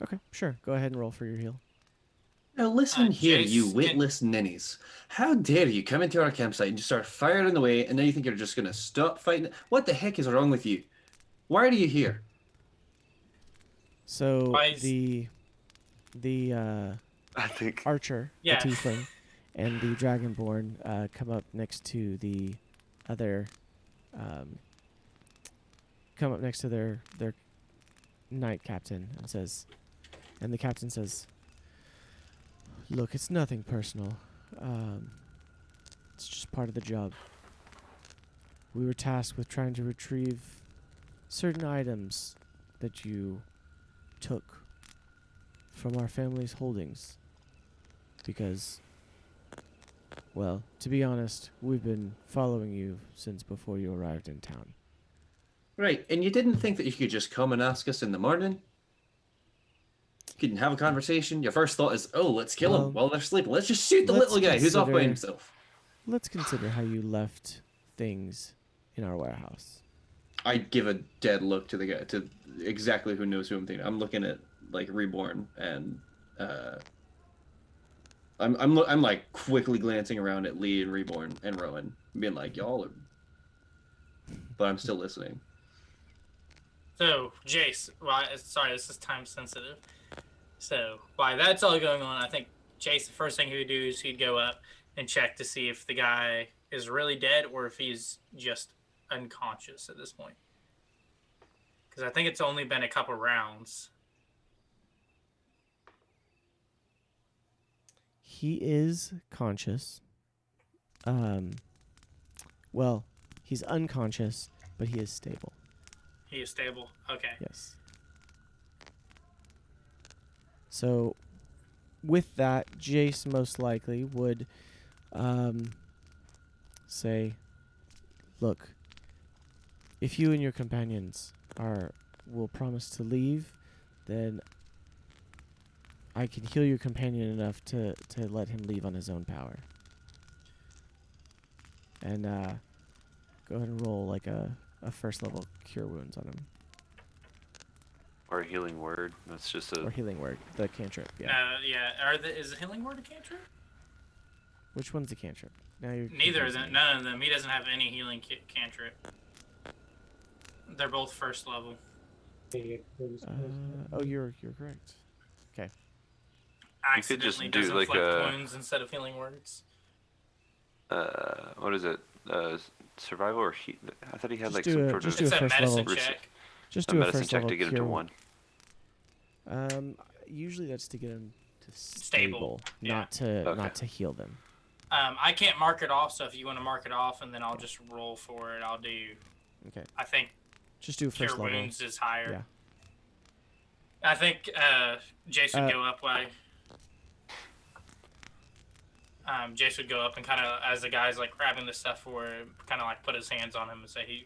okay, sure. Go ahead and roll for your heal. Now listen here, Jace, you can- witless ninnies. How dare you come into our campsite and just start firing away, and then you think you're just gonna stop fighting? What the heck is wrong with you? Why are you here? So Why is- the I think. archer, Yeah. the tiefling, and the dragonborn come up next to the other, come up next to their knight captain and the captain says, "Look, it's nothing personal. It's just part of the job. We were tasked with trying to retrieve certain items that you took from our family's holdings. Because, well, to be honest, we've been following you since before you arrived in town." Right, and you didn't think that you could just come and ask us in the morning? You can have a conversation. Your first thought is, "Oh, let's kill Well, him while they're sleeping. Let's just shoot the let's little guy who's off by consider- himself." Let's consider how you left things in our warehouse. I give a dead look to the guy, to exactly who knows who I'm thinking. I'm looking at like Reborn, and I'm like quickly glancing around at Lee and Reborn and Rowan, being like, "Y'all are," but I'm still listening. So, Jace, sorry, this is time sensitive. So, while that's all going on, I think Jace, the first thing he would do is he'd go up and check to see if the guy is really dead or if he's just unconscious at this point. Because I think it's only been a couple rounds. He is conscious. Well, he's unconscious, but he is stable. He is stable. Okay. Yes. So, with that, Jace most likely would say, "Look, if you and your companions will promise to leave, then I can heal your companion enough to let him leave on his own power." And go ahead and roll like a first level cure wounds on him. Or a healing word. That's just a. Or healing word, the cantrip, yeah. Is the healing word a cantrip? Which one's the cantrip? Now you're Neither of confusing them. me. None of them. He doesn't have any healing cantrip. They're both first level. Oh, you're correct. Okay. just accidentally do, does like, inflict a- wounds instead of healing words. What is it? Survival or I thought he had Just like do some a- sort just of do It's a first medicine level. check. Just a do a medicine first check level to get him to cure. 1. Usually that's to get them to Stable, yeah. not to Okay. not to heal them. I can't mark it off, so if you want to mark it off, and then I'll just roll for it. I'll do. Okay. I think Just do cure first level. wounds is higher. Yeah. I think Jace would go up way. Jace would go up and kind of, as the guy's like grabbing the stuff for him, kind of like put his hands on him and say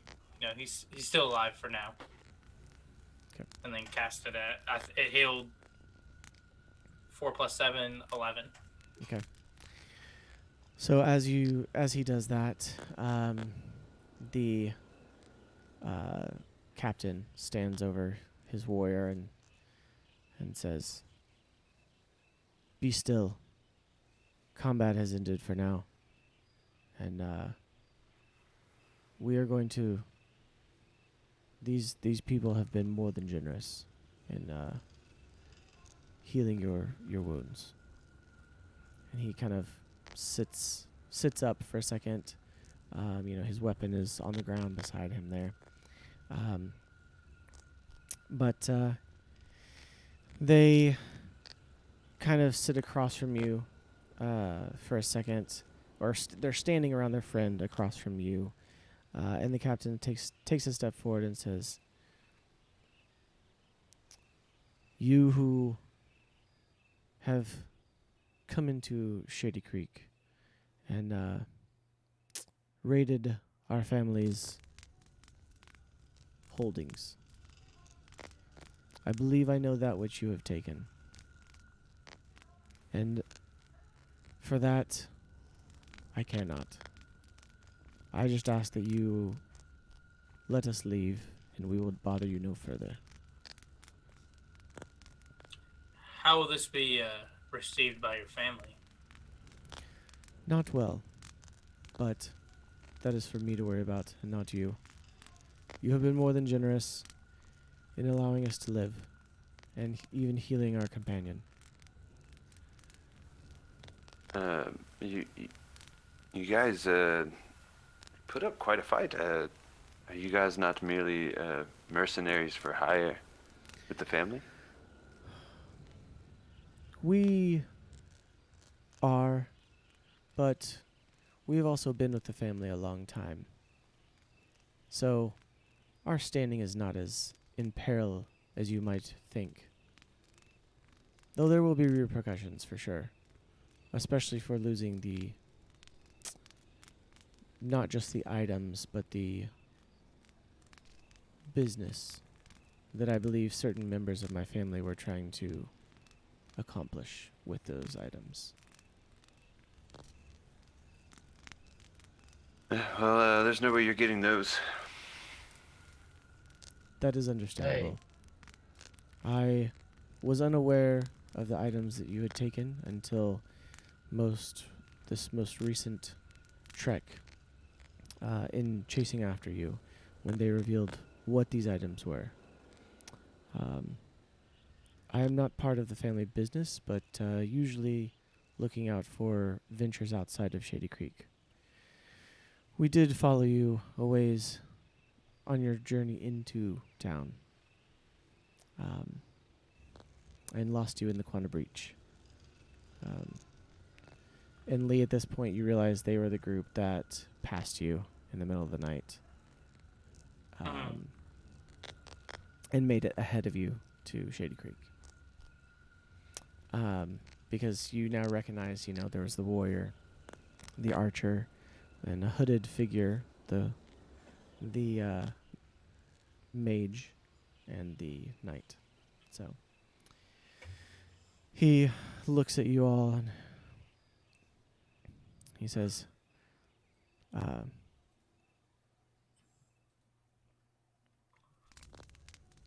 he's still alive for now. Okay. And then cast it at it healed 4 + 7, 11. Okay. So as he does that, the captain stands over his warrior and says, "Be still. Combat has ended for now, and we are going to. These people have been more than generous in healing your wounds." And he kind of sits up for a second. His weapon is on the ground beside him there. But they kind of sit across from you for a second, or they're standing around their friend across from you. And the captain takes a step forward and says, "You who have come into Shady Creek and raided our family's holdings. I believe I know that which you have taken. And for that, I care not. I just ask that you let us leave, and we will bother you no further." How will this be received by your family? "Not well, but that is for me to worry about, and not you. You have been more than generous in allowing us to live, and even healing our companion." You guys put up quite a fight. Are you guys not merely mercenaries for hire with the family? We are, but we've also been with the family a long time. So our standing is not as in peril as you might think. Though there will be repercussions for sure, especially for losing not just the items, but the business that I believe certain members of my family were trying to accomplish with those items. Well, there's no way you're getting those. That is understandable. I was unaware of the items that you had taken until this most recent trek in chasing after you, when they revealed what these items were. I am not part of the family business, but usually looking out for ventures outside of Shady Creek. We did follow you a ways on your journey into town, and lost you in the Quanah Breach. And Lee, at this point, you realize they were the group that passed you in the middle of the night, and made it ahead of you to Shady Creek. Because you now recognize, there was the warrior, the archer, and a hooded figure, the mage, and the knight. So he looks at you all and he says,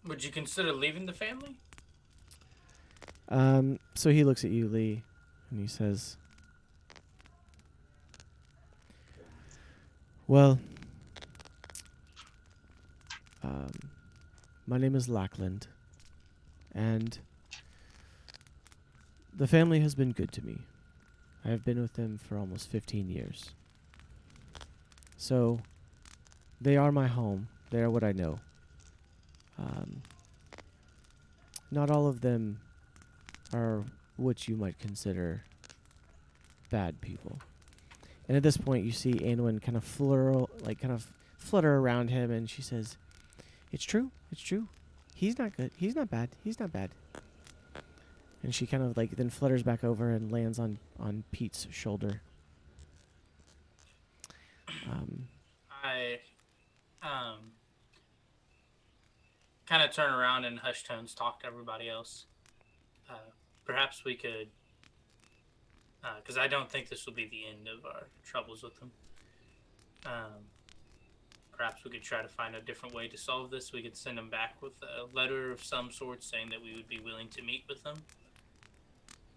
Would you consider leaving the family? so he looks at you, Lee, and he says, "Well, my name is Lackland, and The family has been good to me. I have been with them for almost 15 years. So, they are my home. They are what I know. Not all of them are what you might consider bad people. And at this point, you see Anwen kind of flutter around him, and she says, "It's true. It's true. He's not good. He's not bad. He's not bad." And she kind of then flutters back over and lands on Pete's shoulder. I kind of turn around and hush tones talk to everybody else. Perhaps we could, because I don't think this will be the end of our troubles with them. Perhaps we could try to find a different way to solve this. We could send them back with a letter of some sort saying that we would be willing to meet with them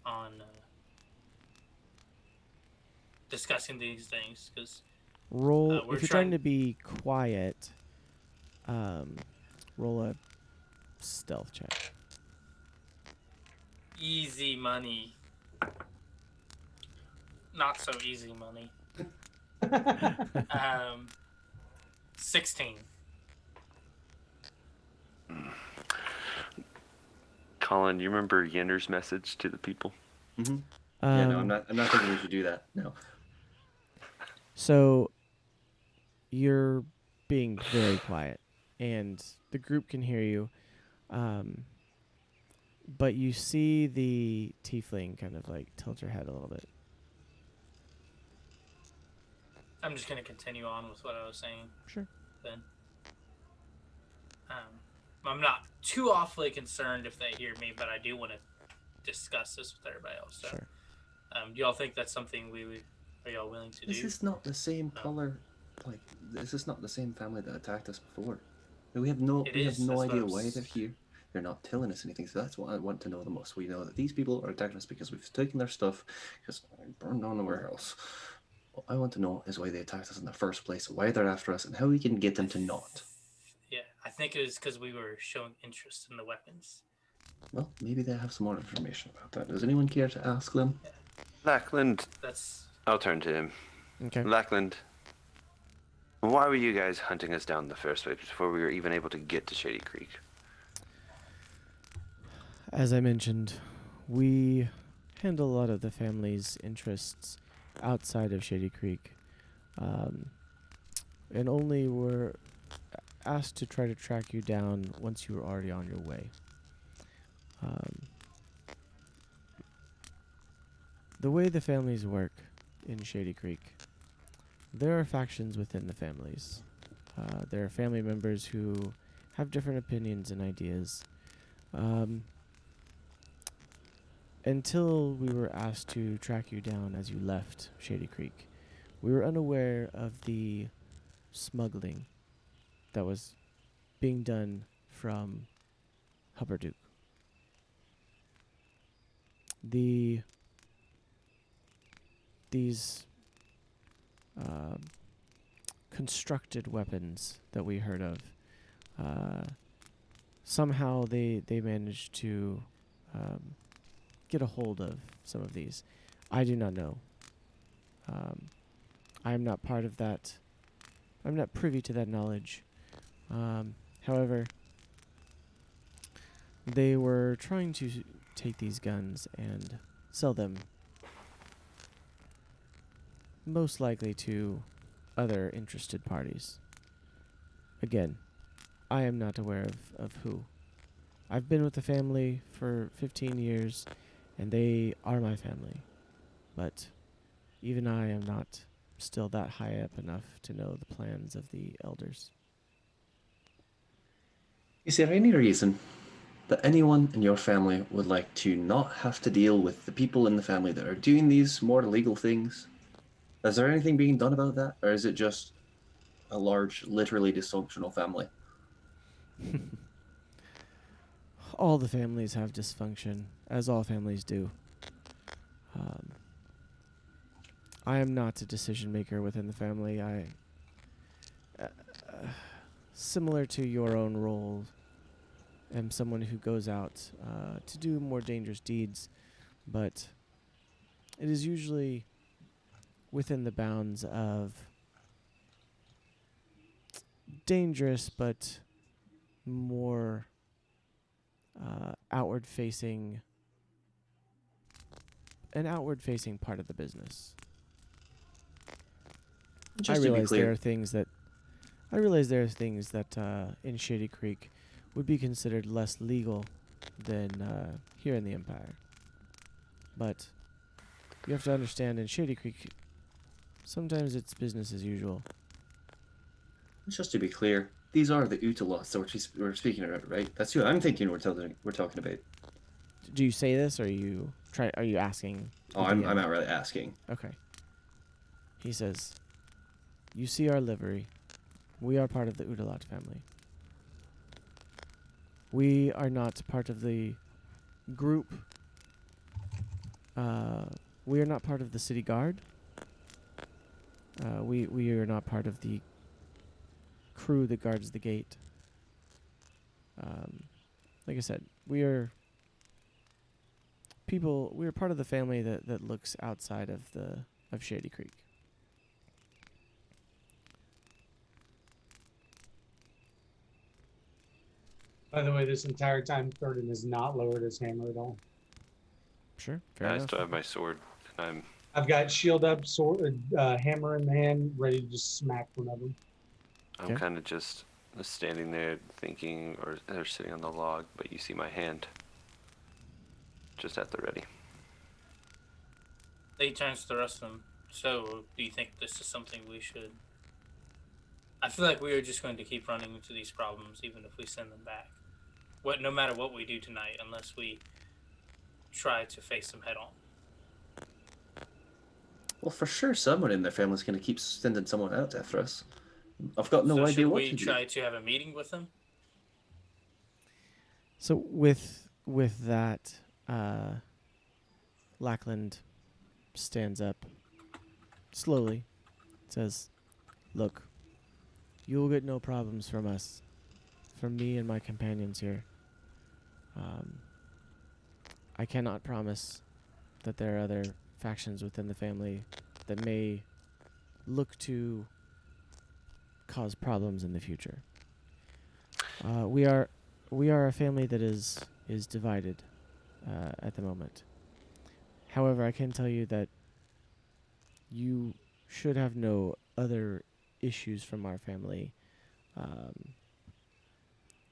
on discussing these things. Because roll if you're trying to be quiet. Roll a stealth check. Easy money. Not so easy money. 16. Colin, you remember Yender's message to the people? Mm-hmm. Yeah, no, I'm not thinking we should do that. No. So you're being very quiet, and the group can hear you. But you see the tiefling kind of tilt her head a little bit. I'm just going to continue on with what I was saying. Sure. Then. I'm not too awfully concerned if they hear me, but I do want to discuss this with everybody else. So, sure. Do y'all think that's something are y'all willing to do? This is not the same color. This is not the same family that attacked us before. We have no idea why they're here. They're not telling us anything, so that's what I want to know the most. We know that these people are attacking us because we've taken their stuff, because I burned down the warehouse. What I want to know is why they attacked us in the first place, why they're after us, and how we can get them to not. Yeah, I think it was because we were showing interest in the weapons. Well, maybe they have some more information about that. Does anyone care to ask them? Yeah. Lackland. That's. I'll turn to him. Okay. Lackland, why were you guys hunting us down in the first place before we were even able to get to Shady Creek? As I mentioned, we handle a lot of the family's interests outside of Shady Creek, and only were asked to try to track you down once you were already on your way. The way the families work in Shady Creek, there are factions within the families. There are family members who have different opinions and ideas. Until we were asked to track you down as you left Shady Creek, we were unaware of the smuggling that was being done from Hupperdook. These constructed weapons that we heard of, somehow they managed to get a hold of some of these. I do not know. I am not part of that. I'm not privy to that knowledge. However, they were trying to take these guns and sell them, most likely to other interested parties. Again, I am not aware of who. I've been with the family for 15 years, and they are my family. But even I am not still that high up enough to know the plans of the elders. Is there any reason that anyone in your family would like to not have to deal with the people in the family that are doing these more illegal things? Is there anything being done about that? Or is it just a large, literally dysfunctional family? All the families have dysfunction, as all families do. I am not a decision maker within the family. I, similar to your own role, am someone who goes out to do more dangerous deeds, but it is usually within the bounds of dangerous but more outward-facing part of the business. Just to be clear, I realize there are things that in Shady Creek would be considered less legal than here in the Empire. But you have to understand, in Shady Creek, sometimes it's business as usual. just to be clear, these are the Utalots that we're speaking about, right? That's who I'm thinking we're talking about. Do you say this, or are you asking? Oh, the I'm DM? outright asking. Okay. He says, "You see our livery. We are part of the Udalot family. We are not part of the group. We are not part of the city guard. We are not part of the crew that guards the gate. Like I said, we are people. We are part of the family that looks outside of Shady Creek." By the way, this entire time, Thurden has not lowered his hammer at all. Sure, fair I enough. still have my sword, and I've got shield up, sword, hammer in the hand, ready to just smack one of them. I'm Okay. kind of just standing there thinking, or sitting on the log, but you see my hand just at the ready. He turns to the rest of them. So, do you think this is something we should? I feel like we are just going to keep running into these problems, even if we send them back. No matter what we do tonight, unless we try to face them head on. Well, for sure, someone in their family's going to keep sending someone out after us. I've got no So idea what to should we do. try to have a meeting with them? So with that, Lackland stands up slowly, says, "Look, you will get no problems from us, from me and my companions here. I cannot promise that there are other factions within the family that may look to cause problems in the future. We are a family that is divided at the moment. However, I can tell you that you should have no other issues from our family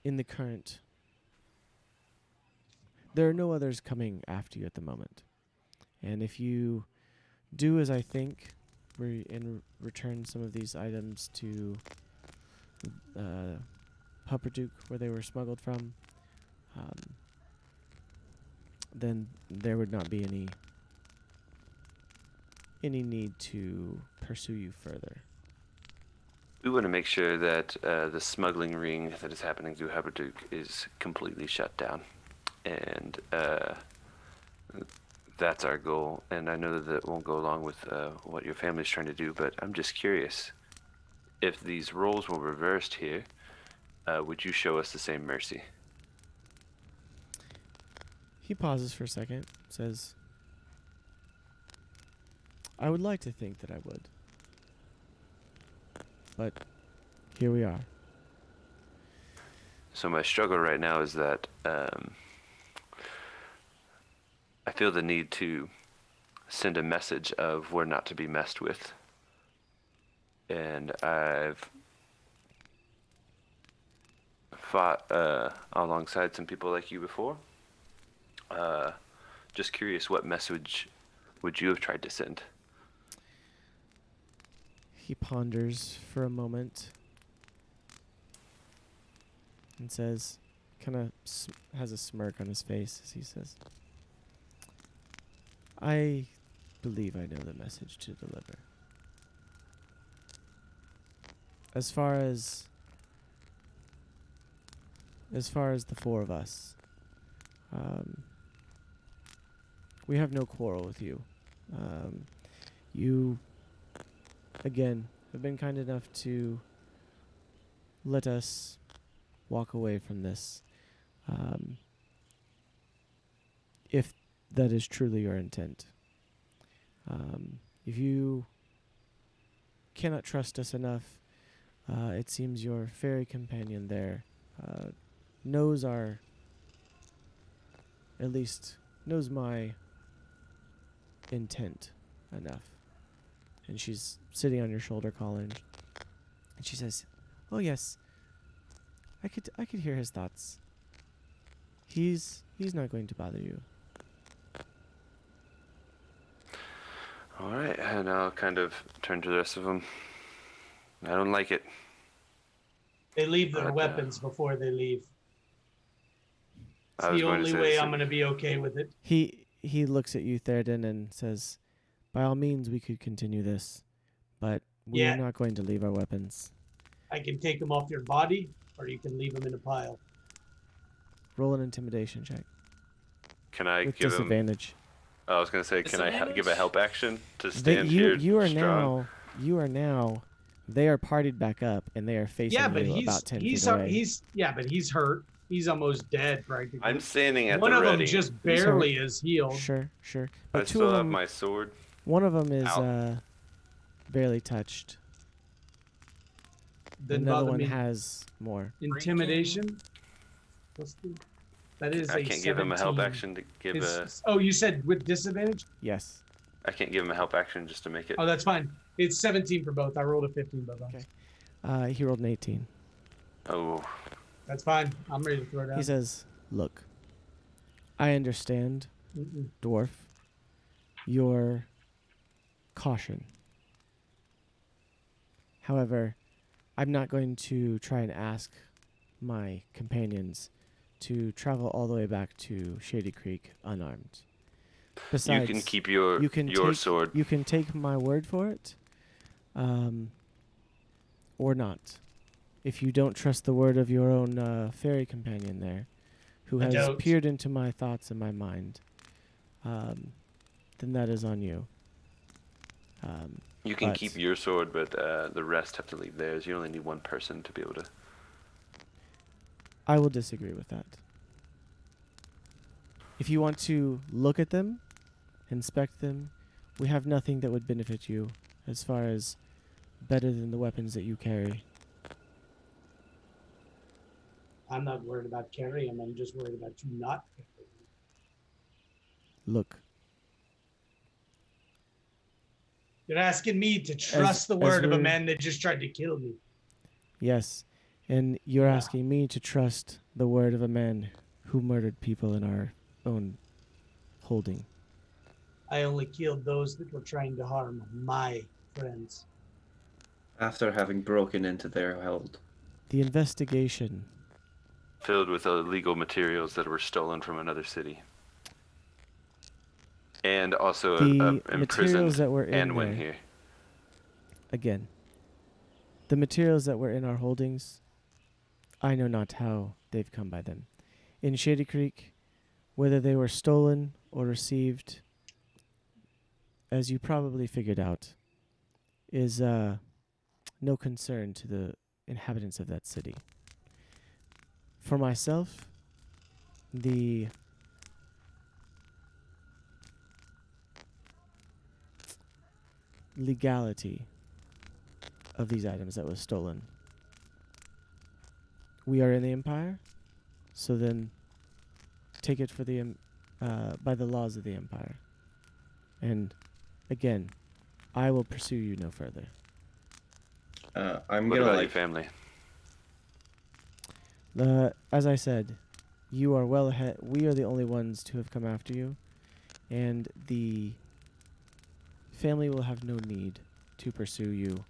in the current. There are no others coming after you at the moment. And if you do as I think, return some of these items to Hupperdook, where they were smuggled from, then there would not be any need to pursue you further." We want to make sure that the smuggling ring that is happening through Hupperdook is completely shut down. And that's our goal. And I know that won't go along with what your family's trying to do, but I'm just curious. If these roles were reversed here, would you show us the same mercy? He pauses for a second, says, "I would like to think that I would. But here we are." So my struggle right now is that I feel the need to send a message of we're not to be messed with. And I've fought alongside some people like you before. Just curious, what message would you have tried to send? He ponders for a moment and says, kind of has a smirk on his face as he says, "I believe I know the message to deliver. As far as the four of us, we have no quarrel with you. You, again, have been kind enough to let us walk away from this. If that is truly your intent. If you cannot trust us enough, it seems your fairy companion there knows our, at least knows my intent enough. And she's sitting on your shoulder, Colin, and she says, "Oh yes, I could hear his thoughts. He's not going to bother you." All right, and I'll kind of turn to the rest of them. I don't like it. They leave their But, weapons before they leave. It's I was the going to only say way the I'm same. going to be okay with it. He looks at you, Theoden, and says, "By all means, we could continue this, but we Yeah. are not going to leave our weapons." I can take them off your body, or you can leave them in a pile. Roll an intimidation check Can I with give him? disadvantage. I was going to say, can I give a help action to stand you here you are strong? now. They are partied back up, and they are facing Yeah, but you he's about 10 he's feet away. but he's hurt. He's almost dead practically. I'm standing at One the of ready. them just barely is healed. Sure. I But two still of have them, my sword. one of them is Ow. barely touched. Didn't Another bother one me. has more. Intimidation. That is I a can't give him a help 17. action to give a. Oh, you said with disadvantage? Yes. I can't give him a help action just to make it. Oh, that's fine. It's 17 for both. I rolled a 15 both. Okay. He rolled an 18. Oh, That's fine. I'm ready to throw down. He says, "Look, I understand, dwarf, your caution. However, I'm not going to try and ask my companions to travel all the way back to Shady Creek unarmed. Besides, you can keep your you can your take, sword. You can take my word for it, or not. If you don't trust the word of your own fairy companion there, who I has don't. peered into my thoughts and my mind, then that is on you." You can but- keep your sword, but the rest have to leave theirs. You only need one person to be able to. I will disagree with that. If you want to look at them, inspect them, we have nothing that would benefit you as far as better than the weapons that you carry. I'm not worried about carrying them. I'm just worried about you not carrying them. Look, You're asking me to trust the word of a we're- man that just tried to kill me. yes, and you're Yeah. asking me to trust the word of a man who murdered people in our own holding. I only killed those that were trying to harm my friends. After having broken into their hold. The investigation, Filled with illegal materials that were stolen from another city. And also the imprisoned materials that were in and went there, here. again, the materials that were in our holdings, I know not how they've come by them. In Shady Creek, whether they were stolen or received, as you probably figured out, is no concern to the inhabitants of that city. For myself, the legality of these items that was stolen. We are in the Empire, so then take it for the by the laws of the Empire. And again, I will pursue you no further. I'm What gonna about your like. family? As I said, you are well ahead. We are the only ones to have come after you, and the family will have no need to pursue you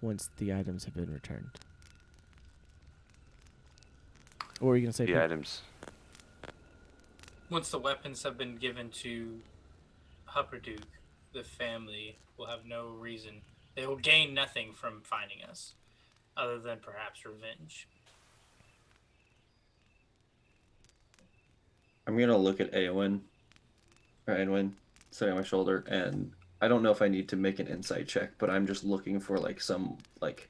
once the items have been returned. Or were you gonna say? The items. Once the weapons have been given to Hupperdook, the family will have no reason. They will gain nothing from finding us, other than perhaps revenge. I'm gonna look at Eowyn sitting on my shoulder, and I don't know if I need to make an insight check, but I'm just looking for like some like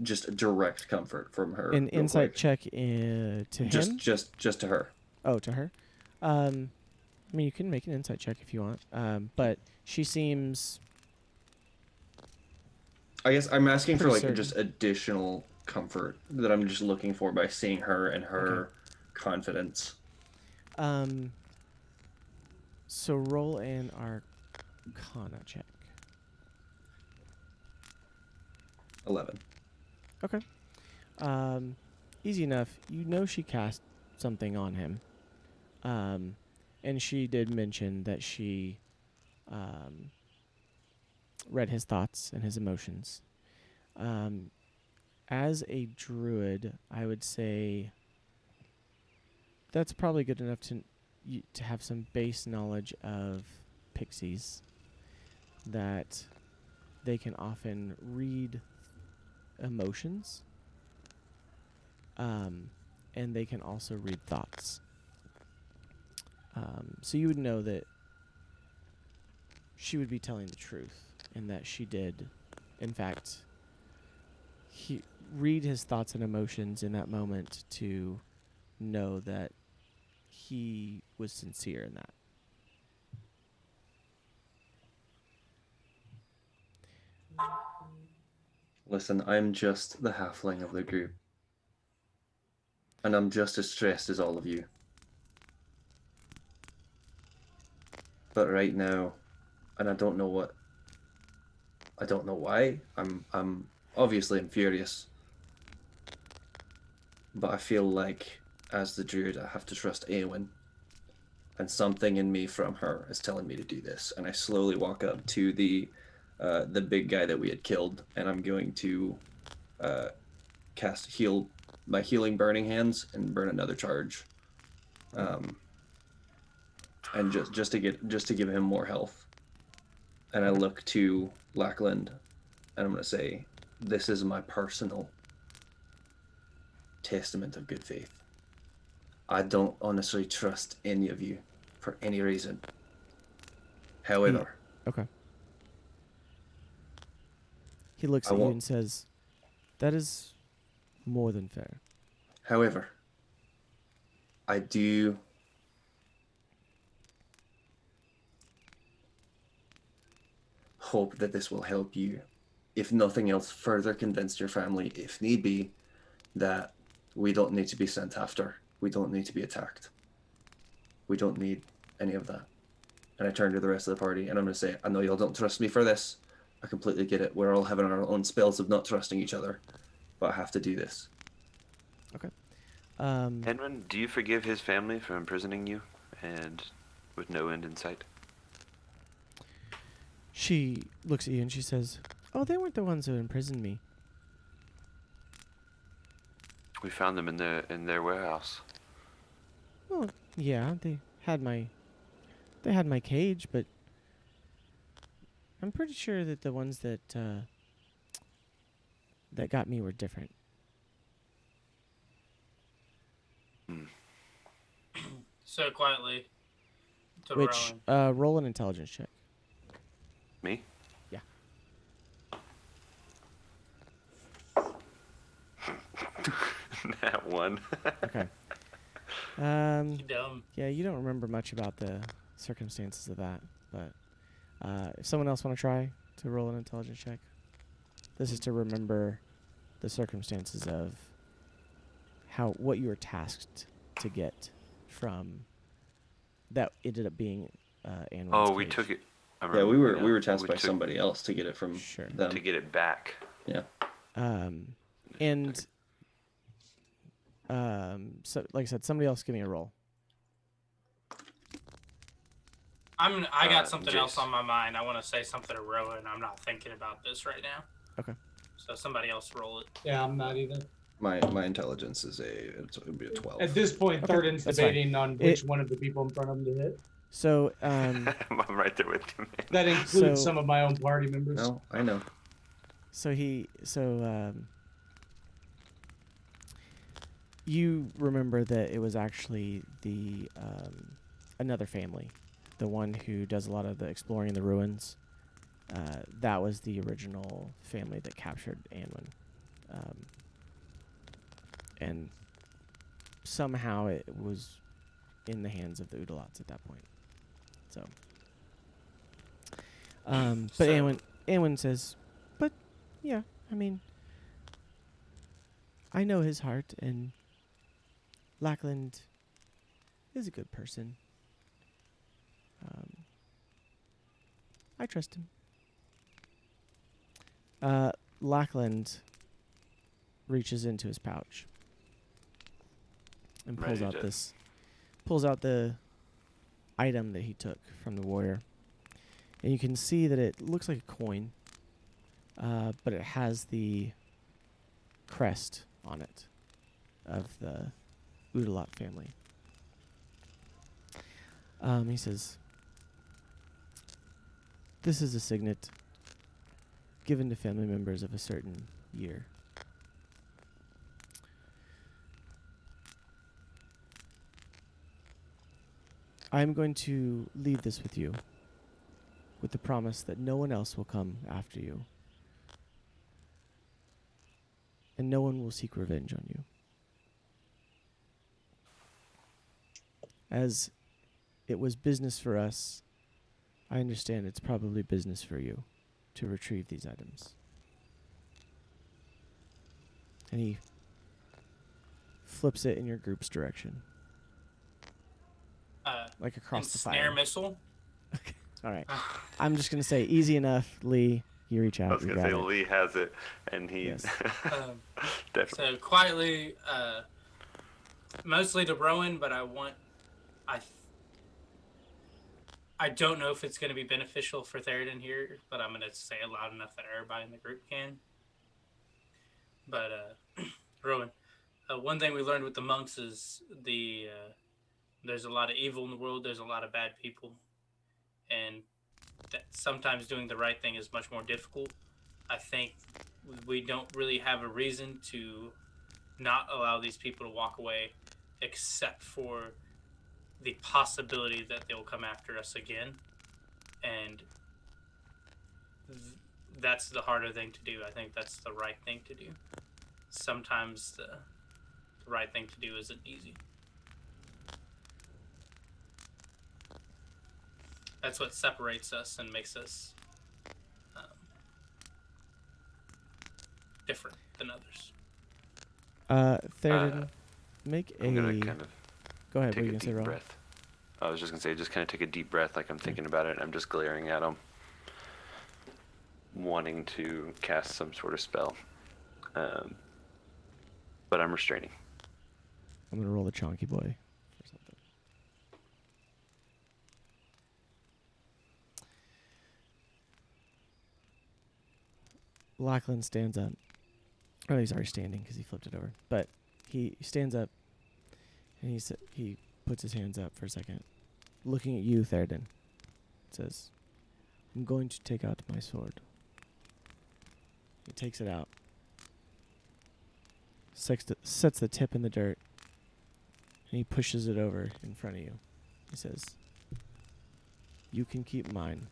just direct comfort from her. An real insight quick. check to him. Just to her. Oh, to her. I mean, you can make an insight check if you want. But she seems. I guess I'm asking for Pretty like certain. just additional comfort that I'm just looking for by seeing her and her confidence. So roll an Arcana check. 11. Okay. Easy enough. You know she cast something on him. And she did mention that she read his thoughts and his emotions. As a druid, I would say that's probably good enough to have some base knowledge of pixies, that they can often read emotions, and they can also read thoughts. So you would know that she would be telling the truth, and that she did, in fact, read his thoughts and emotions in that moment to know that he was sincere in that. Listen, I'm just the halfling of the group. And I'm just as stressed as all of you. But right now, and I don't know why, I'm obviously I'm furious. But I feel like as the druid I have to trust Eowyn. And something in me from her is telling me to do this. And I slowly walk up to the big guy that we had killed, and I'm going to cast my healing burning hands and burn another charge. And just to give him more health. And I look to Lackland, and I'm going to say, this is my personal testament of good faith. I don't honestly trust any of you for any reason. However, Okay. He looks at you and says, "That is more than fair." However, I do hope that this will help you, if nothing else, further convince your family, if need be, that we don't need to be sent after. We don't need to be attacked. We don't need any of that. And I turn to the rest of the party, and I'm going to say, I know y'all don't trust me for this. I completely get it. We're all having our own spells of not trusting each other. But I have to do this. Okay. Edwin, do you forgive his family for imprisoning you, and with no end in sight? She looks at you and she says, "Oh, they weren't the ones who imprisoned me." We found them in their warehouse. Well, yeah, they had my cage, but I'm pretty sure that the ones that got me were different. So quietly to Which Rowan. roll an intelligence check. Me? Yeah. That one. Okay. Dumb. Yeah, you don't remember much about the circumstances of that, but if someone else want to try to roll an intelligence check, this is to remember the circumstances of what you were tasked to get from that ended up being Anwin's Oh, we cage. took it. I Yeah, remember, we were tasked by took- somebody else to get it from Sure. them. to get it back. Yeah. And so like I said, somebody else give me a roll. I got something else Jace. on my mind. I want to say something to Rowan. I'm not thinking about this right now. Okay. So somebody else roll it. Yeah, I'm not either. My intelligence is it would be a 12. At this point, Okay, Thornton's that's debating on which one of the people in front of him to hit. So I'm right there with you, man. That includes So- some of my own party members. No, I know. you remember that it was actually the another family, the one who does a lot of the exploring in the ruins. That was the original family that captured Anwin, and somehow it was in the hands of the Udalots at that point. So, but So- Anwin says, but yeah, I mean, I know his heart, and Lackland is a good person. I trust him. Lackland reaches into his pouch and pulls Ready out to- the item that he took from the warrior. And you can see that it looks like a coin, but it has the crest on it of the Udalot family. He says, "This is a signet given to family members of a certain year. I'm going to leave this with you, with the promise that no one else will come after you, and no one will seek revenge on you. As it was business for us, I understand it's probably business for you to retrieve these items." And he flips it in your group's direction, like across the Snare fire. missile. All right. I'm just going to say, easy enough, Lee. You reach out. I was You gonna grab say it. Lee has it, and he Yes. definitely. So quietly, mostly to Rowan, but I don't know if it's going to be beneficial for Theoden here, but I'm going to say it loud enough that everybody in the group can. But Rowan, one thing we learned with the monks is there's a lot of evil in the world. There's a lot of bad people, and that sometimes doing the right thing is much more difficult. I think we don't really have a reason to not allow these people to walk away, except for the possibility that they'll come after us again, and that's the harder thing to do. I think that's the right thing to do. Sometimes the right thing to do isn't easy. That's what separates us and makes us different than others. Theoden, make a... I'm gonna kind of Go ahead. What are take you a going to say, deep Rowan? breath. I was just gonna say, just kind of take a deep breath, like I'm thinking about it. And I'm just glaring at him, wanting to cast some sort of spell, but I'm restraining. I'm going to roll the Chonky Boy or something. Lackland stands up. Oh, he's already standing because he flipped it over. But he stands up, and he puts his hands up for a second, looking at you, Theoden. Says, "I'm going to take out my sword." He takes it out, sets the tip in the dirt, and he pushes it over in front of you. He says, "You can keep mine.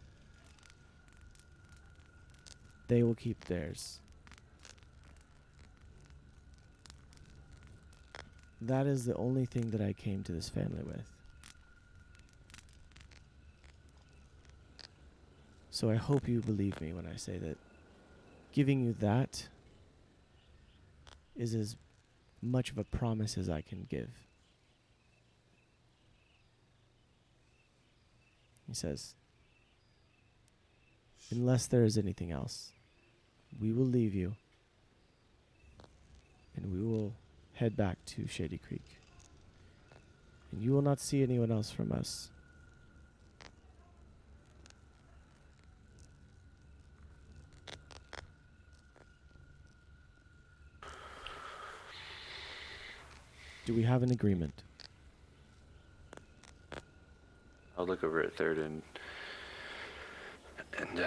They will keep theirs. That is the only thing that I came to this family with. So I hope you believe me when I say that giving you that is as much of a promise as I can give." He says, "Unless there is anything else, we will leave you, and we will head back to Shady Creek. And you will not see anyone else from us. Do we have an agreement?" I'll look over at Theoden, and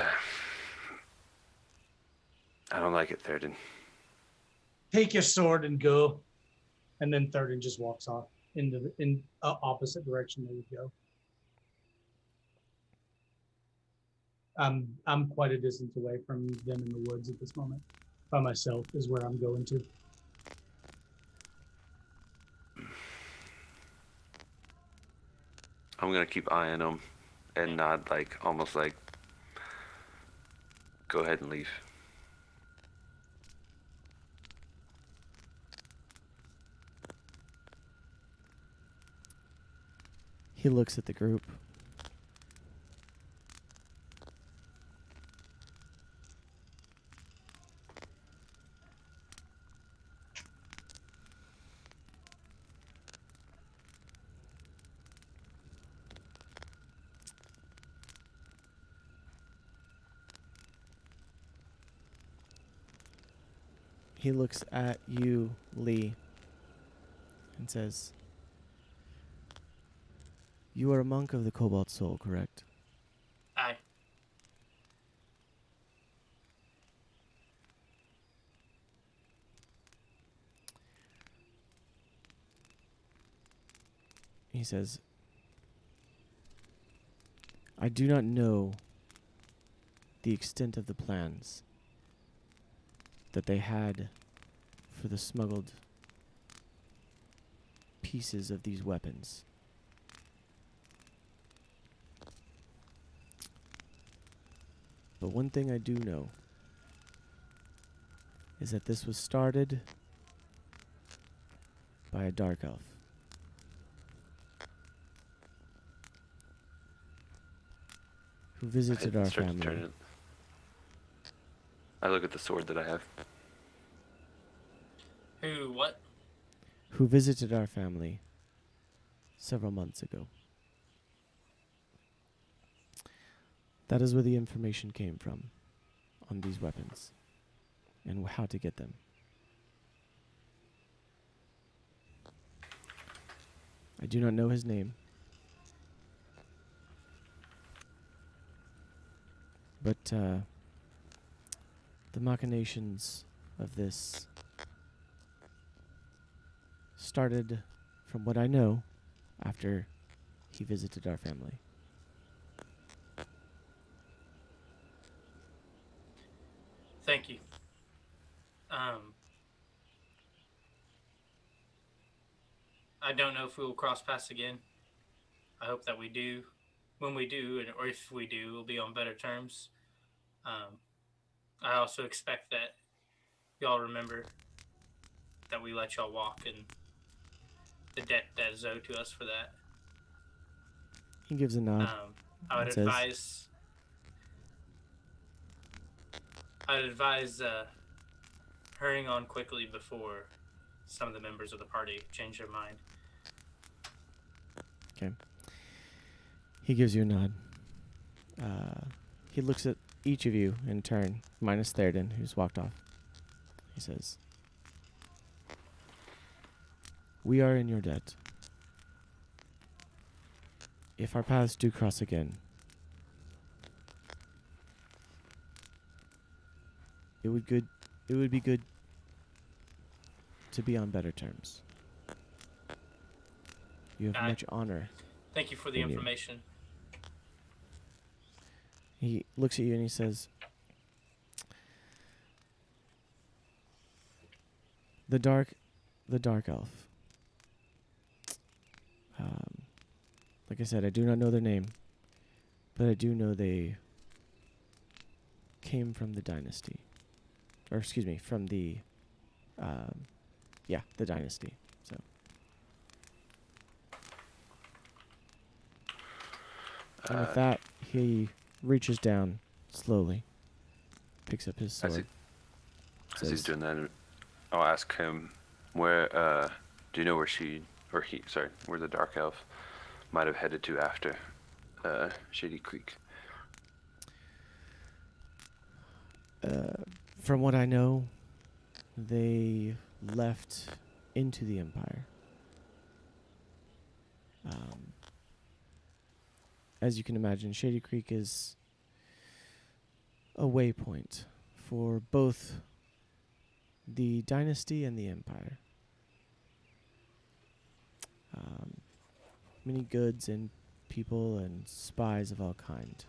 I don't like it, Theoden. Take your sword and go. And then Theoden just walks off into the opposite direction they would go. I'm quite a distance away from them in the woods at this moment. By myself is where I'm going to. I'm gonna keep eyeing them, and nod, like almost like, go ahead and leave. He looks at the group. He looks at you, Lee, and says, "You are a monk of the Cobalt Soul, correct?" Aye. He says, "I do not know the extent of the plans that they had for the smuggled pieces of these weapons. But one thing I do know is that this was started by a dark elf. Who visited I our start to turn family. it. I look at the sword that I have. Who? What? Who visited our family several months ago. That is where the information came from on these weapons and how to get them. I do not know his name, but the machinations of this started, from what I know, after he visited our family. Thank you. I don't know if we will cross paths again. I hope that we do. When we do, or if we do, we'll be on better terms. I also expect that y'all remember that we let y'all walk and the debt that is owed to us for that. He gives a nod. I would says, advise hurrying on quickly before some of the members of the party change their mind. Okay. He gives you a nod. He looks at each of you in turn, minus Theoden, who's walked off. He says, "We are in your debt. If our paths do cross again, it would be good to be on better terms. You have much honor." Thank you for the in you. information. He looks at you and he says, The dark elf. Like I said, I do not know their name, but I do know they came from the dynasty. Or excuse me, from the the dynasty. So and with that, he reaches down slowly, picks up his sword. As he's doing that, I'll ask him where, do you know where where the Dark Elf might have headed to after Shady Creek? From what I know, they left into the Empire. As you can imagine, Shady Creek is a waypoint for both the dynasty and the Empire. Many goods and people and spies of all kind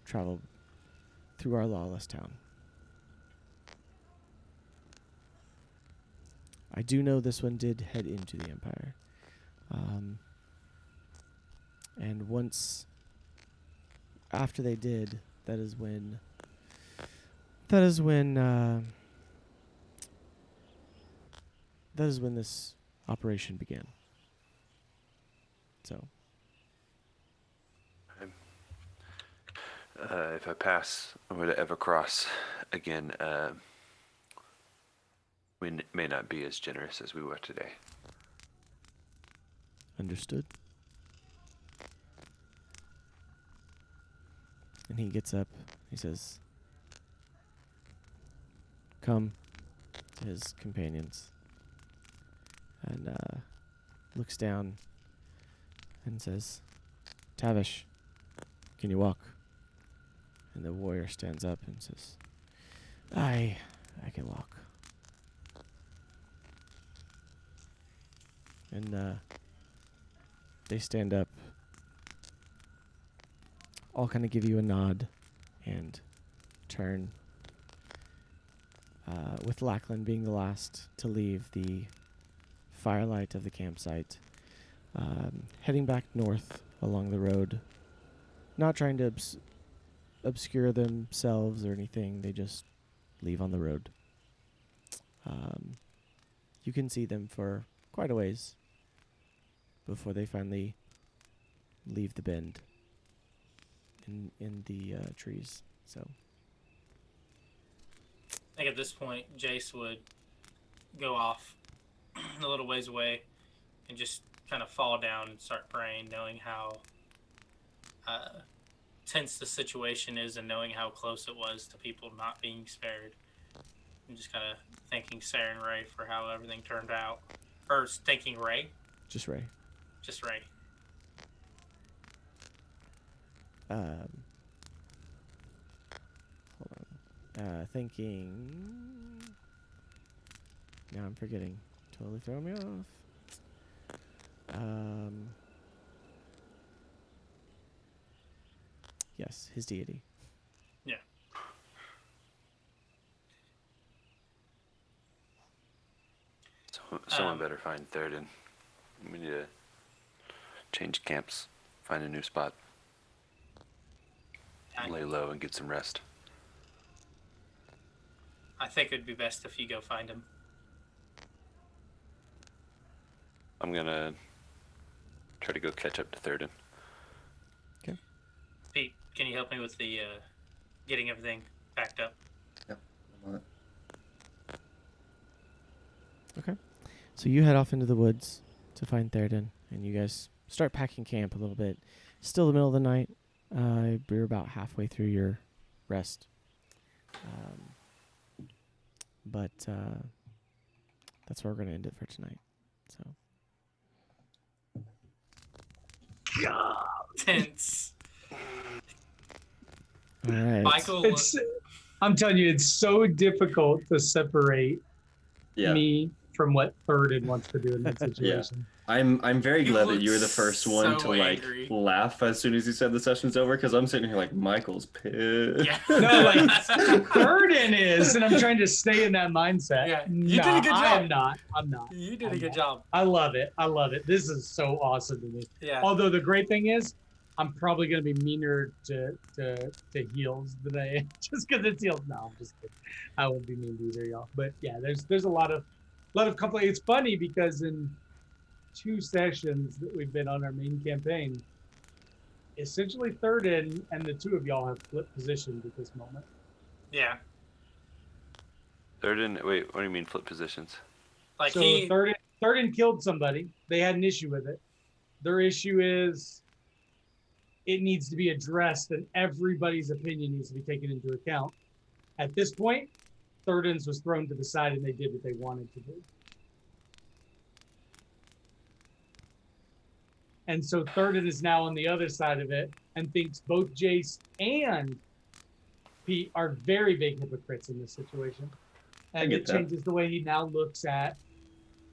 travel through our lawless town. I do know this one did head into the Empire. And once after they did, that is when this operation began. So If I pass over to Evercross again, we may not be as generous as we were today. understood. And he gets up. He says, "Come," to his companions, and looks down and says, "Tavish, can you walk?" And the warrior stands up and says, I can walk." And they stand up, all kind of give you a nod and turn, with Lackland being the last to leave the firelight of the campsite, heading back north along the road, not trying to obscure themselves or anything. They just leave on the road. You can see them for quite a ways before they finally leave the bend in the trees. So I think at this point, Jace would go off a little ways away and just kind of fall down and start praying, knowing how tense the situation is and knowing how close it was to people not being spared. And just kind of thanking Sarah and Ray for how everything turned out. Or thanking Ray? just Ray. Just Ray. Hold on. Thinking. Now I'm forgetting. Totally throwing me off. Yes, his deity. Yeah. Someone better find Thurden. We need to change camps, find a new spot, lay low and get some rest. I think it'd be best if you go find him. I'm gonna try to go catch up to Thurden. Okay. Pete, can you help me with the getting everything packed up? Yep. I'm on it. Okay. So you head off into the woods to find Thurden, and you guys start packing camp a little bit. Still the middle of the night. You're about halfway through your rest. But that's where we're going to end it for tonight. So. Tense. All right. Michael. I'm telling you, it's so difficult to separate me from what Thurden wants to do in that situation. I'm very You very glad look that you were the first one so to angry. laugh as soon as you said the session's over, because I'm sitting here like, Michael's pissed. Yeah. No, like Thurden is, and I'm trying to stay in that mindset. Yeah, you did a good job. I'm not. You did a good job. I love it. This is so awesome to me. Yeah. Although the great thing is, I'm probably going to be meaner to heels than I am just because it's heels. No, I'm just kidding. I won't be mean to either y'all. But yeah, there's a lot of complaints. It's funny because in 2 sessions that we've been on our main campaign, essentially Thurden and the 2 of y'all have flipped positions at this moment. Yeah. Thurden, wait, what do you mean flip positions? Like So Thurden killed somebody. They had an issue with it. Their issue is it needs to be addressed and everybody's opinion needs to be taken into account. At this point, Thurden's was thrown to the side and they did what they wanted to do. And so Thurden is now on the other side of it and thinks both Jace and Pete are very big hypocrites in this situation. And it changes the way he now looks at,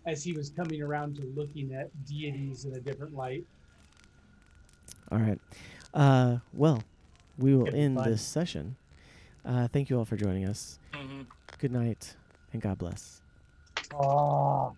as he was coming around to looking at deities in a different light. All right. Well, we will It'll be end fun. this session. Thank you all for joining us. Mm-hmm. Good night, and God bless. Oh.